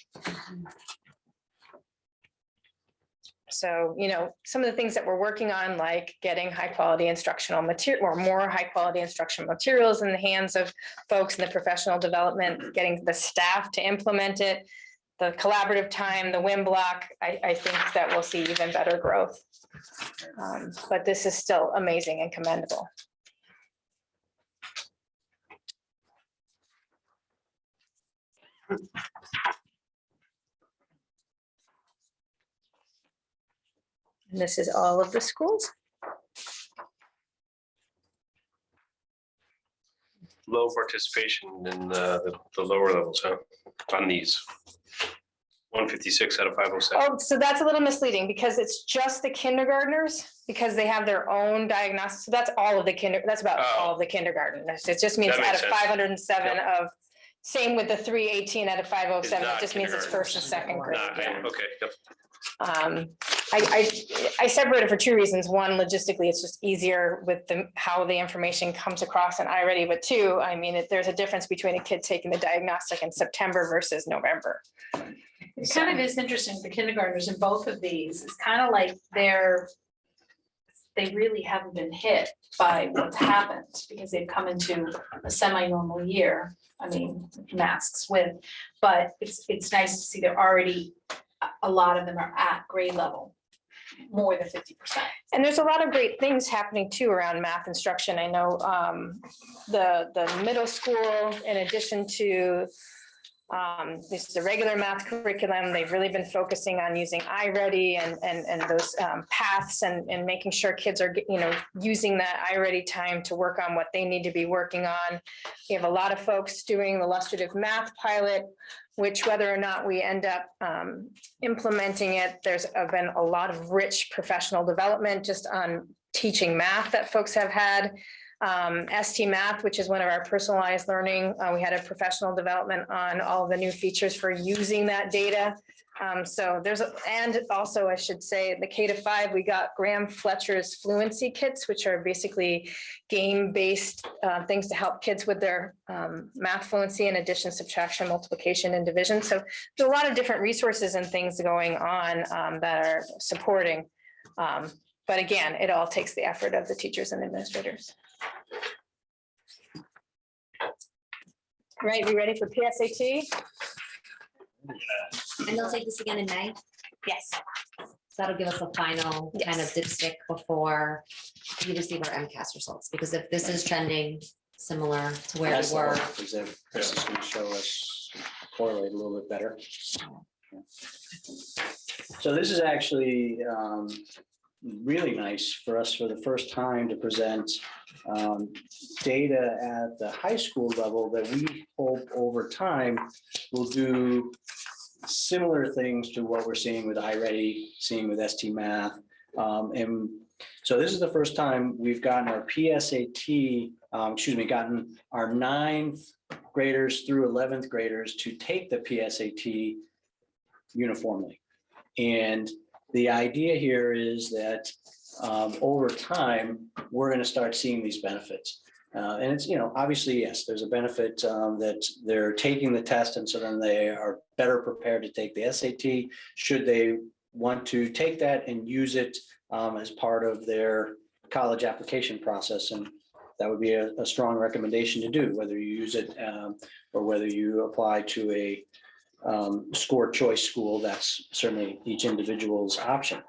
Speaker 9: So, some of the things that we're working on, like getting high quality instructional material or more high quality instructional materials in the hands of folks in the professional development, getting the staff to implement it, the collaborative time, the WIM block, I think that we'll see even better growth. But this is still amazing and commendable. And this is all of the schools.
Speaker 6: Low participation in the lower levels, huh, on these. 156 out of 507.
Speaker 9: Oh, so that's a little misleading because it's just the kindergartners because they have their own diagnostics. So that's all of the that's about all of the kindergartners. It just means
Speaker 6: That
Speaker 9: out
Speaker 6: makes
Speaker 9: of
Speaker 6: sense.
Speaker 9: 507 of, same with the 318 out of 507,
Speaker 6: It's
Speaker 9: it just means it's 1st and 2nd grade. Yeah.
Speaker 6: Okay, yep.
Speaker 9: I separated for 2 reasons. One, logistically, it's just easier with how the information comes across in iReady, but 2, I mean, there's a difference between a kid taking the diagnostic in September versus November.
Speaker 8: It kind of is interesting, the kindergartners in both of these, it's kind of like they really haven't been hit by what's happened because they've come into a semi-normal year. I mean, masks with, but it's nice to see they're already, a lot of them are at grade level, more than 50%.
Speaker 9: And there's a lot of great things happening too around math instruction. I know the middle school, in addition to this is the regular math curriculum, they've really been focusing on using iReady and those paths and making sure kids are using that iReady time to work on what they need to be working on. We have a lot of folks doing the illustrative math pilot, which whether or not we end up implementing it, there's been a lot of rich professional development just on teaching math that folks have had. ST Math, which is one of our personalized learning. We had a professional development on all of the new features for using that data. So and also I should say the K-5, we got Graham Fletcher's fluency kits, which are basically game-based things to help kids with their math fluency in addition, subtraction, multiplication, and division. So there's a lot of different resources and things going on that are supporting. But again, it all takes the effort of the teachers and administrators. Right, we ready for PSAT?
Speaker 1: And they'll take this again in May.
Speaker 9: Yes.
Speaker 1: So that'll give us a final kind of dipstick before we receive our MCAS results, because if this is trending similar to where we were.
Speaker 4: Because this is going to show us correlate a little bit better. So this is actually really nice for us for the first time to present data at the high school level that we hope over time will do similar things to what we're seeing with iReady, seeing with ST Math. And So this is the first time we've gotten our PSAT, gotten our 9th graders through 11th graders to take the PSAT uniformly. And the idea here is that over time, we're going to start seeing these benefits. And it's, obviously, yes, there's a benefit that they're taking the test, and so then they are better prepared to take the SAT should they want to take that and use it as part of their college application process. And that would be a strong recommendation to do, whether you use it or whether you apply to a score choice school. That's certainly each individual's option.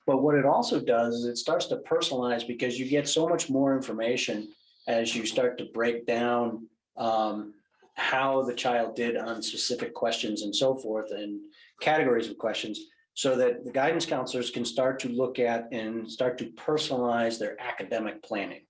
Speaker 4: But what it also does is it starts to personalize, because you get so much more information as you start to break down how the child did on specific questions and so forth, and categories of questions, so that the guidance counselors can start to look at and start to personalize their academic planning,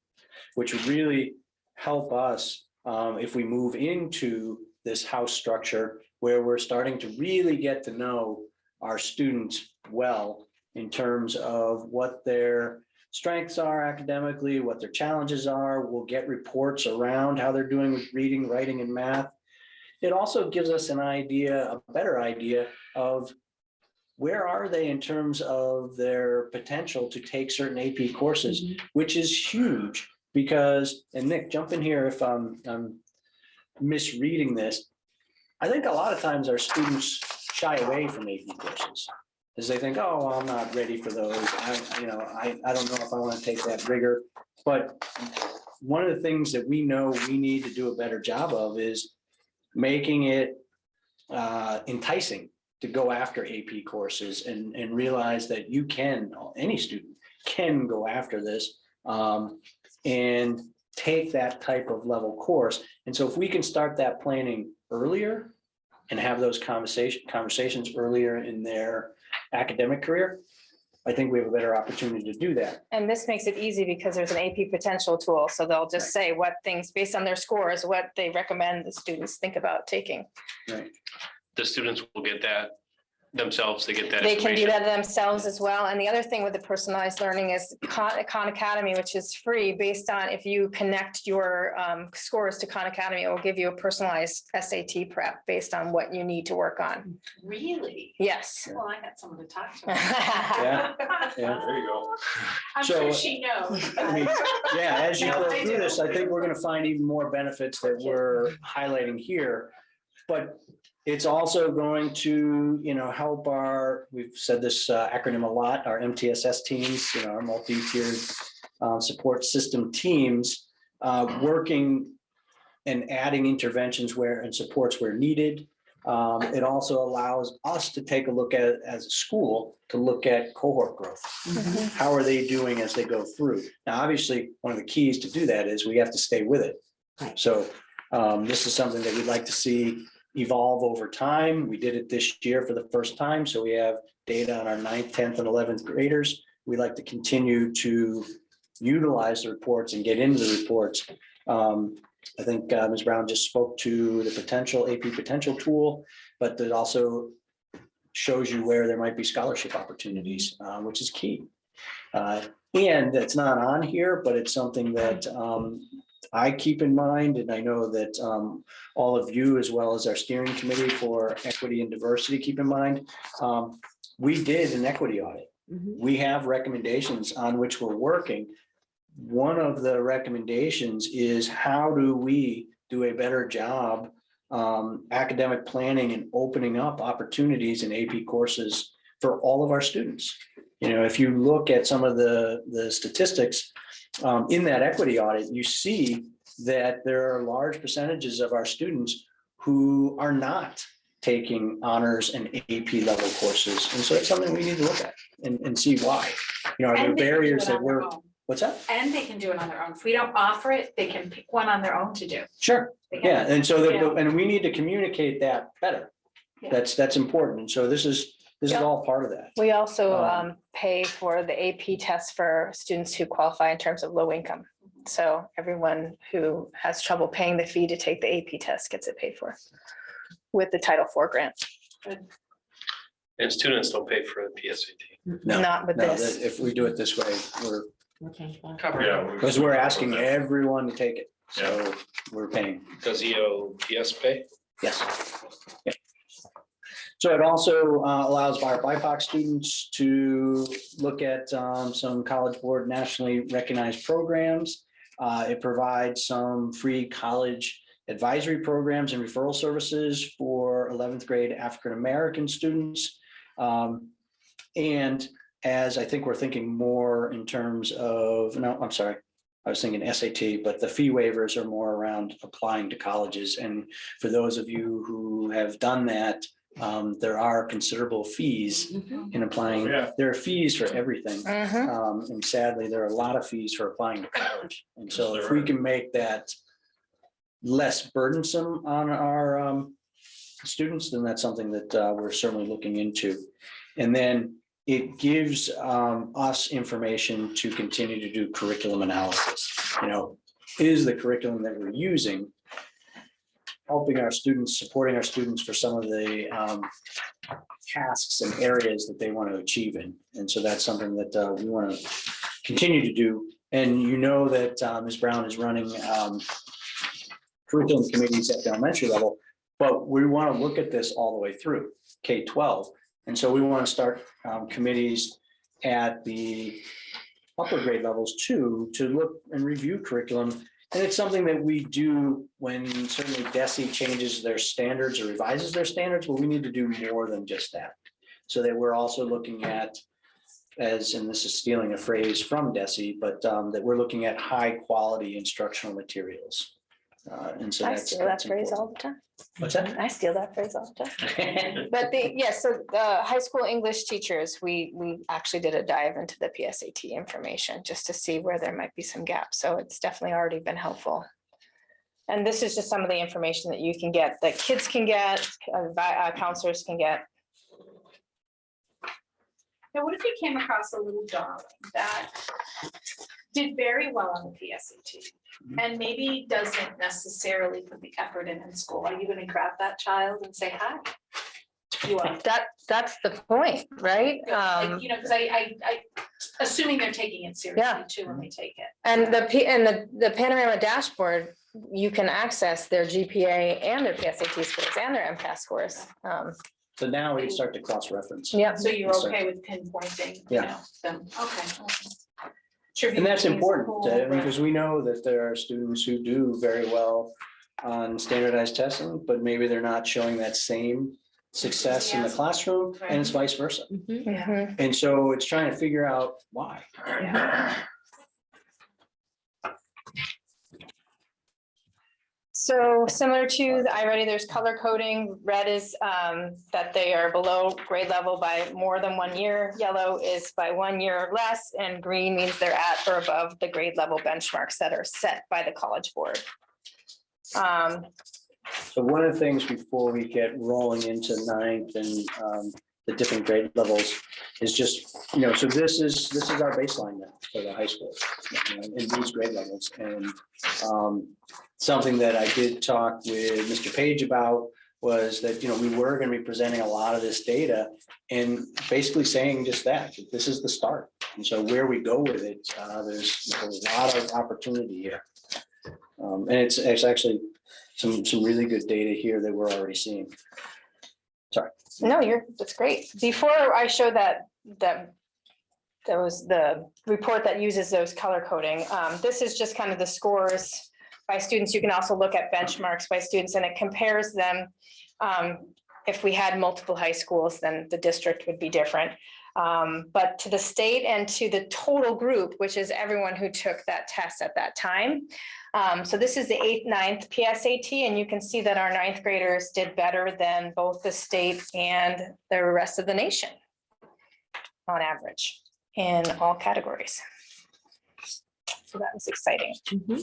Speaker 4: which would really help us if we move into this house structure where we're starting to really get to know our students well in terms of what their strengths are academically, what their challenges are. We'll get reports around how they're doing with reading, writing, and math. It also gives us an idea, a better idea of where are they in terms of their potential to take certain AP courses, which is huge because, and Nick, jump in here if I'm misreading this. I think a lot of times our students shy away from AP courses because they think, oh, well, I'm not ready for those. I don't know if I want to take that rigor. But one of the things that we know we need to do a better job of is making it enticing to go after AP courses and realize that you can, any student can go after this and take that type of level course. And so if we can start that planning earlier and have those conversations earlier in their academic career, I think we have a better opportunity to do that.
Speaker 9: And this makes it easy because there's an AP potential tool. So they'll just say what things based on their scores, what they recommend the students think about taking.
Speaker 4: Right.
Speaker 6: The students will get that themselves, they get that
Speaker 9: They can do
Speaker 6: information.
Speaker 9: that themselves as well. And the other thing with the personalized learning is Khan Academy, which is free based on if you connect your scores to Khan Academy, it will give you a personalized SAT prep based on what you need to work on.
Speaker 8: Really?
Speaker 9: Yes.
Speaker 8: Well, I got someone to talk to.
Speaker 4: Yeah. Yeah.
Speaker 3: There you go.
Speaker 8: I'm
Speaker 4: So,
Speaker 8: sure she knows.
Speaker 4: I mean, yeah, as you
Speaker 8: No,
Speaker 4: go
Speaker 8: I
Speaker 4: through
Speaker 8: do.
Speaker 4: this, I think we're going to find even more benefits that we're highlighting here. But it's also going to, help we've said this acronym a lot, our MTSS teams, our multi-tiered support system teams, working and adding interventions and supports where needed. It also allows us to take a look at, as a school, to look at cohort growth. How are they doing as they go through? Now, obviously, one of the keys to do that is we have to stay with it.
Speaker 1: Right.
Speaker 4: So this is something that we'd like to see evolve over time. We did it this year for the first time. So we have data on our 9th, 10th, and 11th graders. We like to continue to utilize the reports and get into the reports. I think Ms. Brown just spoke to the AP potential tool, but that also shows you where there might be scholarship opportunities, which is key. And it's not on here, but it's something that I keep in mind, and I know that all of you, as well as our steering committee for equity and diversity, keep in mind. We did an equity audit. We have recommendations on which we're working. One of the recommendations is how do we do a better job academic planning and opening up opportunities in AP courses for all of our students. If you look at some of the statistics in that equity audit, you see that there are large percentages of our students who are not taking honors and AP level courses. And so it's something we need to look at and see why. Are there
Speaker 8: And they can do
Speaker 4: barriers
Speaker 8: it
Speaker 4: that
Speaker 8: on their
Speaker 4: we're,
Speaker 8: own.
Speaker 4: what's that?
Speaker 8: And they can do it on their own. If we don't offer it, they can pick one on their own to do.
Speaker 4: Sure.
Speaker 8: They
Speaker 4: Yeah.
Speaker 8: can-
Speaker 4: And so,
Speaker 8: Yeah.
Speaker 4: and we need to communicate that better.
Speaker 8: Yeah.
Speaker 4: That's important. And so this is
Speaker 9: Yeah.
Speaker 4: all part of that.
Speaker 9: We also pay for the AP test for students who qualify in terms of low income. So everyone who has trouble paying the fee to take the AP test gets it paid for with the Title IV grant.
Speaker 6: And students don't pay for the PSAT.
Speaker 4: No,
Speaker 9: not with
Speaker 4: No,
Speaker 9: this.
Speaker 4: if we do it this way, we're,
Speaker 1: Okay.
Speaker 2: Covered.
Speaker 3: Yeah.
Speaker 4: because we're asking everyone to take it, so we're paying.
Speaker 6: Does EOPS pay?
Speaker 4: Yes. Yep. So it also allows our BIPOC students to look at some College Board nationally recognized programs. It provides some free college advisory programs and referral services for 11th grade African-American students. And as I think we're thinking more in terms of, no, I'm sorry, I was thinking SAT, but the fee waivers are more around applying to colleges. And for those of you who have done that, there are considerable fees
Speaker 1: Mhm.
Speaker 4: in applying.
Speaker 3: Yeah.
Speaker 4: There are fees for everything.
Speaker 9: Mhm.
Speaker 4: And sadly, there are a lot of fees for applying to college. And so
Speaker 3: Yes,
Speaker 4: if
Speaker 3: there
Speaker 4: we
Speaker 3: are.
Speaker 4: can make that less burdensome on our students, then that's something that we're certainly looking into. And then it gives us information to continue to do curriculum analysis. You know, is the curriculum that we're using helping our students, supporting our students for some of the tasks and areas that they want to achieve in? And so that's something that we want to continue to do. And you know that Ms. Brown is running curriculum committees at the elementary level, but we want to look at this all the way through K-12. And so we want to start committees at the upper grade levels too, to look and review curriculum. And it's something that we do when certainly DESE changes their standards or revises their standards, but we need to do more than just that. So that we're also looking at, as, and this is stealing a phrase from DESE, but that we're looking at high quality instructional materials. And so
Speaker 9: I
Speaker 4: that's.
Speaker 9: steal that
Speaker 4: that's
Speaker 9: phrase all
Speaker 4: important.
Speaker 9: the time.
Speaker 4: What's that?
Speaker 9: I steal that phrase all the time. But yes, so high school English teachers, we actually did a dive into the PSAT information just to see where there might be some gaps. So it's definitely already been helpful. And this is just some of the information that you can get, that kids can get, counselors can get.
Speaker 8: Now, what if you came across a little darling that did very well on the PSAT and maybe doesn't necessarily put the effort in school? Are you going to grab that child and say hi? You are.
Speaker 9: That's the point, right?
Speaker 8: Like, you know, because I assuming they're taking it seriously
Speaker 9: Yeah.
Speaker 8: too when they take it.
Speaker 9: And the Panorama dashboard, you can access their GPA and their PSAT scores and their MCAS scores.
Speaker 4: So now we can start to cross-reference.
Speaker 9: Yeah.
Speaker 8: So you're
Speaker 4: Yes, sir.
Speaker 8: okay with pinpointing, you
Speaker 4: Yeah.
Speaker 8: know, them, okay. Sure.
Speaker 4: And that's important because we know that there are students who do very well on standardized testing, but maybe they're not showing that same success in the classroom, and it's vice versa.
Speaker 1: Mhm.
Speaker 9: Mhm.
Speaker 4: And so it's trying to figure out why.
Speaker 9: So similar to the iReady, there's color coding. Red is that they are below grade level by more than 1 year. Yellow is by 1 year or less, and green means they're at or above the grade level benchmarks that are set by the College Board.
Speaker 4: So one of the things before we get rolling into ninth and the different grade levels is just, you know, so this is our baseline now for the high school, you know, in these grade levels. And something that I did talk with Mr. Page about was that, you know, we were going to be presenting a lot of this data and basically saying just that, this is the start. And so where we go with it, there's a lot of opportunity here. And it's actually some really good data here that we're already seeing. Sorry.
Speaker 9: No, that's great. Before I show that was the report that uses those color coding. This is just kind of the scores by students. You can also look at benchmarks by students, and it compares them. If we had multiple high schools, then the district would be different. But to the state and to the total group, which is everyone who took that test at that time. So this is the 8th, 9th PSAT, and you can see that our 9th graders did better than both the state and the rest of the nation on average in all categories. So that was exciting.
Speaker 1: Mhm.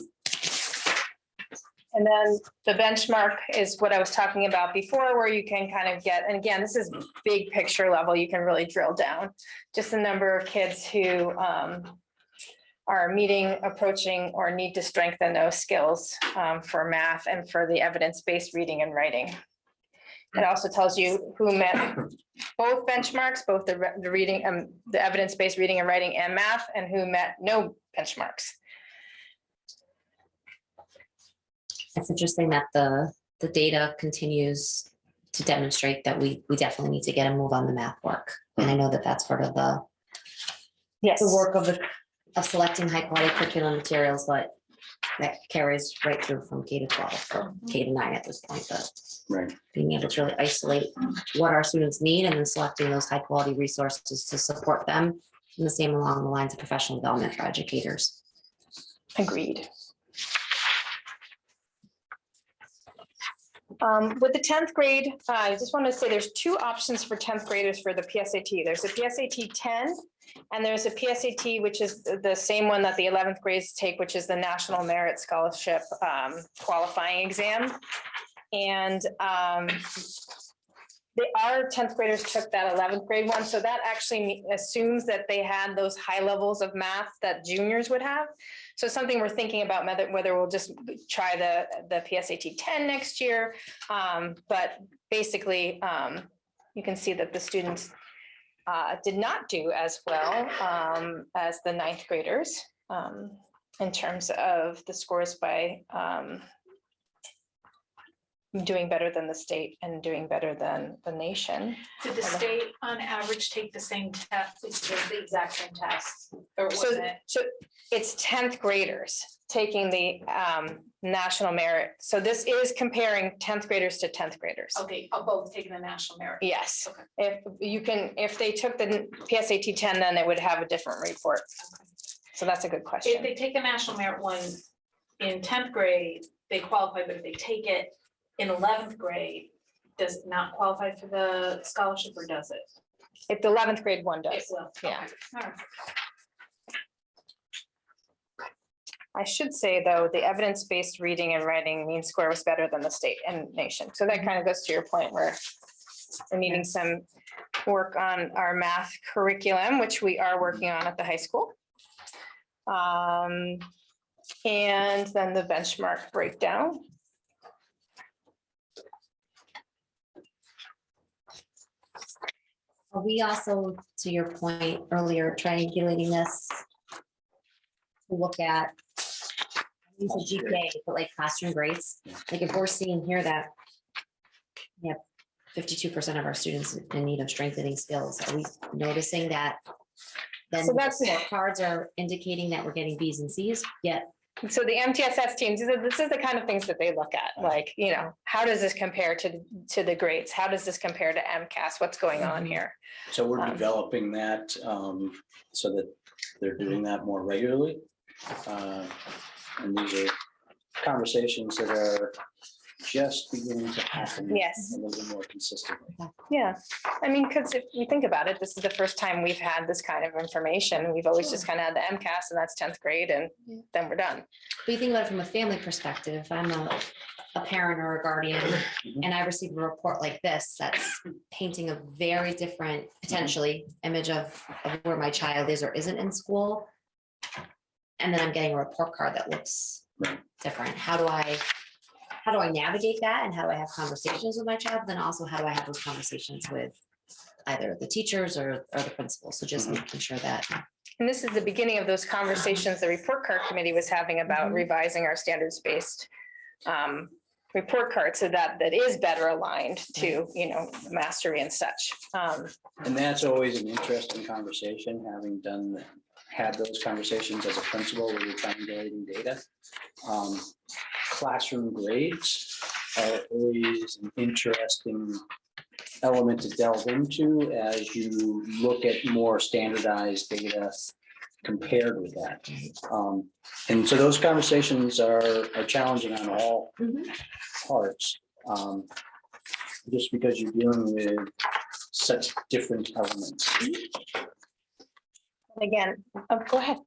Speaker 9: And then the benchmark is what I was talking about before, where you can kind of get, and again, this is big picture level, you can really drill down. Just the number of kids who are meeting, approaching, or need to strengthen those skills for math and for the evidence-based reading and writing. It also tells you who met both benchmarks, both the reading, the evidence-based reading and writing and math, and who met no benchmarks.
Speaker 1: It's interesting that the data continues to demonstrate that we definitely need to get a move on the math work. And I know that that's part of the
Speaker 9: Yes.
Speaker 1: work of selecting high quality curriculum materials, but that carries right through from K to 12 or K to 9 at this point, but
Speaker 4: Right.
Speaker 1: being able to really isolate what our students need and then selecting those high quality resources to support them. And the same along the lines of professional development for educators.
Speaker 9: Agreed. With the 10th grade, I just want to say there's two options for 10th graders for the PSAT. There's a PSAT 10 and there's a PSAT, which is the same one that the 11th grades take, which is the National Merit Scholarship qualifying exam. And our 10th graders took that 11th grade one. So that actually assumes that they had those high levels of math that juniors would have. So something we're thinking about whether we'll just try the PSAT 10 next year. But basically, you can see that the students did not do as well as the 9th graders in terms of the scores by doing better than the state and doing better than the nation.
Speaker 8: Did the state on average take the same test, the exact same test? Or was it?
Speaker 9: So it's 10th graders taking the national merit. So this is comparing 10th graders to 10th graders.
Speaker 8: Okay, both taking the national merit.
Speaker 9: Yes,
Speaker 8: Okay.
Speaker 9: if they took the PSAT 10, then it would have a different report. So that's a good
Speaker 8: If
Speaker 9: question.
Speaker 8: they take the national merit one in 10th grade, they qualify, but if they take it in 11th grade, does it not qualify for the scholarship or does it?
Speaker 9: If the 11th grade one
Speaker 8: It
Speaker 9: does,
Speaker 8: will.
Speaker 9: yeah.
Speaker 8: Okay. All right.
Speaker 9: I should say, though, the evidence-based reading and writing mean score was better than the state and nation. So that kind of goes to your point where we're needing some work on our math curriculum, which we are working on at the high school. And then the benchmark breakdown.
Speaker 1: Are we also, to your point earlier, triangulating this to look at use of GPA, but like classroom grades? Like if we're seeing here that we have 52% of our students in need of strengthening skills, are we noticing that then
Speaker 9: So
Speaker 1: the
Speaker 9: that's-
Speaker 1: scorecards are indicating that we're getting Bs and Cs, yet
Speaker 9: So the MTSS teams, this is the kind of things that they look at, like, how does this compare to the grades? How does this compare to MCAS? What's going on here?
Speaker 4: So we're developing that so that they're doing that more regularly. And these are conversations that are just beginning to happen.
Speaker 9: Yes.
Speaker 4: A little bit more consistently.
Speaker 9: Yeah, I mean, because if you think about it, this is the first time we've had this kind of information. We've always just kind of had the MCAS and that's 10th grade and then we're done.
Speaker 1: but you think about it from a family perspective, if I'm a parent or a guardian and I receive a report like this, that's painting a very different, potentially, image of where my child is or isn't in school. And then I'm getting a report card that looks different. How do I navigate that? And how do I have conversations with my child? Then also, how do I have those conversations with either the teachers or the principals? So just making sure that.
Speaker 9: And this is the beginning of those conversations the report card committee was having about revising our standards-based report card so that is better aligned to, mastery and such.
Speaker 4: And that's always an interesting conversation, having had those conversations as a principal where you're triangulating data. Classroom grades are always an interesting element to delve into as you look at more standardized data compared with that. And so those conversations are challenging on all parts, just because you're dealing with such different elements.
Speaker 9: Again, go ahead.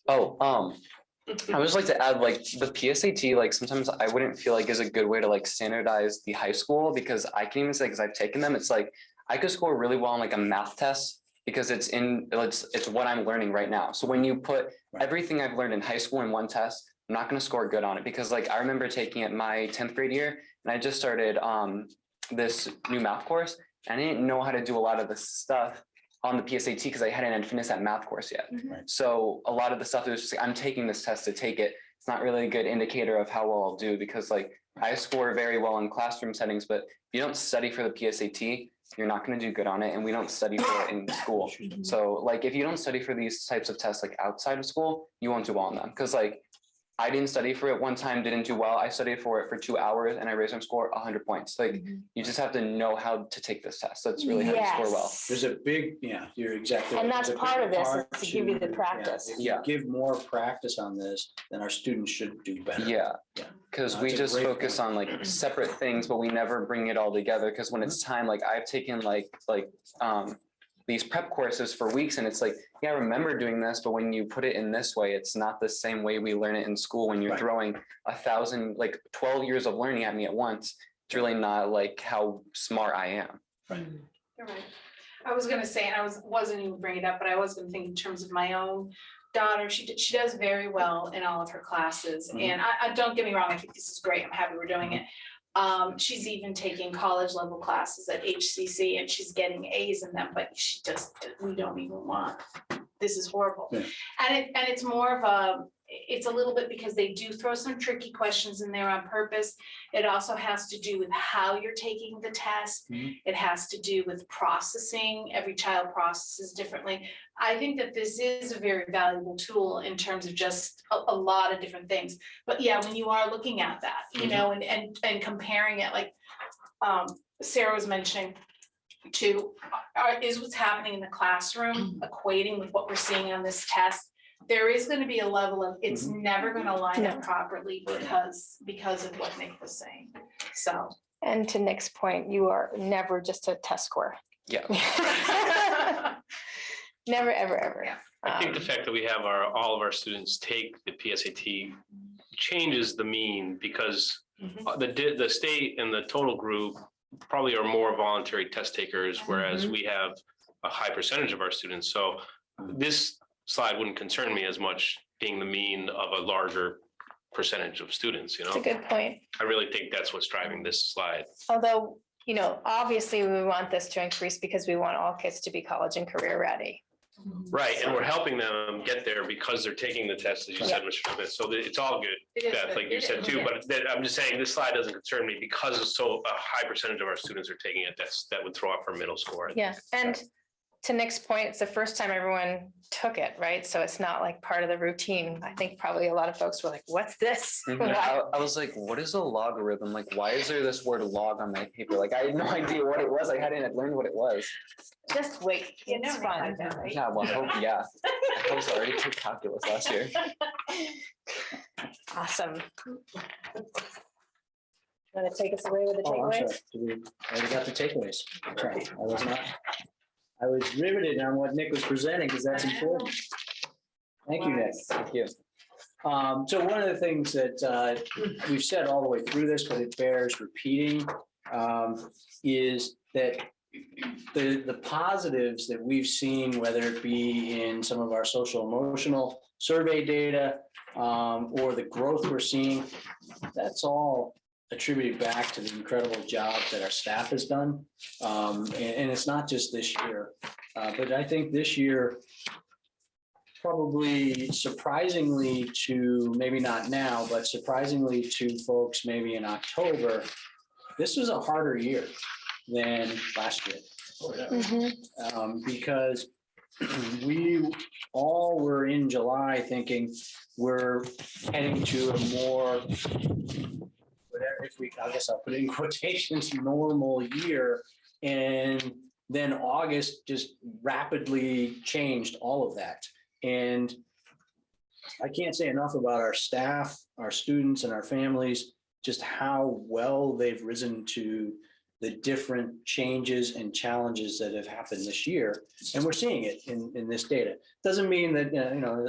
Speaker 5: I would just like to add, like, the PSAT, like, sometimes I wouldn't feel like is a good way to like standardize the high school, because I can even say, because I've taken them, it's like I could score really well on like a math test because it's what I'm learning right now. So when you put everything I've learned in high school in one test, I'm not going to score good on it, because like I remember taking it my 10th grade year and I just started this new math course. I didn't know how to do a lot of the stuff on the PSAT because I hadn't finished that math course yet.
Speaker 1: Mhm.
Speaker 5: So a lot of the stuff is just like, I'm taking this test to take it. It's not really a good indicator of how well I'll do because like I score very well in classroom settings, but if you don't study for the PSAT, you're not going to do good on it. And we don't study for it in school. So like if you don't study for these types of tests like outside of school, you won't do well on them. Because like I didn't study for it one time, didn't do well. I studied for it for 2 hours and I raised my score 100 points. Like you just have to know how to take this test. That's really how you score well.
Speaker 4: There's a big, you're exactly.
Speaker 9: And
Speaker 4: right.
Speaker 9: that's
Speaker 4: There's a
Speaker 9: part
Speaker 4: big
Speaker 9: of this,
Speaker 4: part
Speaker 9: is to give you the
Speaker 4: to-
Speaker 9: practice.
Speaker 4: If you
Speaker 5: Yeah.
Speaker 4: give more practice on this, then our students should do better.
Speaker 5: Yeah,
Speaker 4: Yeah.
Speaker 5: because
Speaker 4: No,
Speaker 5: we
Speaker 4: that's a
Speaker 5: just
Speaker 4: great
Speaker 5: focus
Speaker 4: point.
Speaker 5: on like separate things, but we never bring it all together. Because when it's time, like I've taken these prep courses for weeks, and it's like, yeah, I remember doing this, but when you put it in this way, it's not the same way we learn it in school. When you're
Speaker 4: Right.
Speaker 5: throwing 12 years of learning at me at once, it's really not like how smart I am.
Speaker 8: You're right. I was gonna say, and wasn't even bringing it up, but I was gonna think in terms of my own daughter, she does very well in all of her classes.
Speaker 4: Mhm.
Speaker 8: And I don't get me wrong, I think this is great. I'm happy we're doing it. She's even taking college level classes at HCC and she's getting A's in them, but we don't even want, this is horrible.
Speaker 4: Yeah.
Speaker 8: And it's more of it's a little bit because they do throw some tricky questions in there on purpose. It also has to do with how you're taking the test.
Speaker 4: Mhm.
Speaker 8: It has to do with processing. Every child processes differently. I think that this is a very valuable tool in terms of just a lot of different things. But yeah, when you are looking at that, you know, and comparing it, like Sarah was mentioning too, is what's happening in the classroom equating with what we're seeing on this test. There is going to be a level of, it's never going to line up properly because of what Nick was saying. So.
Speaker 9: And to Nick's point, you are never just a test score.
Speaker 5: Yeah.
Speaker 9: Never, ever, ever.
Speaker 8: Yeah.
Speaker 6: I think the fact that we have all of our students take the PSAT changes the mean because the state and the total group probably are more voluntary test takers, whereas we have a high percentage of our students. So this slide wouldn't concern me as much being the mean of a larger percentage of students, you know?
Speaker 9: That's a good point.
Speaker 6: I really think that's what's driving this slide.
Speaker 9: Although, you know, obviously we want this to increase because we want all kids to be college and career ready.
Speaker 6: Right, and we're helping them get there because they're taking the test, as you said, Mr. Smith. So it's all good,
Speaker 8: It is
Speaker 6: Beth,
Speaker 8: good.
Speaker 6: like you
Speaker 8: It
Speaker 6: said
Speaker 8: is,
Speaker 6: too,
Speaker 8: yeah.
Speaker 6: but I'm just saying this slide doesn't concern me because it's so a high percentage of our students are taking it. That would throw off our middle score.
Speaker 9: Yeah, and to Nick's point, it's the first time everyone took it, right? So it's not like part of the routine. I think probably a lot of folks were like, what's this?
Speaker 5: I was like, what is a logarithm? Like, why is there this word log on my paper? Like, I had no idea what it was. I hadn't learned what it was.
Speaker 9: Just wait,
Speaker 8: You
Speaker 9: it's
Speaker 8: never
Speaker 9: fun.
Speaker 8: like that, right?
Speaker 5: Yeah, well, I was already took calculus last year.
Speaker 9: Awesome. Want to take us away with the
Speaker 4: Oh, I'm sorry.
Speaker 9: takeaways?
Speaker 4: I already got the takeaways. Sorry, I was riveted on what Nick was presenting because that's important. Thank you, Nick.
Speaker 5: Thank you.
Speaker 4: So one of the things that we've said all the way through this, but it bears repeating, is that the positives that we've seen, whether it be in some of our social emotional survey data or the growth we're seeing, that's all attributed back to the incredible job that our staff has done. And it's not just this year, but I think this year, probably surprisingly to, maybe not now, but surprisingly to folks maybe in October, this was a harder year than last year. Because we all were in July thinking we're heading to a more, whatever, I guess I'll put it in quotations, normal year. And then August just rapidly changed all of that. And I can't say enough about our staff, our students, and our families, just how well they've risen to the different changes and challenges that have happened this year. And we're seeing it in this data. Doesn't mean that,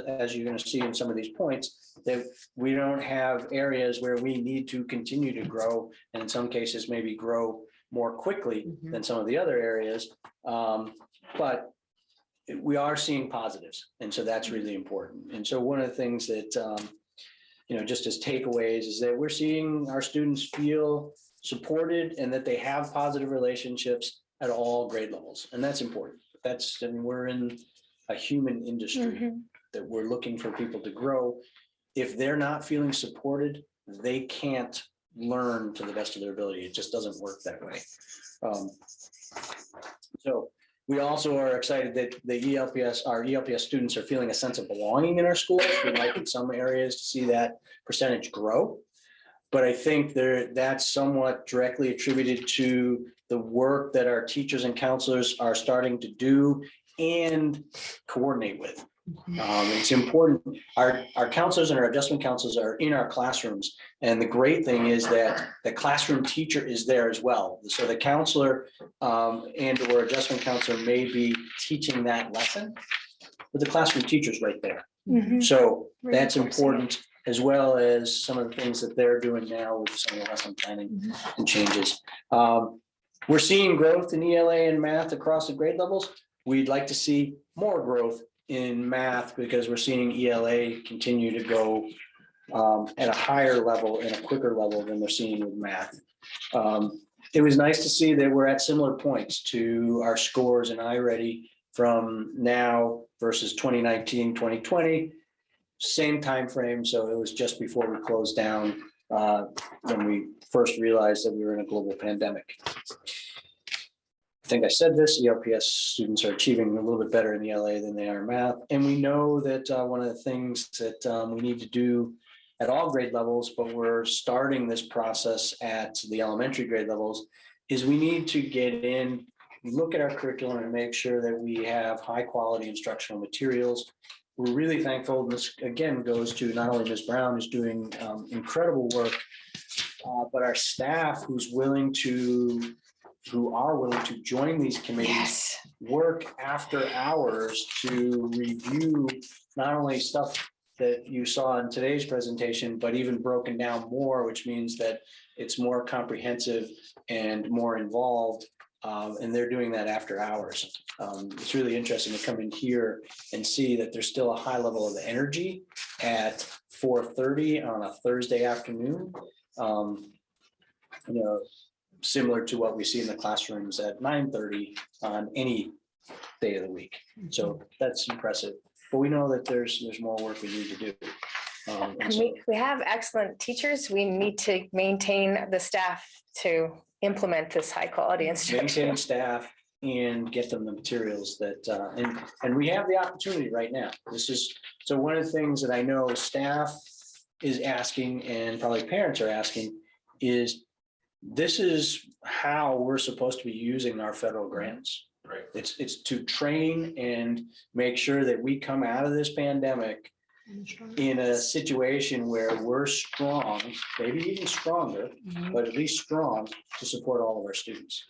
Speaker 4: as you're going to see in some of these points, that we don't have areas where we need to continue to grow, and in some cases maybe grow more quickly than some of the other areas. But we are seeing positives. And so that's really important. And so one of the things that, just as takeaways is that we're seeing our students feel supported and that they have positive relationships at all grade levels. And that's important. I mean, we're in a human industry that we're looking for people to grow. If they're not feeling supported, they can't learn to the best of their ability. It just doesn't work that way. So we also are excited that our ELPS students are feeling a sense of belonging in our schools. We'd like in some areas to see that percentage grow. But I think that's somewhat directly attributed to the work that our teachers and counselors are starting to do and coordinate with. It's important. Our counselors and our adjustment counselors are in our classrooms. And the great thing is that the classroom teacher is there as well. So the counselor and or adjustment counselor may be teaching that lesson, but the classroom teacher's right there. So that's important, as well as some of the things that they're doing now with some of the lesson planning and changes. We're seeing growth in ELA and math across the grade levels. We'd like to see more growth in math because we're seeing ELA continue to go at a higher level and a quicker level than we're seeing with math. It was nice to see that we're at similar points to our scores in iReady from now versus 2019, 2020, same time frame. So it was just before we closed down when we first realized that we were in a global pandemic. I think I said this, ELPS students are achieving a little bit better in ELA than they are in math. And we know that one of the things that we need to do at all grade levels, but we're starting this process at the elementary grade levels, is we need to get in, look at our curriculum and make sure that we have high quality instructional materials. We're really thankful. This again goes to not only Ms. Brown, who's doing incredible work, but our staff who are willing to join these committees, work after hours to review not only stuff that you saw in today's presentation, but even broken down more, which means that it's more comprehensive and more involved. And they're doing that after hours. It's really interesting to come in here and see that there's still a high level of energy at 4:30 on a Thursday afternoon. Similar to what we see in the classrooms at 9:30 on any day of the week. So that's impressive. But we know that there's more work we need to do.
Speaker 9: We have excellent teachers. We need to maintain the staff to implement this high quality instruction.
Speaker 4: Maintain staff and get them the materials that, and we have the opportunity right now. So one of the things that I know staff is asking and probably parents are asking is, this is how we're supposed to be using our federal grants.
Speaker 3: Right.
Speaker 4: It's to train and make sure that we come out of this pandemic in a situation where we're strong, maybe even stronger, but at least strong to support all of our students.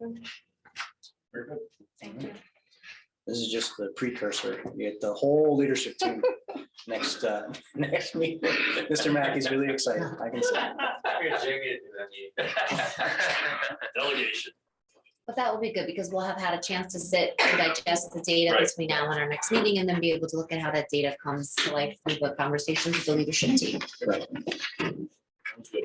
Speaker 3: Very good.
Speaker 8: Thank you.
Speaker 4: This is just the precursor. We get the whole leadership team next meeting. Mr. Mackey's really excited. I can say.
Speaker 3: Delegation.
Speaker 1: But that will be good because we'll have had a chance to sit and digest the data
Speaker 3: Right.
Speaker 1: between now and our next meeting and then be able to look at how that data comes to life through the conversations with the leadership team.
Speaker 4: Right.
Speaker 3: Sounds good.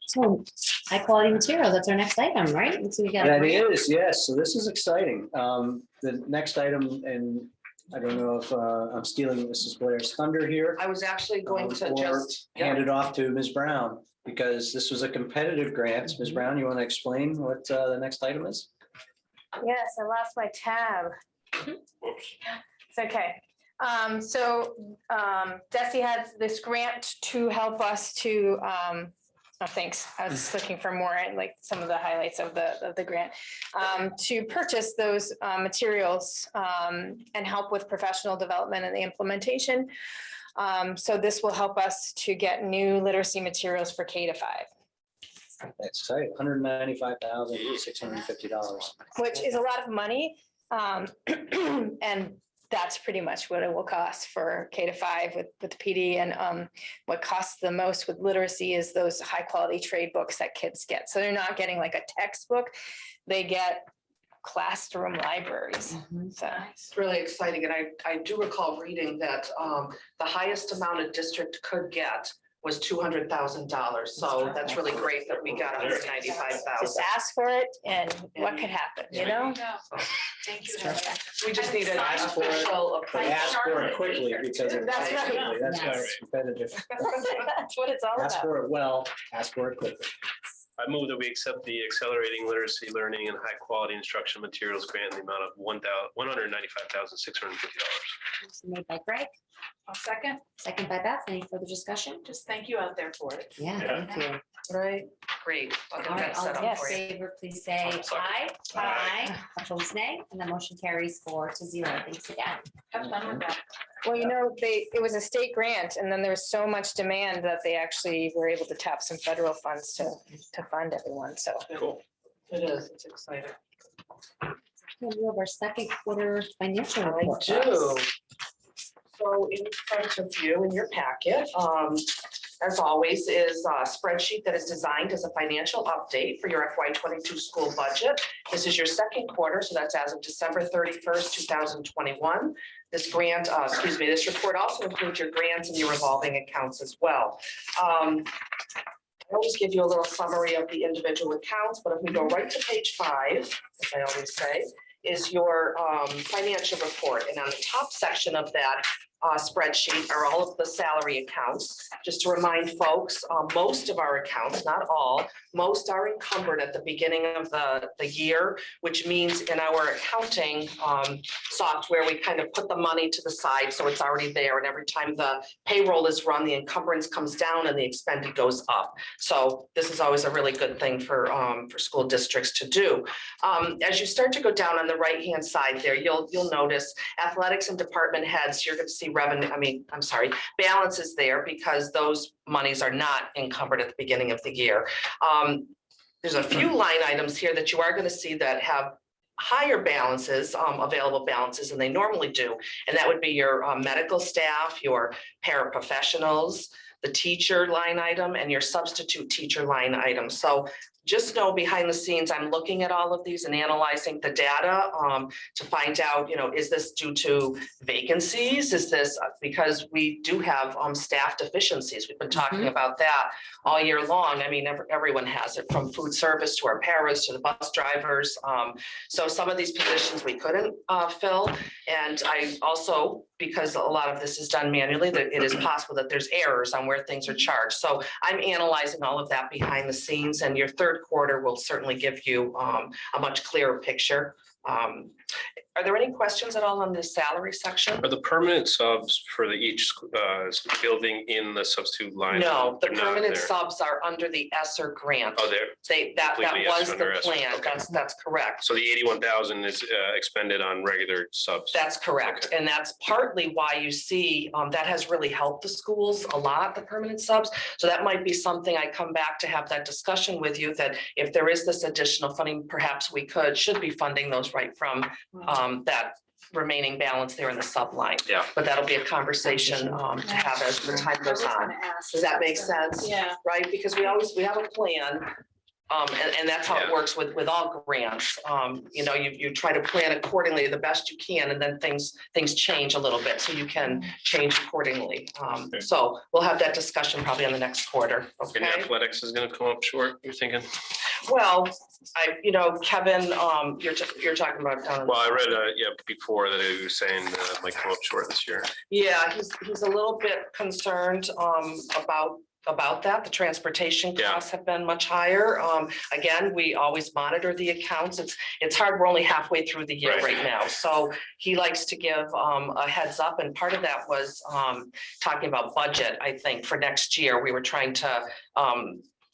Speaker 1: So high quality material, that's our next item, right? So we got. a
Speaker 4: That
Speaker 1: grant.
Speaker 4: is, yes. So this is exciting. The next item, and I don't know if I'm stealing Mrs. Blair's thunder here.
Speaker 2: I was actually going to
Speaker 4: Or
Speaker 2: just,
Speaker 4: hand it off to Ms. Brown, because this was a competitive grant. Ms. Brown, you want to explain what the next item is?
Speaker 9: Yes, I lost my tab.
Speaker 3: Whoops.
Speaker 9: It's okay. Desi had this grant to help us to, thanks. I was looking for more, like some of the highlights of the grant, to purchase those materials and help with professional development and the implementation. So this will help us to get new literacy materials for K-5.
Speaker 4: That's exciting, $195,650.
Speaker 9: Which is a lot of money. And that's pretty much what it will cost for K-5 with the PD. And what costs the most with literacy is those high quality trade books that kids get. So they're not getting like a textbook. They get classroom libraries.
Speaker 1: Mhm.
Speaker 9: So,
Speaker 2: It's really exciting, and I do recall reading that the highest amount a district could get was $200,000. So that's really great that we got
Speaker 9: just
Speaker 2: 195,000.
Speaker 9: ask for it and what could happen, you know?
Speaker 8: Thank you.
Speaker 2: We just need an
Speaker 4: Ask for it,
Speaker 2: official
Speaker 4: But ask for
Speaker 2: approval.
Speaker 4: it quickly because it's
Speaker 9: That's right.
Speaker 4: quickly. That's why
Speaker 1: Yes.
Speaker 4: it's competitive.
Speaker 9: That's what it's all
Speaker 4: Ask
Speaker 9: about.
Speaker 4: for it well, ask for it quickly.
Speaker 6: I move that we accept the Accelerating Literacy Learning and High Quality Instruction Materials Grant in the amount of $195,650.
Speaker 1: Made by Greg,
Speaker 8: I'll second.
Speaker 1: second by Beth. Any further discussion?
Speaker 8: Just thank you out there for it.
Speaker 1: Yeah,
Speaker 3: Yeah.
Speaker 1: thank you.
Speaker 2: Right, great. I'll get
Speaker 1: All right,
Speaker 2: that
Speaker 1: all
Speaker 2: set
Speaker 1: in
Speaker 2: up for you.
Speaker 1: favor, please say aye. Aye. Opposed, nay, and the motion carries 4-0. Thanks again.
Speaker 8: Have fun with that.
Speaker 9: Well, you know, it was a state grant and then there was so much demand that they actually were able to tap some federal funds to fund everyone. So
Speaker 6: Cool.
Speaker 2: It is, it's exciting.
Speaker 1: We have our second quarter financial
Speaker 2: I
Speaker 1: report.
Speaker 2: do. So in front of you in your packet, as always, is a spreadsheet that is designed as a financial update for your FY '22 school budget. This is your second quarter, so that's as of December 31st, 2021. This this report also includes your grants and your revolving accounts as well. I always give you a little summary of the individual accounts, but if we go right to page 5, as I always say, is your financial report. And on the top section of that spreadsheet are all of the salary accounts. Just to remind folks, most of our accounts, not all, most are encumbered at the beginning of the year, which means in our accounting software, we kind of put the money to the side, so it's already there. And every time the payroll is run, the encumbrance comes down and the expended goes up. So this is always a really good thing for school districts to do. As you start to go down on the right-hand side there, you'll notice athletics and department heads, you're going to see balances there because those monies are not encumbered at the beginning of the year. There's a few line items here that you are going to see that have higher balances, available balances than they normally do. And that would be your medical staff, your paraprofessionals, the teacher line item, and your substitute teacher line item. So just know behind the scenes, I'm looking at all of these and analyzing the data to find out, is this due to vacancies? Is this because we do have staff deficiencies? We've been talking about that all year long. I mean, everyone has it, from food service to our paras to the bus drivers. So some of these positions we couldn't fill. And I also, because a lot of this is done manually, that it is possible that there's errors on where things are charged. So I'm analyzing all of that behind the scenes, and your third quarter will certainly give you a much clearer picture. Are there any questions at all on the salary section?
Speaker 6: Are the permanent subs for each building in the substitute line?
Speaker 2: No, the
Speaker 6: They're not
Speaker 2: permanent
Speaker 6: there.
Speaker 2: subs are under the ESSER grant.
Speaker 6: Oh, there.
Speaker 2: That
Speaker 6: completely
Speaker 2: was
Speaker 6: under
Speaker 2: the
Speaker 6: ESSER,
Speaker 2: plan.
Speaker 6: okay.
Speaker 2: That's correct.
Speaker 6: So the 81,000 is expended on regular subs.
Speaker 2: That's correct. And that's partly why you see that has really helped the schools a lot, the permanent subs. So that might be something I come back to have that discussion with you, that if there is this additional funding, perhaps we should be funding those right from that remaining balance there in the sub line.
Speaker 6: Yeah.
Speaker 2: But that'll be a conversation to have as the time goes on. Does that make sense?
Speaker 8: Yeah.
Speaker 2: Right? Because we have a plan. And that's how it works with all grants. You try to plan accordingly the best you can, and then things change a little bit, so you can change accordingly. So we'll have that discussion probably in the next quarter.
Speaker 6: And
Speaker 2: Okay.
Speaker 6: athletics is going to come up short, you're thinking?
Speaker 2: Well, Kevin, you're talking about down.
Speaker 6: Well, I read, before that he was saying might come up short this year.
Speaker 2: Yeah, he's a little bit concerned about that. The transportation costs have been much higher. Again, we always monitor the accounts. It's hard. We're only halfway through the year right now. So he likes to give a heads up. And part of that was talking about budget, I think, for next year. We were trying to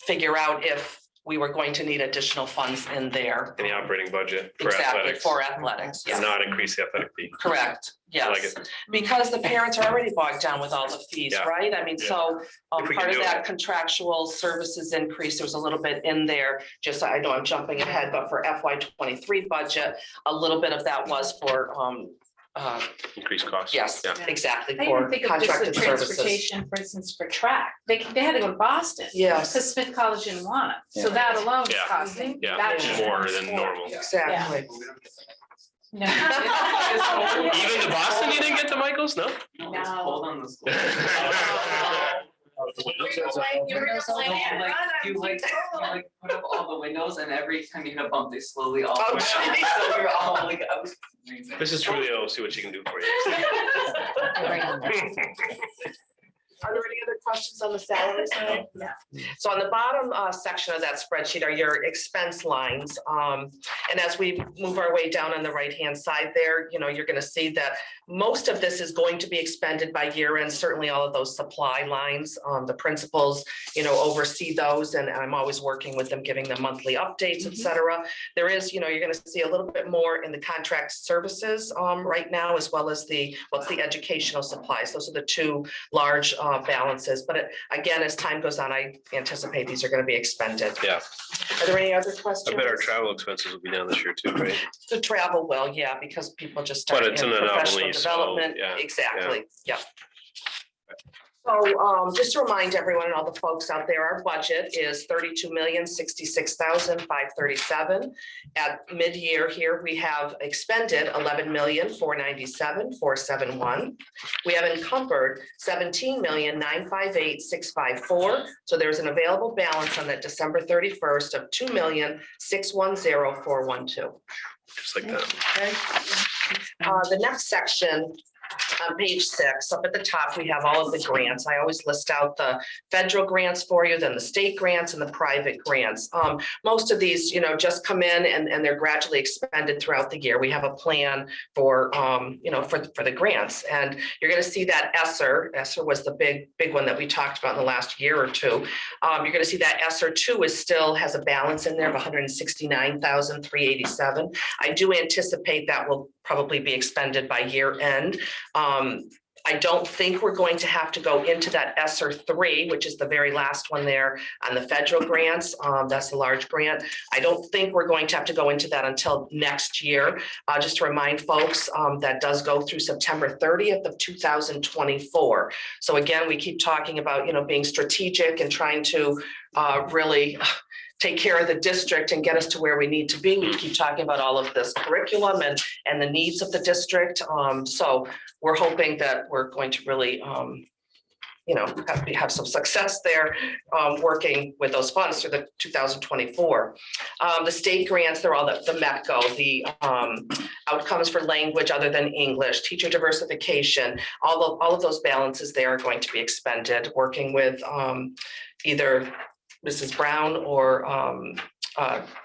Speaker 2: figure out if we were going to need additional funds in there.
Speaker 6: In the operating budget for
Speaker 2: Exactly,
Speaker 6: athletics.
Speaker 2: for athletics,
Speaker 6: To
Speaker 2: yes.
Speaker 6: not increase the athletic fee.
Speaker 2: Correct,
Speaker 6: I like
Speaker 2: yes.
Speaker 6: it.
Speaker 2: Because the parents are already bogged down with all the fees,
Speaker 6: Yeah.
Speaker 2: right? I mean,
Speaker 6: Yeah.
Speaker 2: so
Speaker 6: If we
Speaker 2: part
Speaker 6: can
Speaker 2: of
Speaker 6: do
Speaker 2: that
Speaker 6: it.
Speaker 2: contractual services increase, there was a little bit in there. Just, I know I'm jumping ahead, but for FY '23 budget, a little bit of that was for
Speaker 6: Increased costs.
Speaker 2: Yes,
Speaker 6: Yeah.
Speaker 2: exactly,
Speaker 8: I
Speaker 2: for
Speaker 8: even think of just the
Speaker 2: contracted services.
Speaker 8: transportation, for instance, for track. They had to go to Boston.
Speaker 2: Yes.
Speaker 8: Because Smith College didn't want it. So
Speaker 4: Yeah.
Speaker 8: that alone is
Speaker 6: Yeah.
Speaker 8: costing.
Speaker 6: Yeah,
Speaker 8: that just
Speaker 6: more
Speaker 8: one
Speaker 6: than
Speaker 8: sport.
Speaker 6: normal.
Speaker 2: Exactly.
Speaker 8: No.
Speaker 6: Even to Boston, you didn't get to Michael's? No?
Speaker 5: Hold on the school.
Speaker 8: You're really playing it.
Speaker 5: You put up all the windows and every time you hit a bump, they slowly all.
Speaker 2: Oh,
Speaker 5: go down.
Speaker 2: geez.
Speaker 5: So we were all like, I was.
Speaker 6: Mrs. Trulio, see what she can do for you.
Speaker 1: Right on there.
Speaker 2: Are there any other questions on the salary side?
Speaker 8: No.
Speaker 2: So on the bottom section of that spreadsheet are your expense lines. And as we move our way down on the right-hand side there, you're going to see that most of this is going to be expended by year end, certainly all of those supply lines. The principals, oversee those, and I'm always working with them, giving them monthly updates, et cetera. There is, you're going to see a little bit more in the contract services right now, as well as the educational supplies. Those are the two large balances. But again, as time goes on, I anticipate these are going to be expended.
Speaker 6: Yeah.
Speaker 2: Are there any other
Speaker 6: I
Speaker 2: questions?
Speaker 6: bet our travel expenses will be down this year too, right?
Speaker 2: The travel will, yeah, because people just
Speaker 6: But
Speaker 2: start
Speaker 6: it's
Speaker 2: in
Speaker 6: an
Speaker 2: professional
Speaker 6: anomaly, so,
Speaker 2: development.
Speaker 6: yeah,
Speaker 2: Exactly, yeah. So just to remind everyone and all the folks out there, our budget is $32,066,537. At mid-year here, we have expended $11,497,471. We have encumbered $17,958,654. So there's an available balance on that December 31st of $2,610,412.
Speaker 6: Just like that.
Speaker 2: The next section, on page 6, up at the top, we have all of the grants. I always list out the federal grants for you, then the state grants and the private grants. Most of these, just come in and they're gradually expended throughout the year. We have a plan for, for the grants, and you're going to see that ESSER was the big one that we talked about in the last year or two. You're going to see that ESSER 2 still has a balance in there of $169,387. I do anticipate that will probably be expended by year end. I don't think we're going to have to go into that ESSER 3, which is the very last one there on the federal grants. That's a large grant. I don't think we're going to have to go into that until next year. Just to remind folks, that does go through September 30th of 2024. So again, we keep talking about, being strategic and trying to really take care of the district and get us to where we need to be. We keep talking about all of this curriculum and the needs of the district. So we're hoping that we're going to really, have some success there, working with those funds through the 2024. The state grants, they're all the METCO, the outcomes for language other than English, teacher diversification, all of those balances there are going to be expended, working with either Mrs. Brown or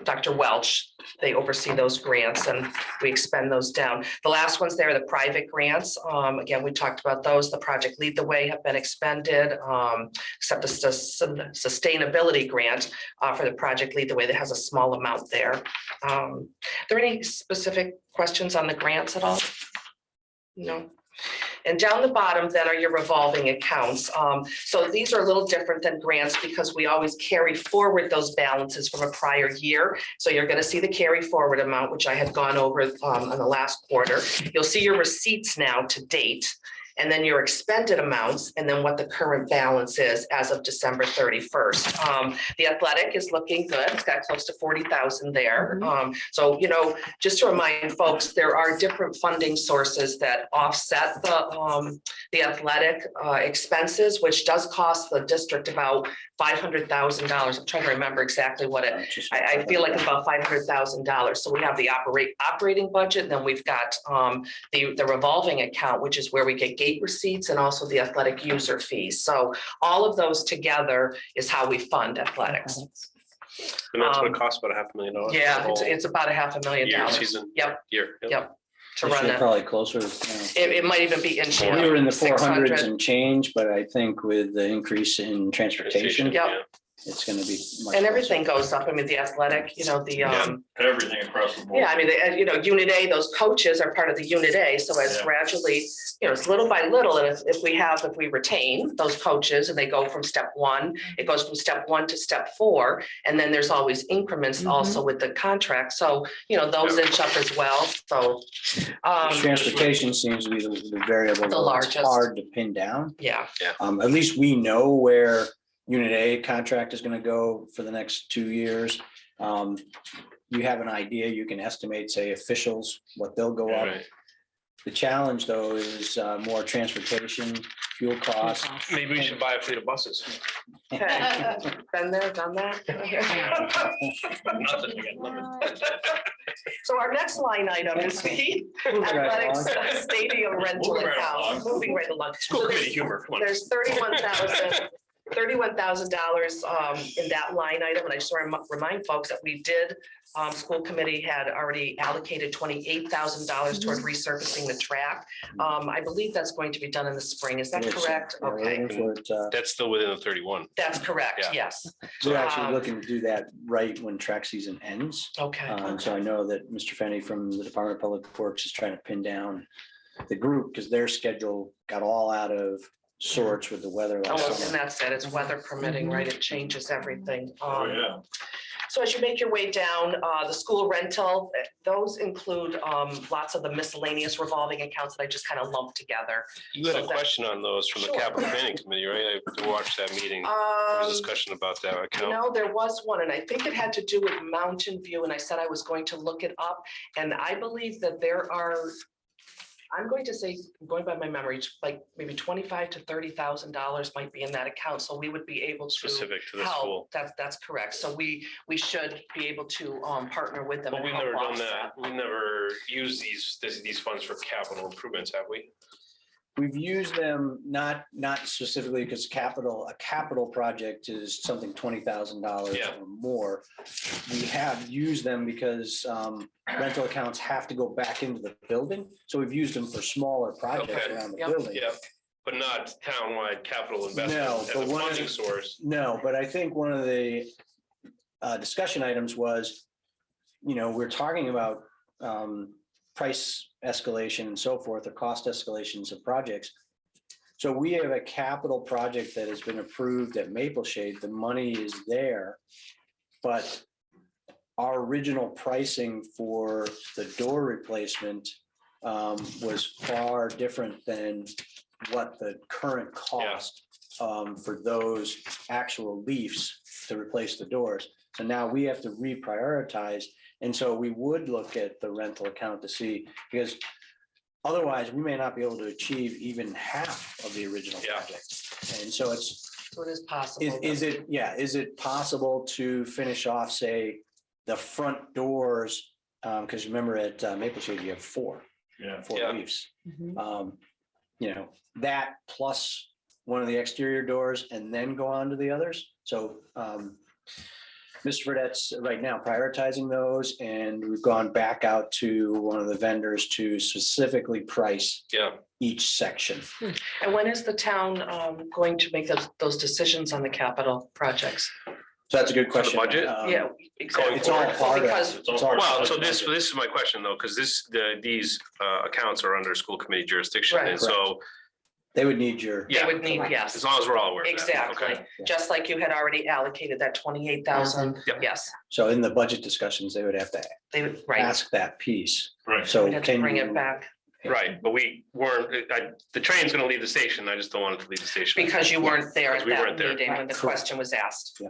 Speaker 2: Dr. Welch. They oversee those grants and we expend those down. The last ones there are the private grants. Again, we talked about those. The Project Lead the Way have been expended, except the sustainability grant for the Project Lead the Way that has a small amount there. Are there any specific questions on the grants at all? No. And down the bottom then are your revolving accounts. So these are a little different than grants because we always carry forward those balances from a prior year. So you're going to see the carry forward amount, which I had gone over on the last quarter. You'll see your receipts now to date, and then your expended amounts, and then what the current balance is as of December 31st. The athletic is looking good. It's got close to 40,000 there. So, just to remind folks, there are different funding sources that offset the athletic expenses, which does cost the district about $500,000. I'm trying to remember exactly what I feel like it's about $500,000. So we have the operating budget, and then we've got the revolving account, which is where we get gate receipts and also the athletic user fees. So all of those together is how we fund athletics.
Speaker 6: And that's what it costs, about $500,000.
Speaker 2: Yeah, it's about $500,000.
Speaker 6: Season.
Speaker 2: Yep,
Speaker 6: Year.
Speaker 2: yep. To
Speaker 4: This
Speaker 2: run
Speaker 4: year
Speaker 2: that.
Speaker 4: probably closer.
Speaker 2: It might even be inching
Speaker 4: We were in the
Speaker 2: 600.
Speaker 4: 400s and change, but I think with the increase in transportation,
Speaker 2: Yep.
Speaker 4: it's gonna be. much
Speaker 2: And
Speaker 4: less.
Speaker 2: everything goes up. I mean, the athletic, the,
Speaker 3: Everything across the board.
Speaker 2: yeah, I mean, Unit A, those coaches are part of the Unit A, so as
Speaker 3: Yeah.
Speaker 2: gradually, it's little by little, and if we retain those coaches and they go from step one, it goes from step one to step four, and then there's always increments also with the contract, so, those inch up as well, so.
Speaker 4: Transportation seems to be the variable.
Speaker 2: The
Speaker 4: that's
Speaker 2: largest.
Speaker 4: Hard to pin down.
Speaker 2: Yeah,
Speaker 4: At least we know where Unit A contract is gonna go for the next 2 years. You have an idea, you can estimate, say, officials, what they'll go up.
Speaker 6: Right.
Speaker 4: The challenge, though, is more transportation, fuel costs.
Speaker 6: Maybe we should buy a fleet of buses.
Speaker 2: okay, been there, done that.
Speaker 3: Nothing again, nothing.
Speaker 2: So our next line item is the athletics stadium rental
Speaker 3: Moving right
Speaker 2: account,
Speaker 3: along.
Speaker 2: moving right along.
Speaker 6: School
Speaker 2: So there's-
Speaker 6: committee humor, come on.
Speaker 2: There's $31,000 in that line item, and I just want to remind folks that we did, school committee had already allocated $28,000 toward resurfacing the track. I believe that's going to be done in the spring, is that
Speaker 4: Yes,
Speaker 2: correct?
Speaker 4: yeah, we're
Speaker 2: Okay,
Speaker 4: looking for it,
Speaker 6: That's still within the 31.
Speaker 2: that's correct,
Speaker 6: Yeah.
Speaker 2: yes,
Speaker 4: We're actually looking to do that right when track season ends.
Speaker 2: okay.
Speaker 4: So I know that Mr. Fenny from the Department of Public Works is trying to pin down the group because their schedule got all out of sorts with the weather last
Speaker 2: Oh, and
Speaker 4: summer.
Speaker 2: that's it, it's weather permitting, right, it changes everything.
Speaker 3: Oh, yeah.
Speaker 2: So as you make your way down, the school rental, those include lots of the miscellaneous revolving accounts that I just kind of lumped together.
Speaker 6: You had
Speaker 2: So
Speaker 6: a
Speaker 2: that-
Speaker 6: question on those from the
Speaker 2: Sure.
Speaker 6: capital planning committee, right? I watched that meeting. There was discussion about that account.
Speaker 2: There was one, and I think it had to do with Mountain View, and I said I was going to look it up, and I believe that there are, I'm going to say, going by my memory, like maybe $25,000 to $30,000 might be in that account, so we would be able to
Speaker 6: Specific to the
Speaker 2: help.
Speaker 6: school.
Speaker 2: That's correct, so we should be able to partner with them.
Speaker 6: But
Speaker 2: and
Speaker 6: we've
Speaker 2: help
Speaker 6: never done
Speaker 2: offset.
Speaker 6: that. We've never used these funds for capital improvements, have we?
Speaker 4: We've used them not specifically because a capital project is something $20,000
Speaker 6: Yeah.
Speaker 4: or more. We have used them because rental accounts have to go back into the building. So we've used them for smaller projects
Speaker 6: Okay.
Speaker 4: around the
Speaker 2: Yep.
Speaker 4: building.
Speaker 6: Yeah, but not townwide capital
Speaker 4: No,
Speaker 6: investment as
Speaker 4: but
Speaker 6: a
Speaker 4: one of
Speaker 6: funding
Speaker 4: the-
Speaker 6: source.
Speaker 4: No, but I think one of the discussion items was, we're talking about price escalation and so forth, or cost escalations of projects. So we have a capital project that has been approved at Maple Shade. The money is there. But our original pricing for the door replacement was far different than what the current cost for those actual leafs to replace the doors. So now we have to reprioritize. And so we would look at the rental account to see, because otherwise we may not be able to achieve even half of the original
Speaker 6: Yeah.
Speaker 4: project. And so
Speaker 2: So it is possible.
Speaker 4: is it possible to finish off, say, the front doors? Because remember at Maple Shade, you have four
Speaker 6: Yeah.
Speaker 4: leaves. That plus one of the exterior doors and then go on to the others. So Mr. Fredette's right now prioritizing those, and we've gone back out to one of the vendors to specifically price each section.
Speaker 2: And when is the town going to make those decisions on the capital projects?
Speaker 4: So that's a good question.
Speaker 6: budget?
Speaker 2: Yeah, exactly.
Speaker 4: It's all part of
Speaker 2: Because
Speaker 4: it. It's all
Speaker 6: Well,
Speaker 4: part
Speaker 6: so
Speaker 4: of
Speaker 6: this
Speaker 4: the budget.
Speaker 6: is my question though, because these accounts are under school committee jurisdiction.
Speaker 2: Right.
Speaker 6: And so,
Speaker 4: They would need your.
Speaker 2: they would need,
Speaker 6: as
Speaker 2: yes,
Speaker 6: long as we're all aware of that.
Speaker 2: exactly.
Speaker 6: Okay.
Speaker 2: Just like you had already allocated that 28,000.
Speaker 6: Yep.
Speaker 2: Yes,
Speaker 4: So in the budget discussions, they would have to
Speaker 2: they would, right.
Speaker 4: ask that piece.
Speaker 3: Right.
Speaker 4: So
Speaker 2: We'd have to
Speaker 4: can
Speaker 2: bring
Speaker 4: you-
Speaker 2: it back
Speaker 6: Right, but we weren't, the train's gonna leave the station. I just don't want it to leave the station.
Speaker 2: because you weren't there at
Speaker 6: Because we
Speaker 2: that
Speaker 6: weren't there.
Speaker 2: meeting when the
Speaker 4: Correct.
Speaker 2: question was asked.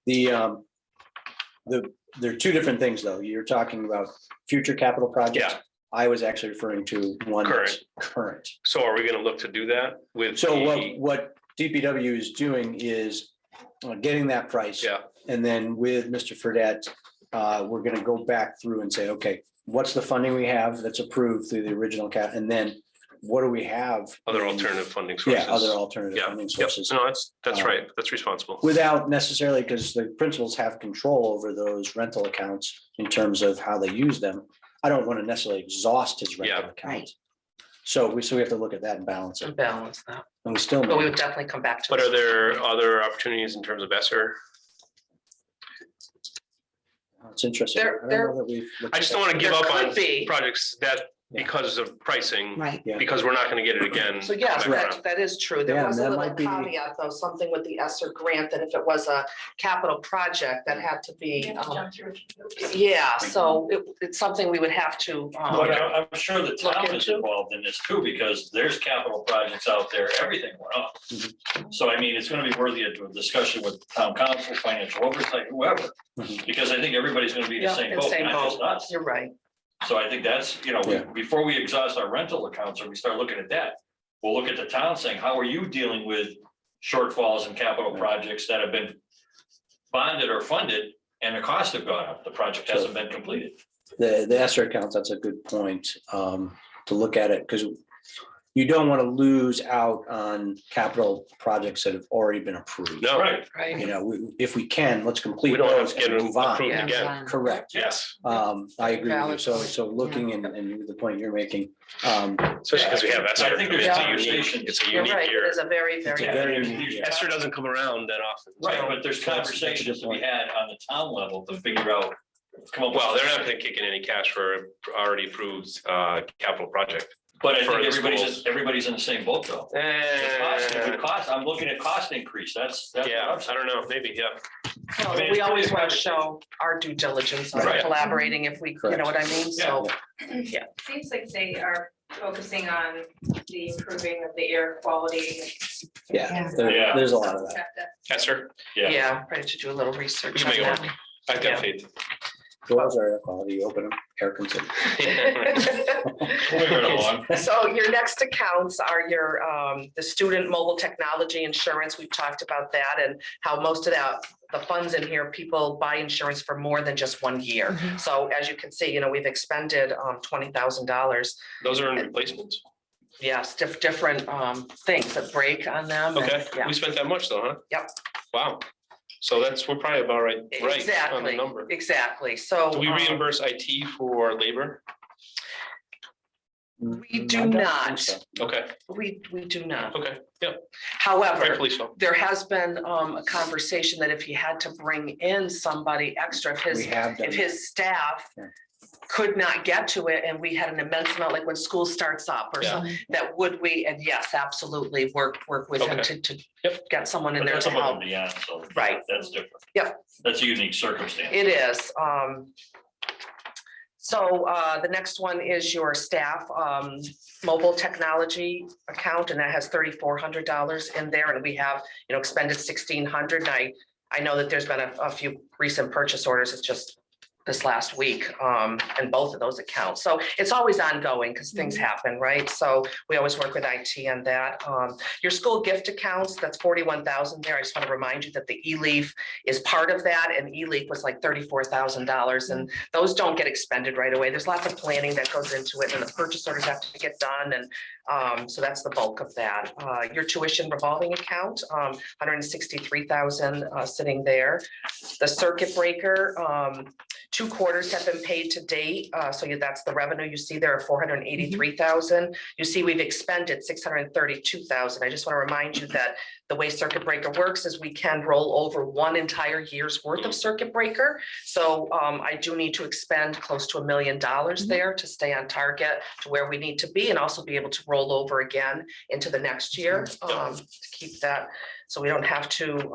Speaker 4: There are two different things, though. You're talking about future capital projects.
Speaker 6: Yeah.
Speaker 4: I was actually referring to one that's current.
Speaker 6: So are we gonna look to do that with?
Speaker 4: So
Speaker 6: the-
Speaker 4: what DPW is doing is getting that price.
Speaker 6: Yeah,
Speaker 4: And then with Mr. Fredette, we're gonna go back through and say, okay, what's the funding we have that's approved through the original cap? And then what do we have?
Speaker 6: other
Speaker 4: in-
Speaker 6: alternative funding sources.
Speaker 4: Yeah, other alternative
Speaker 6: Yeah,
Speaker 4: funding
Speaker 6: yep.
Speaker 4: sources.
Speaker 6: No, that's
Speaker 4: Uh,
Speaker 6: right. That's responsible.
Speaker 4: Without necessarily, because the principals have control over those rental accounts in terms of how they use them. I don't want to necessarily exhaust his rental
Speaker 6: Yeah.
Speaker 4: account. So we have to look at that and balance it.
Speaker 2: And balance that.
Speaker 4: And we still
Speaker 2: But we
Speaker 4: may.
Speaker 2: would definitely come back to.
Speaker 6: But
Speaker 2: this.
Speaker 6: are there other opportunities in terms of ESSER?
Speaker 4: It's interesting.
Speaker 2: There-
Speaker 4: I don't know that we've looked
Speaker 6: I just
Speaker 4: at
Speaker 6: don't want to give
Speaker 2: There
Speaker 6: up on
Speaker 2: could be.
Speaker 6: projects that
Speaker 4: Yeah.
Speaker 6: because of pricing,
Speaker 1: Right.
Speaker 4: Yeah.
Speaker 6: because we're not going to get it again.
Speaker 2: So yes,
Speaker 6: come back
Speaker 2: that,
Speaker 6: around.
Speaker 2: that is true. There
Speaker 4: Yeah,
Speaker 2: was a
Speaker 4: that
Speaker 2: little
Speaker 4: might be-
Speaker 2: caveat though, something with the ESSER grant, that if it was a capital project, that had to
Speaker 8: You
Speaker 2: be,
Speaker 8: have to jump through.
Speaker 2: yeah, so it's something we would have to.
Speaker 3: But I'm sure the
Speaker 2: Look
Speaker 3: town is
Speaker 2: into.
Speaker 3: involved in this too, because there's capital projects out there, everything went up. So I mean, it's gonna be worthy of a discussion with town council, financial oversight, whoever.
Speaker 4: Mhm.
Speaker 3: Because I think everybody's gonna be in the
Speaker 2: Yeah,
Speaker 3: same
Speaker 2: in the
Speaker 3: boat,
Speaker 2: same
Speaker 3: not just
Speaker 2: boat.
Speaker 3: us.
Speaker 2: You're right.
Speaker 3: So I think that's, you know,
Speaker 4: Yeah.
Speaker 3: before we exhaust our rental accounts or we start looking at that, we'll look at the town saying, how are you dealing with shortfalls in capital
Speaker 4: Right.
Speaker 3: projects that have been bonded or funded and the costs have gone up, the project hasn't been completed.
Speaker 4: the ESSER accounts, that's a good point, to look at it, because you don't want to lose out on capital projects that have already been approved.
Speaker 6: No,
Speaker 3: Right,
Speaker 2: Right.
Speaker 4: You know, if we can, let's complete
Speaker 6: we don't have
Speaker 4: those
Speaker 6: to get
Speaker 4: and
Speaker 6: it
Speaker 4: move on.
Speaker 6: approved
Speaker 2: Yeah.
Speaker 6: again.
Speaker 4: Correct.
Speaker 6: Yes,
Speaker 4: I agree with you.
Speaker 2: Valid.
Speaker 4: So looking and the point you're making,
Speaker 6: especially because we have
Speaker 3: I
Speaker 6: ESSER.
Speaker 3: think
Speaker 6: I mean,
Speaker 3: there's
Speaker 6: it's a
Speaker 3: conversations.
Speaker 6: unique, it's a
Speaker 2: You're
Speaker 6: unique
Speaker 2: right. It
Speaker 6: year.
Speaker 2: is a very,
Speaker 4: It's
Speaker 2: very.
Speaker 4: a very
Speaker 3: there's-
Speaker 4: unique year.
Speaker 6: ESSER doesn't come around that often.
Speaker 3: Right, but there's
Speaker 4: That's a good
Speaker 3: conversations to be
Speaker 4: point.
Speaker 3: had on the town level to figure out. Come up with-
Speaker 6: Well, they're not going to kick in any cash for already approved capital project.
Speaker 3: But I
Speaker 6: for
Speaker 3: think
Speaker 6: the schools.
Speaker 3: everybody's in the same boat though. The cost, I'm looking at cost increase, that's. what
Speaker 6: Yeah,
Speaker 3: I'm
Speaker 6: I
Speaker 3: saying.
Speaker 6: don't know, maybe, yeah.
Speaker 2: Well,
Speaker 3: I mean,
Speaker 2: we
Speaker 3: it's
Speaker 2: always
Speaker 3: pretty
Speaker 2: want to
Speaker 3: hard.
Speaker 2: show our due diligence on
Speaker 3: Right.
Speaker 2: collaborating if we, you
Speaker 4: Correct.
Speaker 2: know what I mean? So,
Speaker 10: Seems like they are focusing on the improving of the air quality.
Speaker 4: Yeah,
Speaker 3: Yeah.
Speaker 4: there's a lot of that.
Speaker 6: ESSER,
Speaker 3: Yeah,
Speaker 2: yeah, ready to do a little research
Speaker 6: We
Speaker 2: on
Speaker 6: can make it
Speaker 2: that.
Speaker 6: I've
Speaker 2: Yeah.
Speaker 6: got faith.
Speaker 4: Doors are air quality, open them, air conditioning.
Speaker 3: moving right along.
Speaker 2: So your next accounts are your, the student mobile technology insurance. We've talked about that and how most of that, the funds in here, people buy insurance for more than just 1 year. So as you can see, you know, we've expended $20,000.
Speaker 6: Those are in replacements?
Speaker 2: Yes, different things that break on them. and-
Speaker 6: Okay,
Speaker 2: Yeah,
Speaker 6: we spent that much though, huh?
Speaker 2: Yep.
Speaker 6: Wow. So we're probably about right on the
Speaker 2: exactly,
Speaker 6: number.
Speaker 2: exactly. So.
Speaker 6: Do we reimburse IT for labor?
Speaker 2: We do
Speaker 4: I don't think
Speaker 2: not.
Speaker 4: so.
Speaker 6: Okay,
Speaker 2: We do not.
Speaker 6: okay, yeah,
Speaker 2: However,
Speaker 6: rightfully so.
Speaker 2: there has been a conversation that if he had to bring in somebody extra, if
Speaker 4: We have done.
Speaker 2: if his staff
Speaker 4: Yeah.
Speaker 2: could not get to it and we had an immense amount, like when school starts up or
Speaker 6: Yeah.
Speaker 2: something, that would we, and yes, absolutely, work with him
Speaker 6: Okay.
Speaker 2: to
Speaker 6: Yep.
Speaker 2: get someone in
Speaker 3: But
Speaker 2: there
Speaker 3: that's
Speaker 2: to
Speaker 3: above
Speaker 2: help.
Speaker 3: and beyond, so.
Speaker 2: Right.
Speaker 3: That's different.
Speaker 2: Yep.
Speaker 3: That's a unique circumstance.
Speaker 2: It is. So the next one is your staff mobile technology account, and that has $3,400 in there, and we have, you know, expended $1,600. And I know that there's been a few recent purchase orders. It's just this last week in both of those accounts. So it's always ongoing because things happen, right? So we always work with IT on that. Your school gift accounts, that's 41,000 there. I just want to remind you that the E-Leaf is part of that, and E-Leaf was like $34,000, and those don't get expended right away. There's lots of planning that goes into it, and the purchase orders have to get done, and so that's the bulk of that. Your tuition revolving account, 163,000 sitting there. The circuit breaker, 2 quarters have been paid to date. So that's the revenue you see there of 483,000. You see we've expended 632,000. I just want to remind you that the way circuit breaker works is we can roll over 1 entire year's worth of circuit breaker. So I do need to expend close to $1 million there to stay on target to where we need to be, and also be able to roll over again into the next year to keep that. So we don't have to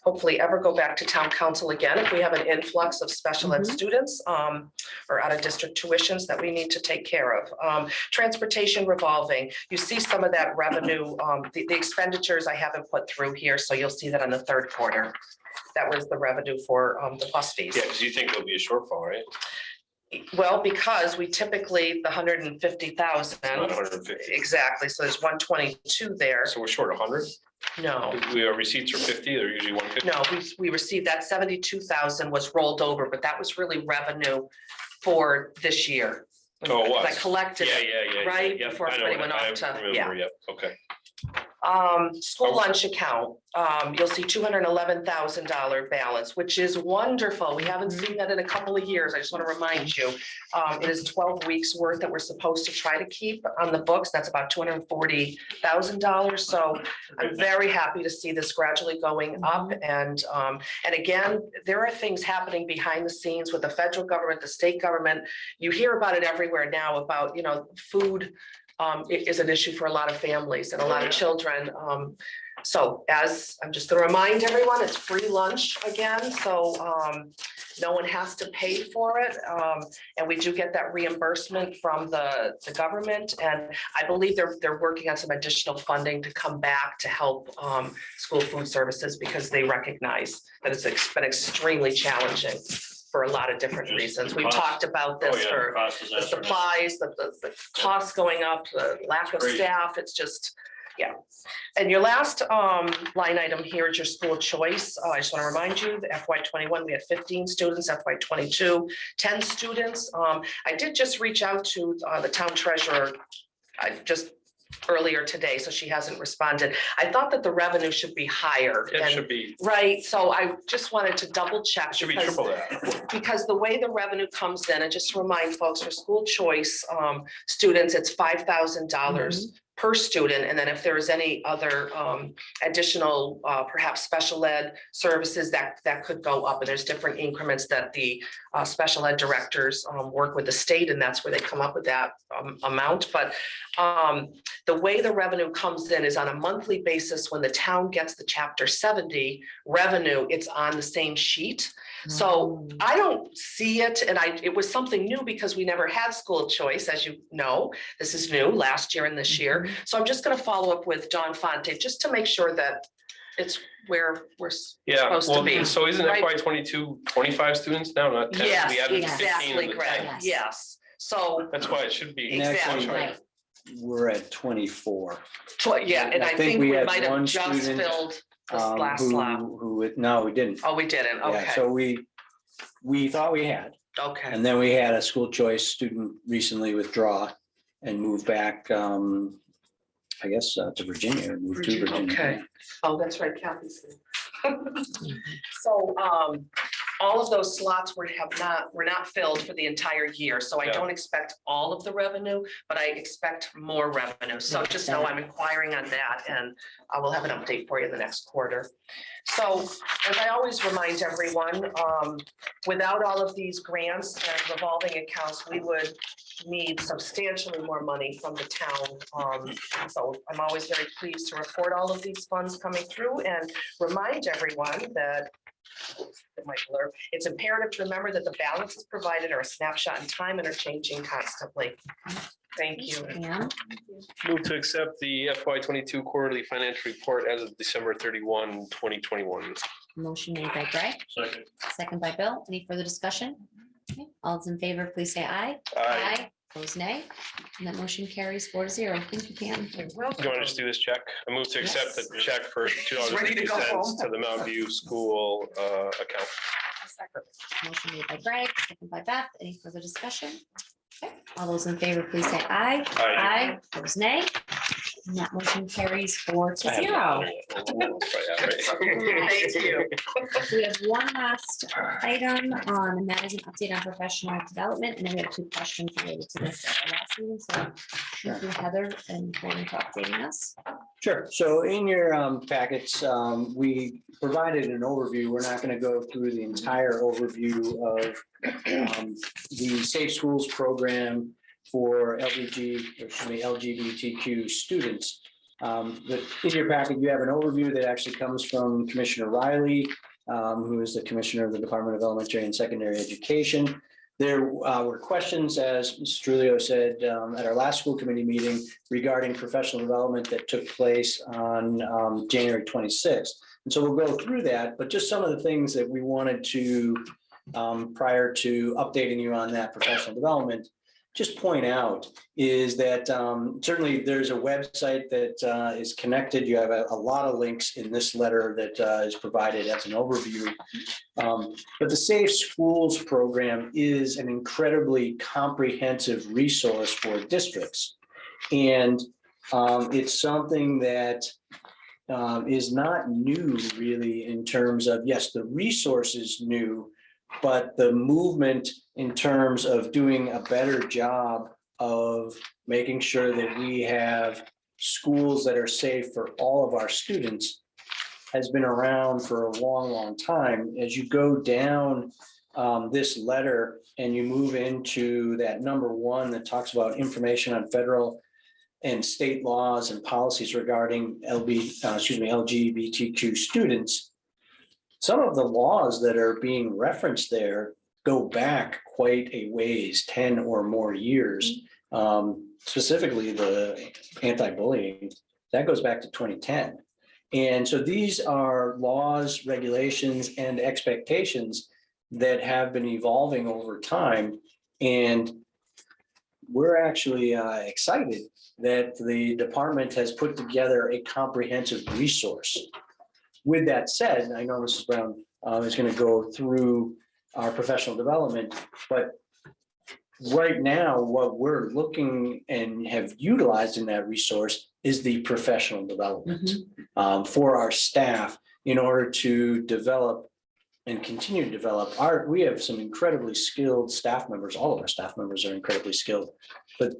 Speaker 2: hopefully ever go back to town council again if we have an influx of special ed students or out of district tuitions that we need to take care of. Transportation revolving, you see some of that revenue, the expenditures I haven't put through here, so you'll see that on the third quarter. That was the revenue for the bus fees.
Speaker 6: Yeah, because you think there'll be a shortfall, right?
Speaker 2: Well, because we typically, the 150,000.
Speaker 6: About 150.
Speaker 2: Exactly, so there's 122 there.
Speaker 6: So we're short 100?
Speaker 2: No.
Speaker 6: Our receipts are 50, they're usually 150.
Speaker 2: No, we received that 72,000 was rolled over, but that was really revenue for this year.
Speaker 6: Oh, it was.
Speaker 2: I collected,
Speaker 6: Yeah,
Speaker 2: right,
Speaker 6: Yep,
Speaker 2: before
Speaker 6: I know,
Speaker 2: everybody went
Speaker 6: I
Speaker 2: off to-
Speaker 6: remember,
Speaker 2: yeah.
Speaker 6: yep, okay.
Speaker 2: School lunch account, you'll see $211,000 balance, which is wonderful. We haven't seen that in a couple of years. I just want to remind you. It is 12 weeks worth that we're supposed to try to keep on the books. That's about $240,000. So I'm very happy to see this gradually going up. And again, there are things happening behind the scenes with the federal government, the state government. You hear about it everywhere now about, food it is an issue for a lot of families and a lot of children. So as I'm just going to remind everyone, it's free lunch again. So no one has to pay for it. And we do get that reimbursement from the government. And I believe they're working on some additional funding to come back to help school food services because they recognize that it's been extremely challenging for a lot of different reasons. We've talked about this for the supplies, the costs going up, the lack of staff. It's just, yeah. And your last line item here is your school choice. I just want to remind you that FY21, we had 15 students, FY22, 10 students. I did just reach out to the town treasurer. Earlier today, so she hasn't responded. I thought that the revenue should be higher.
Speaker 6: It should be.
Speaker 2: Right, so I just wanted to double check.
Speaker 6: It should be triple that.
Speaker 2: Because the way the revenue comes in, and just to remind folks, for school choice students, it's $5,000 per student. And then if there is any other additional, perhaps special ed services that could go up. And there's different increments that the special ed directors work with the state, and that's where they come up with that amount. But the way the revenue comes in is on a monthly basis. When the town gets the Chapter 70 revenue, it's on the same sheet. So I don't see it, and it was something new because we never had school choice, as you know. This is new last year and this year. So I'm just going to follow up with Dawn Fonte just to make sure that it's where we're supposed to be.
Speaker 6: So isn't FY22 25 students now, not 10?
Speaker 2: Yes,
Speaker 6: We added 15
Speaker 2: exactly,
Speaker 6: in the
Speaker 2: Greg.
Speaker 6: 10.
Speaker 2: Yes. So
Speaker 6: That's why it should be.
Speaker 2: Exactly.
Speaker 1: Right.
Speaker 4: We're at 24.
Speaker 2: yeah, and I think we
Speaker 4: had
Speaker 2: might have
Speaker 4: one
Speaker 2: just
Speaker 4: student,
Speaker 2: filled this last slot.
Speaker 4: No, we didn't.
Speaker 2: Oh, we didn't.
Speaker 4: Yeah,
Speaker 2: Okay.
Speaker 4: so we thought we had,
Speaker 2: Okay.
Speaker 4: and then we had a school choice student recently withdraw and move back, I guess, to Virginia, or move to Virginia.
Speaker 2: Okay. Oh, that's right, Kathy's here. So all of those slots were not filled for the entire year. So I don't expect all of the revenue, but I expect more revenue. So just know I'm inquiring on that, and I will have an update for you in the next quarter. So as I always remind everyone, without all of these grants and revolving accounts, we would need substantially more money from the town. So I'm always very pleased to report all of these funds coming through and remind everyone that it's imperative to remember that the balances provided are a snapshot in time and are changing constantly. Thank you.
Speaker 1: Pam,
Speaker 6: Move to accept the FY22 quarterly financial report as of December 31, 2021.
Speaker 1: motion made by Greg,
Speaker 3: Second.
Speaker 1: second by Bill. Any further discussion? Okay, all those in favor, please say aye.
Speaker 6: Aye.
Speaker 1: Opposed, nay. And that motion carries 4-0. Thank you, Pam.
Speaker 6: Do you want to just do this check? I move to accept the
Speaker 1: Yes.
Speaker 6: check for
Speaker 2: Ready to go
Speaker 6: $2.50
Speaker 2: home.
Speaker 6: to the Mountain View School account.
Speaker 1: Motion made by Greg, second by Beth. Any further discussion? Okay, all those in favor, please say aye.
Speaker 6: Aye.
Speaker 1: Opposed, nay. And that motion carries
Speaker 6: I have
Speaker 1: 4-0.
Speaker 6: to-
Speaker 2: Thank you.
Speaker 1: We have one last item, and that is an update on professional development, and then we have 2 questions related to this at the last meeting. So thank you, Heather, and Gordon for updating us.
Speaker 4: Sure. So in your packets, we provided an overview. We're not going to go through the entire overview of the Safe Schools program for LGBTQ students. But in your packet, you have an overview that actually comes from Commissioner Riley, who is the Commissioner of the Department of Elementary and Secondary Education. There were questions, as Mr. Trulio said, at our last school committee meeting regarding professional development that took place on January 26th. And so we'll go through that, but just some of the things that we wanted to, prior to updating you on that professional development, just point out is that certainly there's a website that is connected. You have a lot of links in this letter that is provided as an overview. But the Safe Schools program is an incredibly comprehensive resource for districts. And It's something that is not new really in terms of, yes, the resource is new, but the movement in terms of doing a better job of making sure that we have schools that are safe for all of our students has been around for a long, long time. As you go down this letter and you move into that number 1 that talks about information on federal and state laws and policies regarding LGBTQ students, some of the laws that are being referenced there go back quite a ways, 10 or more years. Specifically, the anti-bullying, that goes back to 2010. And so these are laws, regulations, and expectations that have been evolving over time. And we're actually excited that the department has put together a comprehensive resource. With that said, I know Mrs. Brown is going to go through our professional development, but right now, what we're looking and have utilized in that resource is the professional development for our staff in order to develop and continue to develop. We have some incredibly skilled staff members. All of our staff members are incredibly skilled, but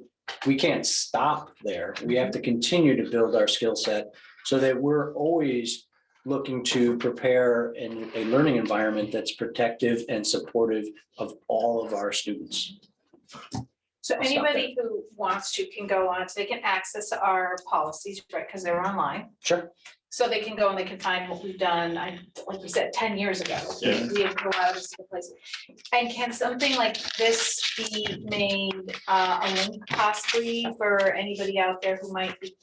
Speaker 4: we can't stop there. We have to continue to build our skill set so that we're always looking to prepare in a learning environment that's protective and supportive of all of our students.
Speaker 8: So
Speaker 4: I'll stop
Speaker 8: anybody who wants to can go on, so they can access our policies, right, because they're online.
Speaker 4: Sure.
Speaker 8: So they can go and they can find what we've done, like we said, 10 years ago.
Speaker 3: Yeah.
Speaker 8: We have allowed us to place. And can something like this be made a link possibly for anybody out there who might be?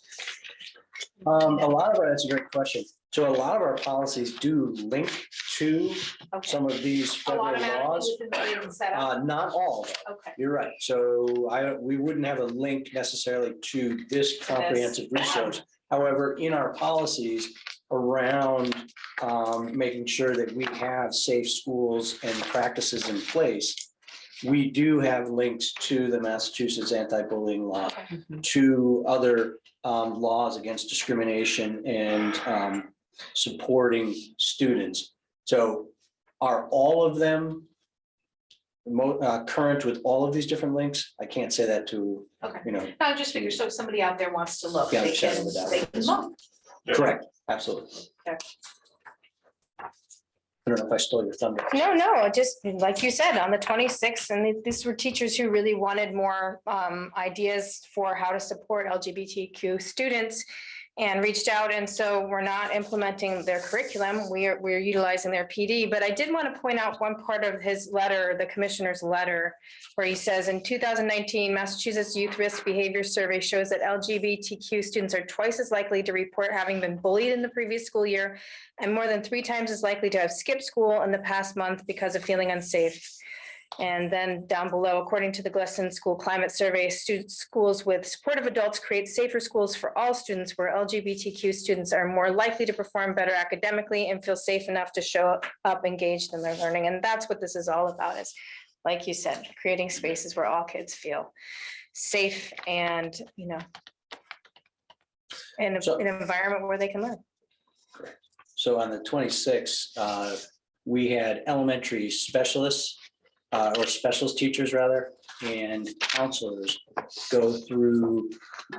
Speaker 4: A lot of that's a great question. So a lot of our policies do link to
Speaker 8: Okay.
Speaker 4: some of these federal
Speaker 8: Automatically
Speaker 4: laws.
Speaker 8: within the setup?
Speaker 4: Not all, though.
Speaker 8: Okay.
Speaker 4: You're right. So we wouldn't have a link necessarily to this comprehensive resource. However, in our policies around making sure that we have safe schools and practices in place, we do have links to the Massachusetts anti-bullying law, to other laws against discrimination and supporting students. So are all of them current with all of these different links? I can't say that to,
Speaker 8: Okay.
Speaker 4: you know.
Speaker 8: I just figure, so if somebody out there wants to look,
Speaker 4: Yeah,
Speaker 8: they
Speaker 4: shadow
Speaker 8: can,
Speaker 4: the doubt.
Speaker 8: they can look.
Speaker 4: Correct, absolutely.
Speaker 8: Okay.
Speaker 4: I don't know if I stole your thunder.
Speaker 9: No, just like you said, on the 26th, and these were teachers who really wanted more ideas for how to support LGBTQ students and reached out. And so we're not implementing their curriculum. We're utilizing their PD. But I did want to point out one part of his letter, the commissioner's letter, where he says in 2019, Massachusetts Youth Risk Behavior Survey shows that LGBTQ students are twice as likely to report having been bullied in the previous school year and more than 3 times as likely to have skipped school in the past month because of feeling unsafe. And then down below, according to the Glisson School Climate Survey, schools with supportive adults create safer schools for all students, where LGBTQ students are more likely to perform better academically and feel safe enough to show up engaged in their learning. And that's what this is all about, is, like you said, creating spaces where all kids feel safe and, you know, in an environment where they can learn.
Speaker 4: Correct. So on the 26th, we had elementary specialists or specialist teachers rather, and counselors go through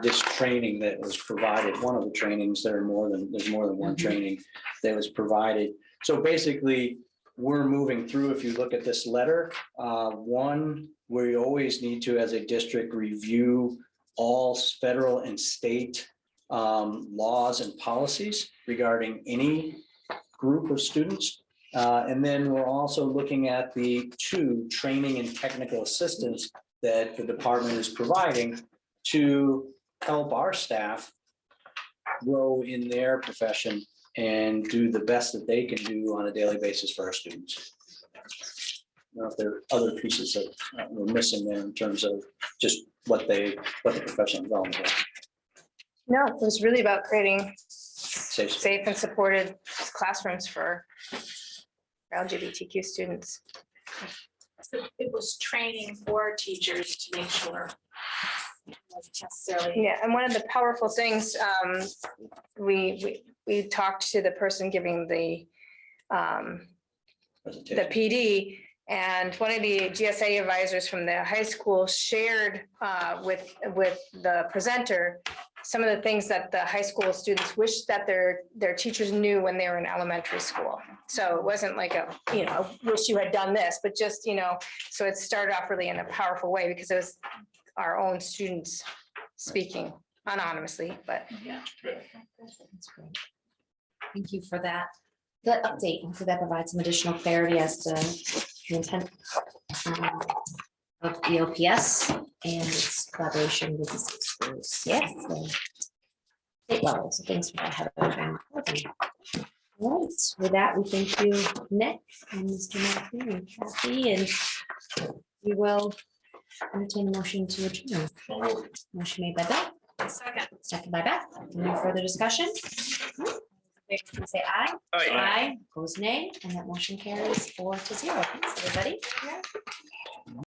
Speaker 4: this training that was provided. One of the trainings, there's more than one training that was provided. So basically, we're moving through, if you look at this letter, one, we always need to, as a district, review all federal and state laws and policies regarding any group of students. And then we're also looking at the 2 training and technical assistance that the department is providing to help our staff grow in their profession and do the best that they can do on a daily basis for our students. I don't know if there are other pieces that we're missing there in terms of just what the professional development is.
Speaker 9: No, it was really about creating
Speaker 4: Safe.
Speaker 9: safe and supported classrooms for LGBTQ students.
Speaker 8: So it was training for teachers to make sure necessarily.
Speaker 9: Yeah, and one of the powerful things, we talked to the person giving the PD, and one of the GSA advisors from the high school shared with the presenter some of the things that the high school students wish that their teachers knew when they were in elementary school. So it wasn't like I wish you had done this, but just, so it started off really in a powerful way because it was our own students speaking anonymously, but.
Speaker 1: That's great. Thank you for that. The update, hopefully that provides some additional clarity as to the intent of EOPS and its collaboration with the state schools. Yes. and State levels. So thanks for that, Heather. All right, with that, we thank you, Nick and Mr. Matthew and Kathy, and we will entertain a motion to adjourn. Motion made by Bill, second by Beth. Any further discussion? Please say aye.
Speaker 6: Aye.
Speaker 1: Aye, opposed nay, and that motion carries 4-0. Thanks, everybody.